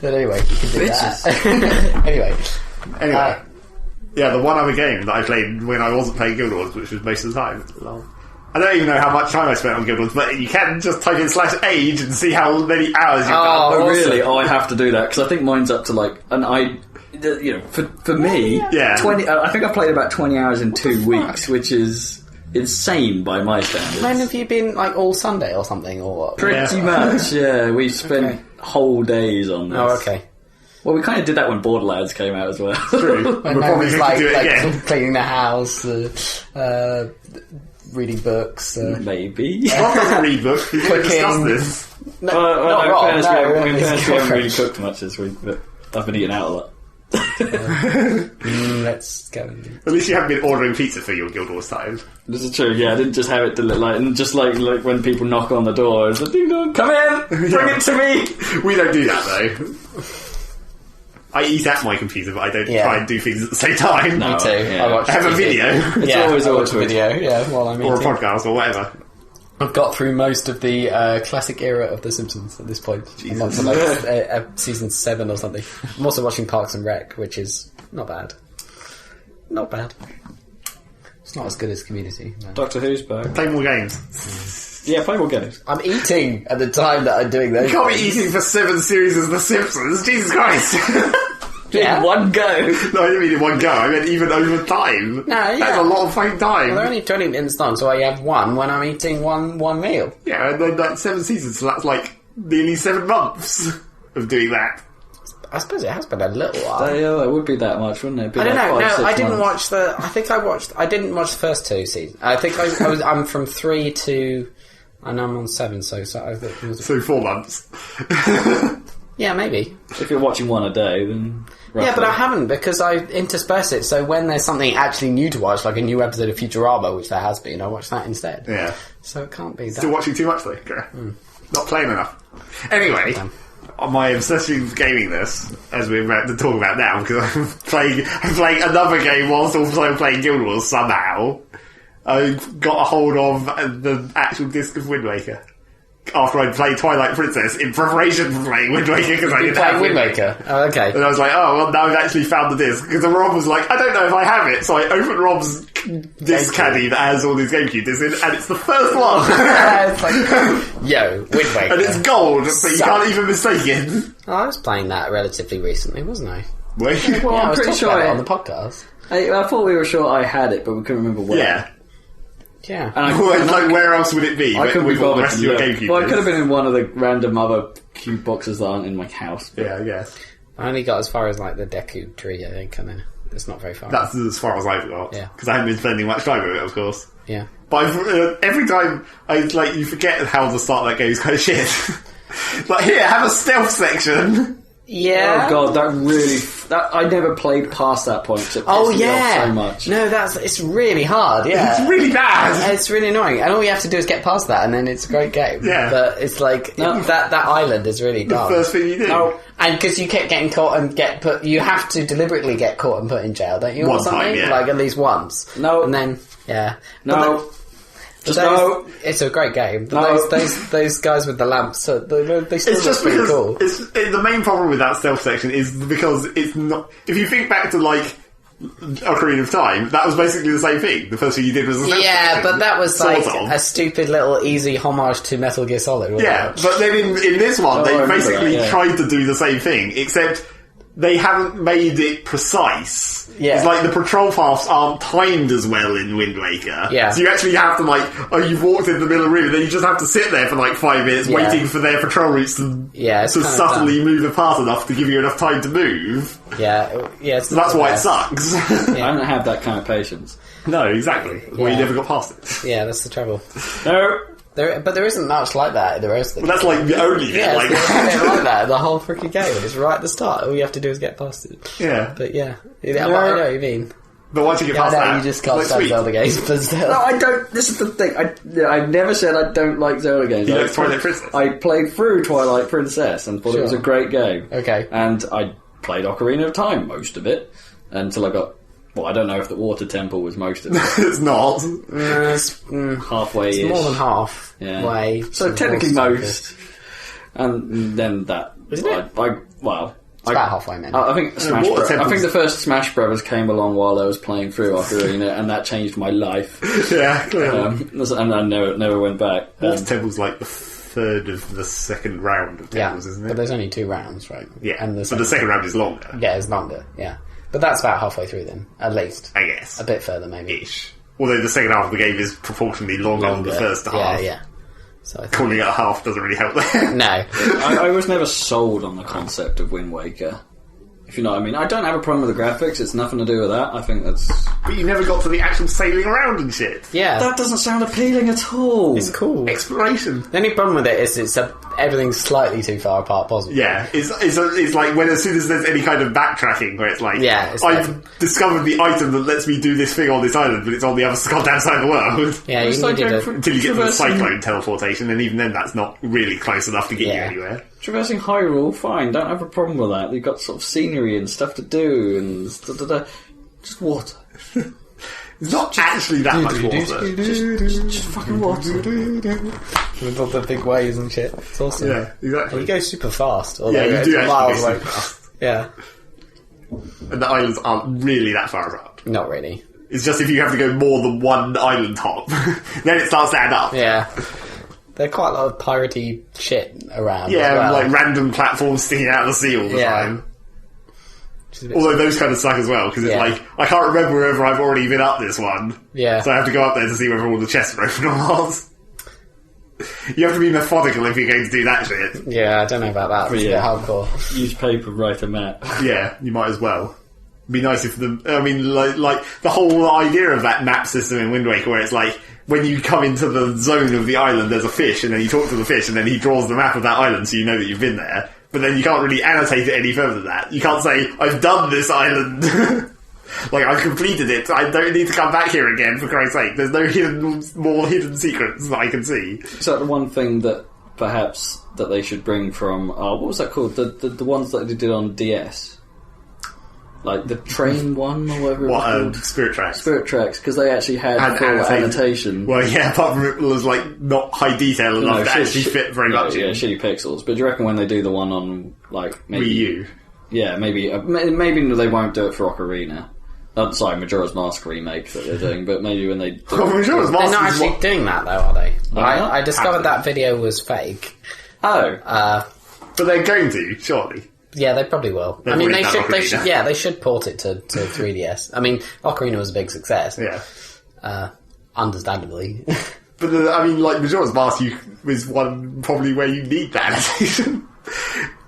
But anyway, you can do that. Anyway. Yeah, the one other game that I played when I wasn't playing Guild Wars, which was most of the time. I don't even know how much time I spent on Guild Wars, but you can just type in /age and see how many hours you've done. Oh, really? Oh, I have to do that, because I think mine's up to like, for me, 20. I think I played about 20 hours in 2 weeks, which is insane by my standards. When have you been, like, all Sunday or something, or what? Pretty much, yeah. We spent whole days on this. Oh, okay. Well, we kind of did that when Borderlands came out as well. True. When no one's like cleaning the house, reading books. Maybe. Rob doesn't read books. We can discuss this. We haven't really cooked much this week, but I've been eating out a lot. Let's go. At least you haven't been ordering pizza for your Guild Wars time. This is true. Yeah, I didn't just have it to and just like when people knock on the door, it's like, ding dong, come in, bring it to me. We don't do that though. I eat at my computer, but I don't try and do things at the same time. Me too. Yeah. I have a video. It's always a video. Yeah, while I'm eating. Or a podcast or whatever. I've got through most of the classic era of The Simpsons at this point. I'm up to like season 7 or something. I'm also watching Parks and Rec, which is not bad. Not bad. It's not as good as Community. No. Doctor Who's back. Play more games. Yeah, play more games. I'm eating at the time that I'm doing those. You can't be eating for 7 series of The Simpsons. Jesus Christ. In one go. No, I didn't mean in one go. I meant even over time. No, yeah. That's a lot of fucking time. Well, they're only 20 minutes long, so I have one when I'm eating one meal. Yeah, and then that's 7 seasons, so that's like nearly 7 months of doing that. I suppose it has been a little while. It would be that much, wouldn't it? I don't know. No, I didn't watch. I didn't watch the first 2 seasons. I think I'm from 3 to, and I'm on 7. So I think it was 4 months. Yeah, maybe. If you're watching one a day, then roughly. Yeah, but I haven't because I intersperse it. So when there's something actually new to watch, like a new episode of Futurama, which there has been, I watch that instead. Yeah. So it can't be that. Still watching too much though. Not playing enough. Anyway. My obsession with gaming this, as we're about to talk about now, because I'm playing another game whilst also playing Guild Wars somehow. I got a hold of the actual disc of Wind Waker after I'd played Twilight Princess in preparation for playing Wind Waker because I didn't have Wind Waker. Oh, okay. And I was like, oh, well, now I've actually found the disc. Because Rob was like, I don't know if I have it. So I opened Rob's disc caddy that has all these GameCube discs in, and it's the first one. It's like, yo, Wind Waker. And it's gold, so you can't even mistake it. Oh, I was playing that relatively recently, wasn't I? Were you? Well, Yeah, I'm was pretty talking sure about it on the podcast. I thought we were sure I had it, but we couldn't remember where. Yeah. Yeah. Like, where else would it be? I couldn't be with all the bothered rest of to your look. GameCube Well, it discs? could have been in one of the random other cube boxes that aren't in my house. But Yeah, I guess. I only got as far as like the Deku tree, I think, and then it's not very far. That's as far as I've got. Yeah. Because I haven't been spending much time with it, of course. Yeah. But every time you forget how the start of that game is kind of shit. Like, here, have a stealth section. Yeah. Oh god, I never played past that point. So it pissed me off so much. No, it's really hard. Yeah, It's really bad. It's really annoying, and all you have to do is get past that, and then it's a great game. Yeah. But it's like that island is really The dumb. first thing you do. No, and because you kept getting caught and get put, you have to deliberately get caught and put in jail, don't you? One or something? time, yeah. Like at least once. No. and then No. It's a great game. But No. those guys with the lamps, they still It's just look pretty because cool. the main problem with that stealth section is because it's not. If you think back to like Ocarina of Time, that was basically the same thing. The first thing you did was a stealth section, but that was sort like of. a stupid little easy homage to Metal Gear Solid. Wasn't Yeah, it? but then in this one, I they remember basically that, yeah. tried to do the same thing, except they haven't made it precise. Yeah. It's like the patrol paths aren't timed as well in Wind Waker. Yeah. So you actually have to you've walked in the middle of the room, and then you just have to sit there for like 5 minutes Yeah. waiting for their patrol routes to it's kind of subtly dumb. move apart enough to give you enough time to move. Yeah. It's So that's not why the it best. sucks. I don't have that kind of patience. No, exactly. Well, you Yeah. never got past it. Yeah, that's the trouble. No. But there isn't much like that in the rest of the But that's like the only thing. Yeah, like, it's like that. The whole freaking game. It's right at the start. All you have to do is get past it. yeah. But yeah, I know what you mean. But once you get Yeah, I past know that, you just can't it's stand sweet. Zelda games, but still. No, I don't. This is the thing. I've never said I don't like Zelda games. You like Twilight Princess? I played through Twilight Princess and thought it was a Sure. great game. Okay. And I played Ocarina of Time, most of it, until I got... Well, I don't know if the Water Temple was most of it. It's not. Halfway-ish. It's more than half Yeah. way. So technically most. And then that... Isn't it? It's about halfway, man. I think Smash Water Bros. I Temple's- think the first Smash Brothers came along while I was playing through Ocarina, and that changed my life. Yeah, clearly. And I never went back. Water Temple's like the third of the second round of Temples, isn't but it? there's only 2 rounds, right? Yeah, and but the second round is longer, Yeah, it's longer. Yeah, but that's about halfway through then, at least. I guess. A bit further, maybe. Ish. Although the second half of the game is proportionally longer than the first half. Yeah. So I think, Calling it a half doesn't really help there. no. I was never sold on the concept of Wind Waker. If you know what I mean. I don't have a problem with the graphics, it's nothing to do with that. I think that's... But you never got to the actual sailing around and shit. Yeah, That doesn't sound appealing at all. it's cool. Exploration. The only problem with it is everything's slightly too far apart, possibly. Yeah, it's like when as soon as there's any kind of backtracking where it's like, Yeah, it's I've like- discovered the item that lets me do this thing on this island, but it's on the other goddamn side of the world. Yeah, It's you like needed going a... from Until you get to the traversing- cyclone teleportation, and even then that's not really close enough to get you Yeah. anywhere. Traversing Hyrule, fine, don't have a problem with that. You've got sort of scenery and stuff to do, and just water. It's not actually that much water. Just fucking water. With all the big waves and shit. It's awesome. Yeah, exactly. You go super fast. Yeah, you do actually miles go away. super fast. Yeah. And the islands aren't really that far apart. Not really. It's just if you have to go more than one island hop, then it starts to add up. Yeah. There are quite a lot of piratey shit around. Yeah, as well. like random platforms sticking out of the sea all the time. Although those kind of suck as well, because it's like, I can't remember whether I've already been up this one. Yeah. So I have to go up there to see whether all the chests are open or not. You have to be methodical if you're going to do that shit. Yeah, I don't know about that. It's a bit hardcore. Use paper, write a map. Yeah, you might as well. It'd be nice if like the whole idea of that map system in Wind Waker, where it's like, when you come into the zone of the island, there's a fish, and then you talk to the fish, and then he draws the map of that island so you know that you've been there. But then you can't really annotate it any further than that. You can't say, I've done this island. Like, I've completed it. I don't need to come back here again, for Christ's sake. There's no more hidden secrets that I can see. Is that the one thing that perhaps that they should bring from... what was that called? The ones that they did on DS? Like the train one or whatever it was called? Spirit Tracks. Spirit Tracks, because they actually had full annotation. Well, yeah, apart from it was like not high detail enough to actually fit very much. Yeah, shitty pixels. But do you reckon when they do the one on like maybe Wii U? Yeah, maybe they won't do it for Ocarina. Sorry, Majora's Mask remake that they're doing, but maybe when they do Majora's Mask, they're not actually doing that though, are they? I discovered that video was fake. Oh, but they're going to, surely. Yeah, they probably will. I mean, they should port it to 3DS. I mean, Ocarina was a big success. Yeah. Understandably. But, like, Majora's Mask is one probably where you need that annotation.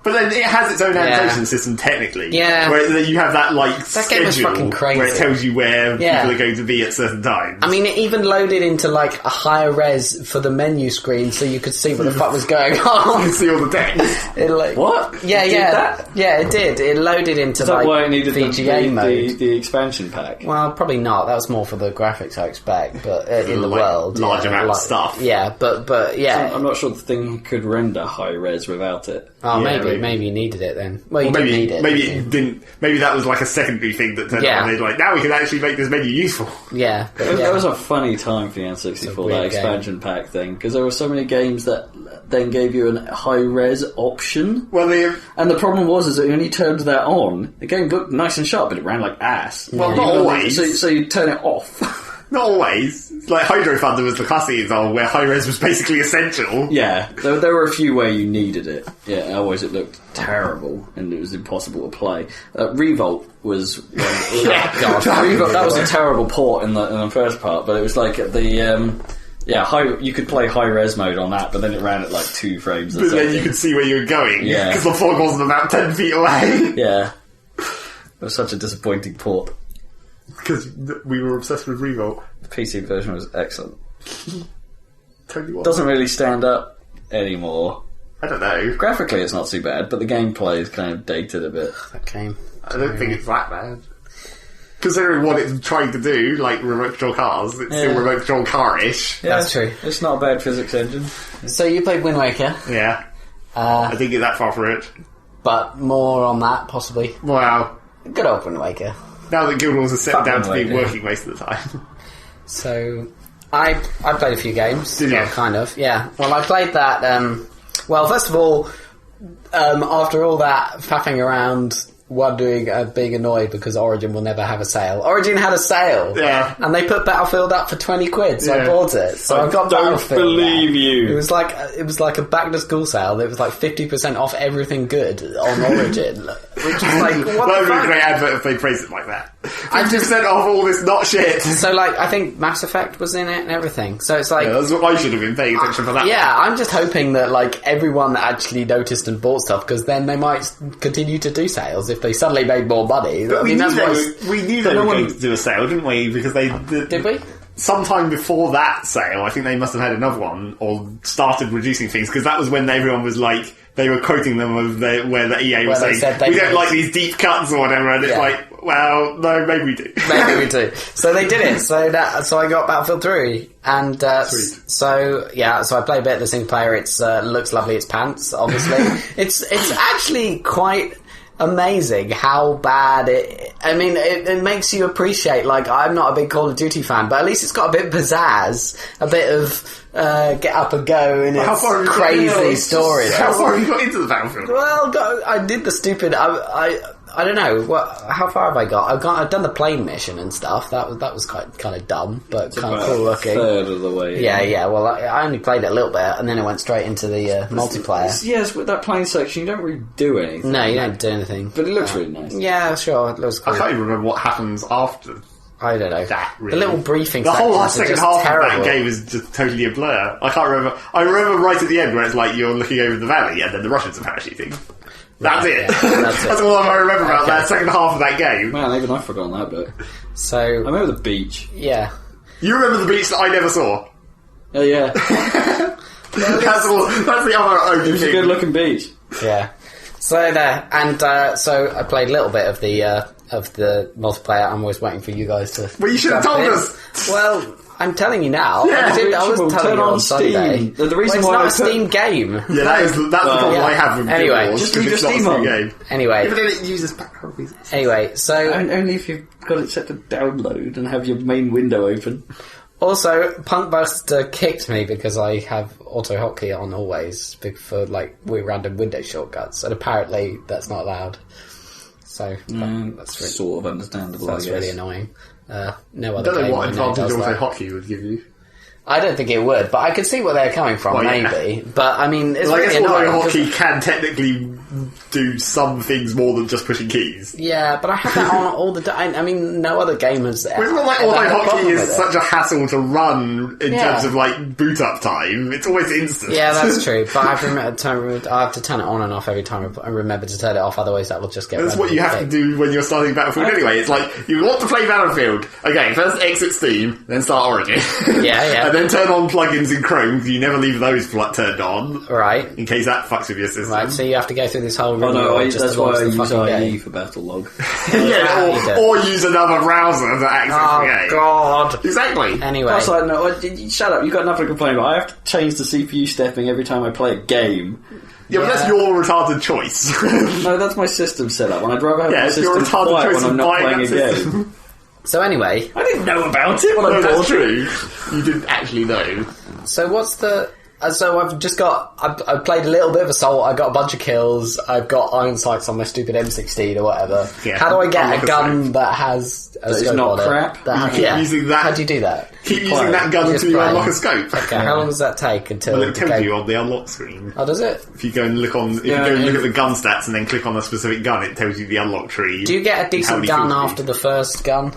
But then it has its own annotation system, technically. Yeah. Where you have that, like, that game was fucking crazy. Where it tells you where people are going to be at certain times. I mean, it even loaded into, like, a higher res for the menu screen so you could see what the fuck was going on. You can see all the text. What? Yeah, yeah, it did. It loaded into, like, why it needed VGA mode. The expansion pack? Well, probably not. That was more for the graphics, I expect, but in the world. Large amount of stuff. Yeah, but yeah. So I'm not sure the thing could render high res without it. Oh, maybe you needed it then. Well, you didn't need it. Maybe it didn't. Maybe that was like a secondary thing that turned on. They're like, now we can actually make this menu useful. Yeah, that was a funny time for the N64, that expansion pack thing, because there were so many games that then gave you a high res option. Well, and the problem was that when you turned that on, the game looked nice and sharp, but it ran like ass. Well, not always. So you turn it off. Not always. Like, Hydro Thunder was the classic example where high-res was basically essential. Yeah, there were a few where you needed it. Yeah, otherwise it looked terrible and it was impossible to play. Revolt was... Revolt, that was a terrible port in the first part, but it was like you could play high-res mode on that, but then it ran at like 2 frames a second. But then you could see where you were going, yeah, because the fog wasn't about 10 feet away. Yeah. It was such a disappointing port. Because we were obsessed with Revolt. The PC version was excellent. Totally was. Doesn't really stand up anymore. I don't know. Graphically it's not too bad, but the gameplay is kind of dated a bit. That game. I don't think it's that bad. Considering what it's trying to do, like remote control cars, it's still remote control car-ish. Yeah, that's true. It's not a bad physics engine. So you played Wind Waker. Yeah. I didn't get that far for it. But more on that, possibly. Wow. Good old Wind Waker. Now that Guild Wars has set down to be working most of the time. So, I played a few games. Did you? Kind of, yeah. Well, I played that, well, first of all, after all that faffing around, wondering, being annoyed because Origin will never have a sale. Origin had a sale! Yeah. And they put Battlefield up for 20 quid, so I bought it. So I got Battlefield. I don't believe you. It was like a back to school sale. It was like 50% off everything good on Origin. Which is like, what that would the be fuck? a great advert if they praised it like that. 50% off all this not shit. So, like, I think Mass Effect was in it and everything. So it's like... Yeah, that's what I should have been paying attention for that. Yeah, I'm just hoping that, like, everyone actually noticed and bought stuff, because then they might continue to do sales if they suddenly made more money. But we knew they were going to do a sale, didn't we? Because they... Did we? Sometime before that sale, I think they must have had another one, or started reducing things, because that was when everyone was like... They were quoting them of where the EA was saying, we don't like these deep cuts or whatever, and it's like, well, no, maybe we do. Maybe we do. So they did it. So I got Battlefield 3, and so I play a bit of the single player. It's looks lovely. It's pants, obviously. it's actually quite amazing how bad it... I mean, it makes you appreciate, like, I'm not a big Call of Duty fan, but at least it's got a bit of pizzazz, a bit of get up and go, and it's crazy story. How far have you got into the Battlefield? Well, I did the stupid... I don't know. How far have I got? I've done the plane mission and stuff. That was kind of dumb, but kind of cool looking. Third of the way. Yeah. Well, I only played it a little bit, and then it went straight into the multiplayer. Yes, with that plane section, you don't really do anything. No, you don't do anything. But it looks really nice. Yeah, sure. It looks cool. I can't even remember what happens after. I don't know. That really. The little briefing. The whole second half terrible. of that game is just totally a blur. I can't remember. I remember right at the end where it's like you're looking over the valley, and then the Russians are parachuting. That's it. Yeah, that's all I remember about that second half of that game. Man, even I've forgotten that bit. So I remember the beach. Yeah. You remember the beach that I never saw? Oh yeah. That's the other only It was thing. a good looking beach. Yeah. So there, and so I played a little bit of the multiplayer. I'm always waiting for you guys to. Well, you should have told us. Well, I'm telling you now. Yeah. I was telling you on Sunday. The reason it's why not I a Steam game. Yeah, that's the problem I have with Anyway, Guild Wars, just leave because your it's Steam not a on. game. Anyway. Even then it uses background music. Anyway, so only if you've got it set to download and have your main window open. also Punkbuster kicked me because I have auto hotkey on always for with random window shortcuts, and apparently that's not allowed. So that's really, sort of understandable. that's I guess. really annoying. No I other don't know game what I know advantage does auto that. hotkey would give you. I don't think it would, but I could see where they're coming from, Well, yeah. maybe. But I mean, it's Well, I really guess annoying. auto 'cause- hotkey can technically do some things more than just pushing keys. Yeah, but I have that on all the time. I mean, no other game has. Well, it's not like ever auto had a hotkey problem is with it. such a hassle to run in Yeah. terms of boot up time. It's always instant. Yeah, that's true. But I have to turn it on and off every time I remember to turn it off. Otherwise, that will just get. That's what you have to do when you're starting Battlefield anyway. It's like, you want to play Battlefield. Okay, first exit Steam, then start Origin. Yeah. And then turn on plugins in Chrome, because you never leave those turned on. Right. In case that fucks with your system. Right, so you have to go through this whole Oh rigmarole no, just that's to why launch I the use fucking IE game. for Battlelog. Yeah, or use another browser to access the Oh game. God. Exactly. Anyway, Plus, shut up, you've got nothing to complain about. I have to change the CPU stepping every time I play a game. Yeah, but that's your retarded choice. No, that's my system setup, and I'd rather have my it's your system retarded quiet choice when I'm of not buying playing a that game. system. so anyway, I didn't know about it when No, I that's bought it. true. You didn't actually know. so what's the? So I've just got. I've played a little bit of Assault. I got a bunch of kills. I've got iron sights on my stupid M16 or whatever. Yeah, How do I get unlock a a gun that has a That is scope not on it? crap? That You keep using that- How do you do that? Keep using that gun Just until you play. unlock a scope. Okay, how long does that take until? Well, it tells okay. you on the unlock screen. Oh, does it? If you go and look on, if Yeah, you go and look if- at the gun stats and then click on a specific gun, it tells you the unlock tree. Do you get a how decent many gun kills you after the first gun?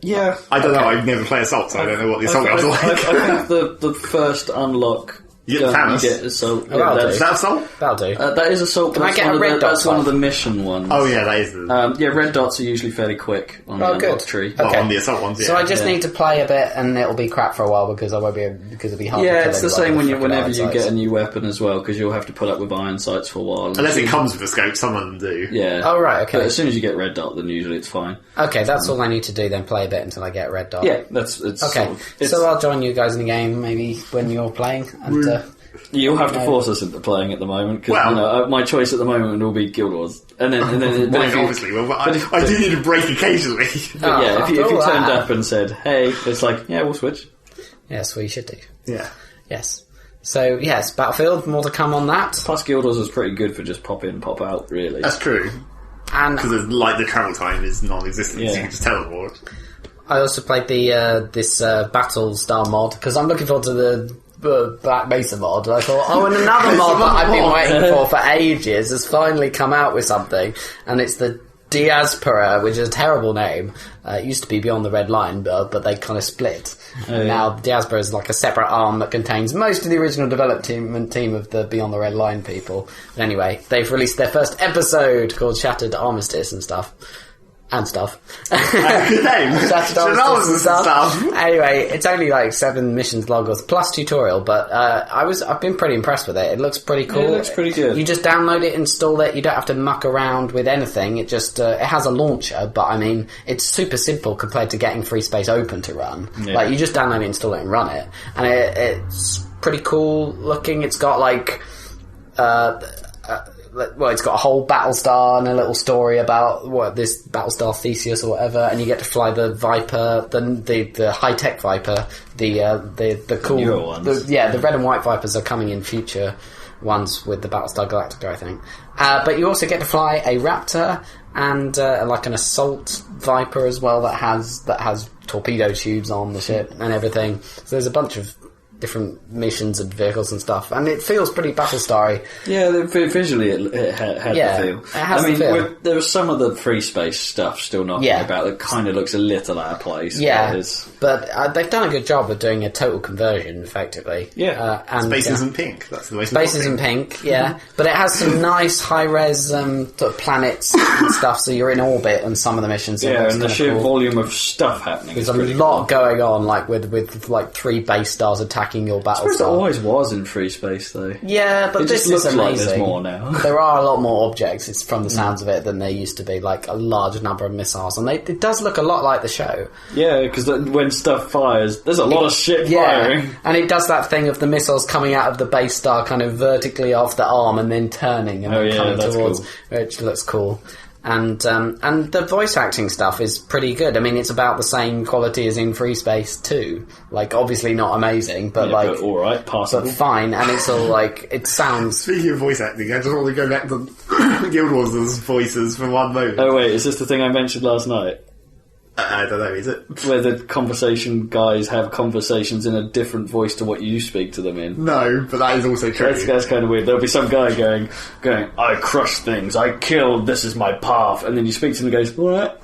Yeah. I don't know. Okay. I've never played Assault, so I don't know what the Assault guns are like. I think the first unlock You get gun Thanos. you get Assault. Oh, that'll Is that Assault? That'll do. That is Assault. Can I that's get one a of red the, dot That's one of one? the mission ones. Oh yeah, that is the Yeah, red dots are usually fairly quick on the Oh, unlock good. tree. well, Okay. on the Assault ones. Yeah. So I just Yeah. need to play a bit, and it'll be crap for a while because I won't be because it'll be hard. Yeah, to it's kill the anybody same with frickin' whenever iron you sights. get a new weapon as well, because you'll have to put up with iron sights for a while. Unless it comes with a scope, some of them do. Yeah. Oh, right, okay. But as soon as you get red dot, then usually it's fine. Okay, that's all I need to do then. Play a bit until I get a red dot. Yeah, it's Okay, so I'll join you guys in the game maybe when you're playing. And you'll have to force us into playing at the moment because Well- my choice at the moment will be Guild Wars, and then but Mine, if you- obviously. Well, I do need a break occasionally. but yeah, if you after all turned that. up and said, "Hey," it's like, yeah, we'll switch. yes, well you should do. Yeah. Yes. So yes, Battlefield. More to come on that. Plus, Guild Wars is pretty good for just pop in, pop out, really. That's true. And Because the travel time is non-existent, so Yeah. you can just teleport. I also played the this Battlestar mod because I'm looking forward to the Black Mesa mod. And I thought, and another mod that I've been waiting for ages has finally come out with something, and it's the Diaspora, which is a terrible name. It used to be Beyond the Red Line, but they kind of split. Now Diaspora is like a separate arm that contains most of the original development team of the Beyond the Red Line people. But anyway, they've released their first episode called Shattered Armistice and stuff. And stuff. Good name. Shattered Armistice Armistice and and stuff. Anyway, it's only like 7 missions long plus tutorial, but I've been pretty impressed with it. It looks pretty cool. Yeah, it looks pretty good. You just download it, install it. You don't have to muck around with anything. It just it has a launcher, but I mean it's super simple compared to getting Freespace open to run. Yeah. Like you just download it, install it, and run it, and it's pretty cool looking. It's got like. Well, it's got a whole Battlestar and a little story about this Battlestar Theseus or whatever, and you get to fly the Viper, the high tech Viper, the cool newer ones. the red and white Vipers are coming in future ones with the Battlestar Galactica, I think. But you also get to fly a Raptor and like an assault Viper as well that has torpedo tubes on the ship and everything. So there's a bunch of different missions and vehicles and stuff, and it feels pretty Battlestar-y. Yeah, visually it had the feel. It has the feel. There was some of the Freespace stuff still knocking about that kind of looks a little out of place. Yeah, but they've done a good job of doing a total conversion, effectively. Yeah, and Space isn't pink. That's the way. Space isn't pink. Yeah, but it has some nice high-res sort of planets and stuff. So you're in orbit on some of the missions. Yeah, and the sheer volume of stuff happening. There's a lot going on, like with like 3 base stars attacking your Battlestar. I suppose it always was in Freespace, though. Yeah, but this is amazing. Like there's more now. There are a lot more objects, it's from the sounds of it, than there used to be, like a large number of missiles. And it does look a lot like the show. Yeah, because when stuff fires, there's a lot of shit firing. And it does that thing of the missiles coming out of the base star kind of vertically off the arm and then turning and then coming towards, which looks cool. And the voice acting stuff is pretty good. I mean, it's about the same quality as in Freespace 2. Like, obviously not amazing, but but alright, passable. But fine, and it's all like, it sounds... Speaking of voice acting, I just want to go back to Guild Wars' voices for one moment. Oh wait, is this the thing I mentioned last night? I don't know, is it? Where the conversation guys have conversations in a different voice to what you speak to them in. No, but that is also true. That's kind of weird. There'll be some guy going, I crush things, I killed, this is my path, and then you speak to him and he goes, what?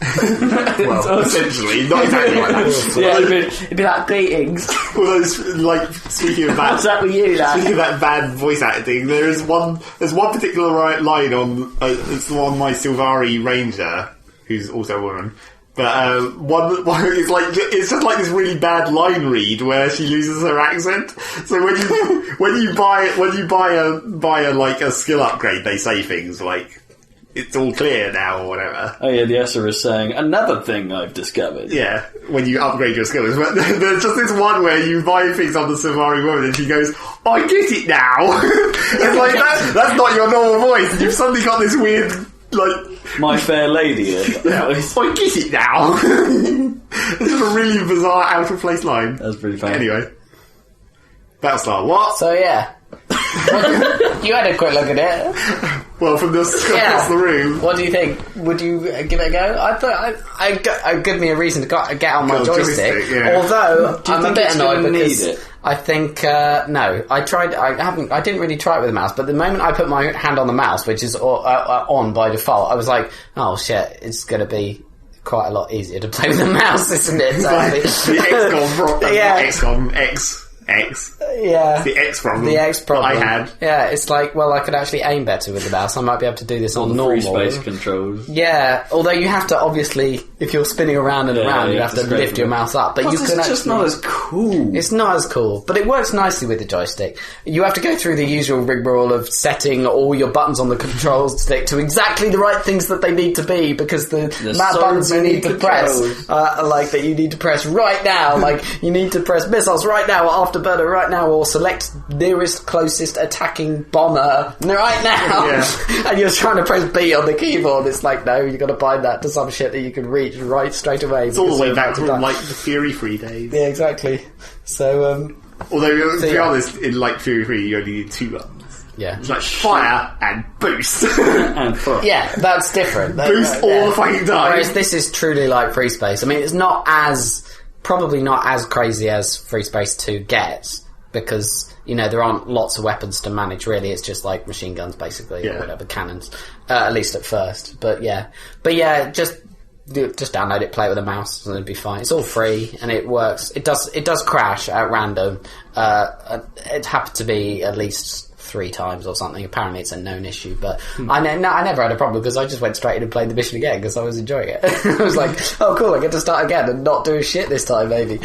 Well, essentially, not exactly like that. Yeah, it'd be like greetings. Although, like, speaking of that... What's up with you, lad? Speaking of that bad voice acting, there's one particular line on, it's the one my Silvari Ranger, who's also a woman. But one it's just like this really bad line read where she loses her accent. So when you buy a skill upgrade, they say things like it's all clear now or whatever. Oh yeah, the Esser is saying another thing I've discovered. Yeah, when you upgrade your skills. But there's just this one where you buy things on the Silvari woman and she goes, I get it now. It's like that's not your normal voice, and you've suddenly got this weird, like, My Fair Lady. Yeah, I get it now. It's just a really bizarre, out of place line. That's pretty funny. Anyway, Battlestar. What? So yeah, you had a quick look at it. Well, from across the room. What do you think? Would you give it a go? I thought I'd give me a reason to get on my joystick. Yeah. Although I'm a bit annoyed because I think no. I tried. I didn't really try it with the mouse. But the moment I put my hand on the mouse, which is on by default, I was like, oh shit, it's going to be quite a lot easier to play with the mouse, isn't it? XCOM X. Yeah. The X problem. The X problem. I had. Yeah, it's like, well, I could actually aim better with the mouse. I might be able to do this on normal. Freespace controls. Yeah, although you have to, obviously, if you're spinning around and around, you have to lift your mouse up. But you can it's just not as cool. It's not as cool, but it works nicely with the joystick. You have to go through the usual rigmarole of setting all your buttons on the control stick to exactly the right things that they need to be, because there's buttons you need to press, like that you need to press right now, like you need to press missiles right now, or afterburner right now, or select nearest closest attacking bomber right now. Yeah. And you're trying to press B on the keyboard. It's like, no, you've got to bind that to some shit that you can reach right straight away. It's all the way back from like the Fury Free days. Yeah, exactly. So, although to be honest, in like Fury Free, you only need 2 buttons. Yeah, it's like fire and boost and fuck. Yeah, that's different. Boost all the fucking time. Whereas this is truly like Freespace. I mean, it's probably not as crazy as Freespace 2 gets, because, you know, there aren't lots of weapons to manage, really. It's just like machine guns, basically, or whatever, cannons, at least at first. But yeah, just download it, play it with a mouse, and it'll be fine. It's all free, and it works. It does crash at random. It happened to be at least 3 times or something. Apparently it's a known issue, but I never had a problem, because I just went straight in and played the mission again because I was enjoying it. I was like, oh cool, I get to start again and not do shit this time, maybe.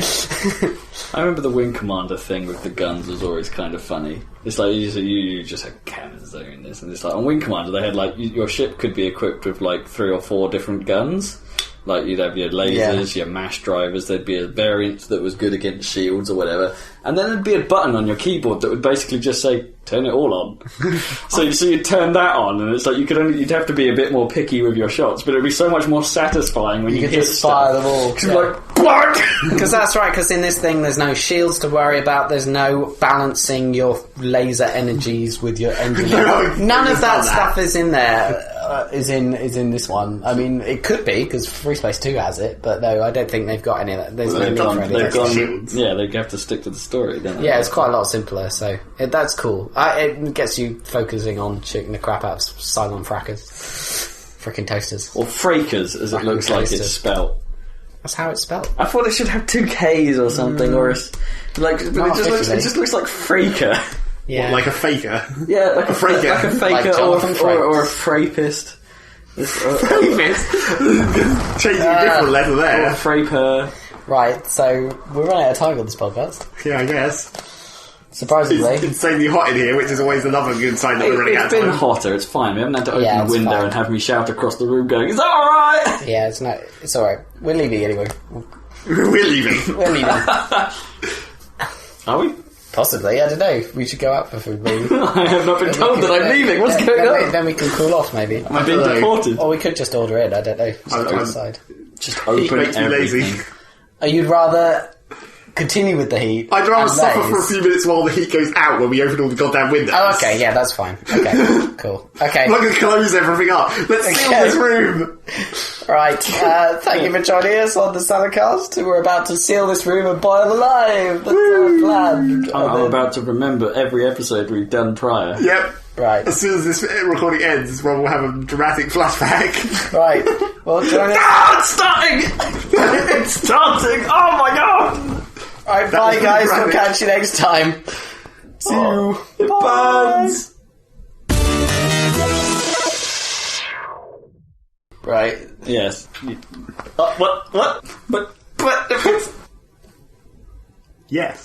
I remember the Wing Commander thing with the guns was always kind of funny. It's like you just had cannons doing this, and it's like on Wing Commander they had like your ship could be equipped with like 3 or 4 different guns. Like, you'd have your lasers, your mash drivers, there'd be a variant that was good against shields or whatever, and then there'd be a button on your keyboard that would basically just say, turn it all on. so you'd turn that on, and it's like you'd have to be a bit more picky with your shots, but it'd be so much more satisfying when you could hit just fire them all. Because that's right, because in this thing there's no shields to worry about, there's no balancing your laser energies with your engine. None of that stuff is in there. Is in this one. I mean, it could be because Freespace 2 has it, but no, I don't think they've got any of that. There's no need for any of that. Yeah, they have to stick to the story, don't they? Yeah, it's quite a lot simpler, so that's cool. It gets you focusing on shooting the crap out of Cylon frackers, frickin' toasters, or frakers, as it looks like it's spelled. That's how it's spelled. I thought it should have 2 K's or something, or like, but it just looks like fraker. Yeah. What, like a faker? Yeah, like a faker. Like a faker like or a frapist. Frapist? Changing a different letter there. Or a fraper. Right, so we're running out of time on this podcast. Yeah, I guess. Surprisingly. It's insanely hot in here, which is always another good sign that we're running out of time. It's been hotter, it's fine. We haven't had to open the window and have me shout across the room going, is that alright? Yeah, it's alright. We're leaving anyway. We're leaving. We're leaving. Are we? Possibly, I don't know. We should go out for food, maybe. I have not been told that I'm leaving. What's going on? Then we can cool off, maybe. Am I being deported? Or we could just order in, I don't know. Just outside. Just open everything. Lazy. You'd rather continue with the heat? I'd rather suffer for a few minutes while the heat goes out when we open all the goddamn windows. Oh, okay, yeah, that's fine. Okay, cool. Okay. I'm not going to close everything up. Let's seal this room. Right, thank you for joining us on the Saladcast. We're about to seal this room and boil alive. That's our plan. I'm about to remember every episode we've done prior. Yep. Right. As soon as this recording ends, Rob will have a dramatic flashback. Right. Well, join us. It's starting! It's starting! Oh my god! Alright, bye guys. We'll catch you next time. See you. It burns! Right. Yes. What? But Yes.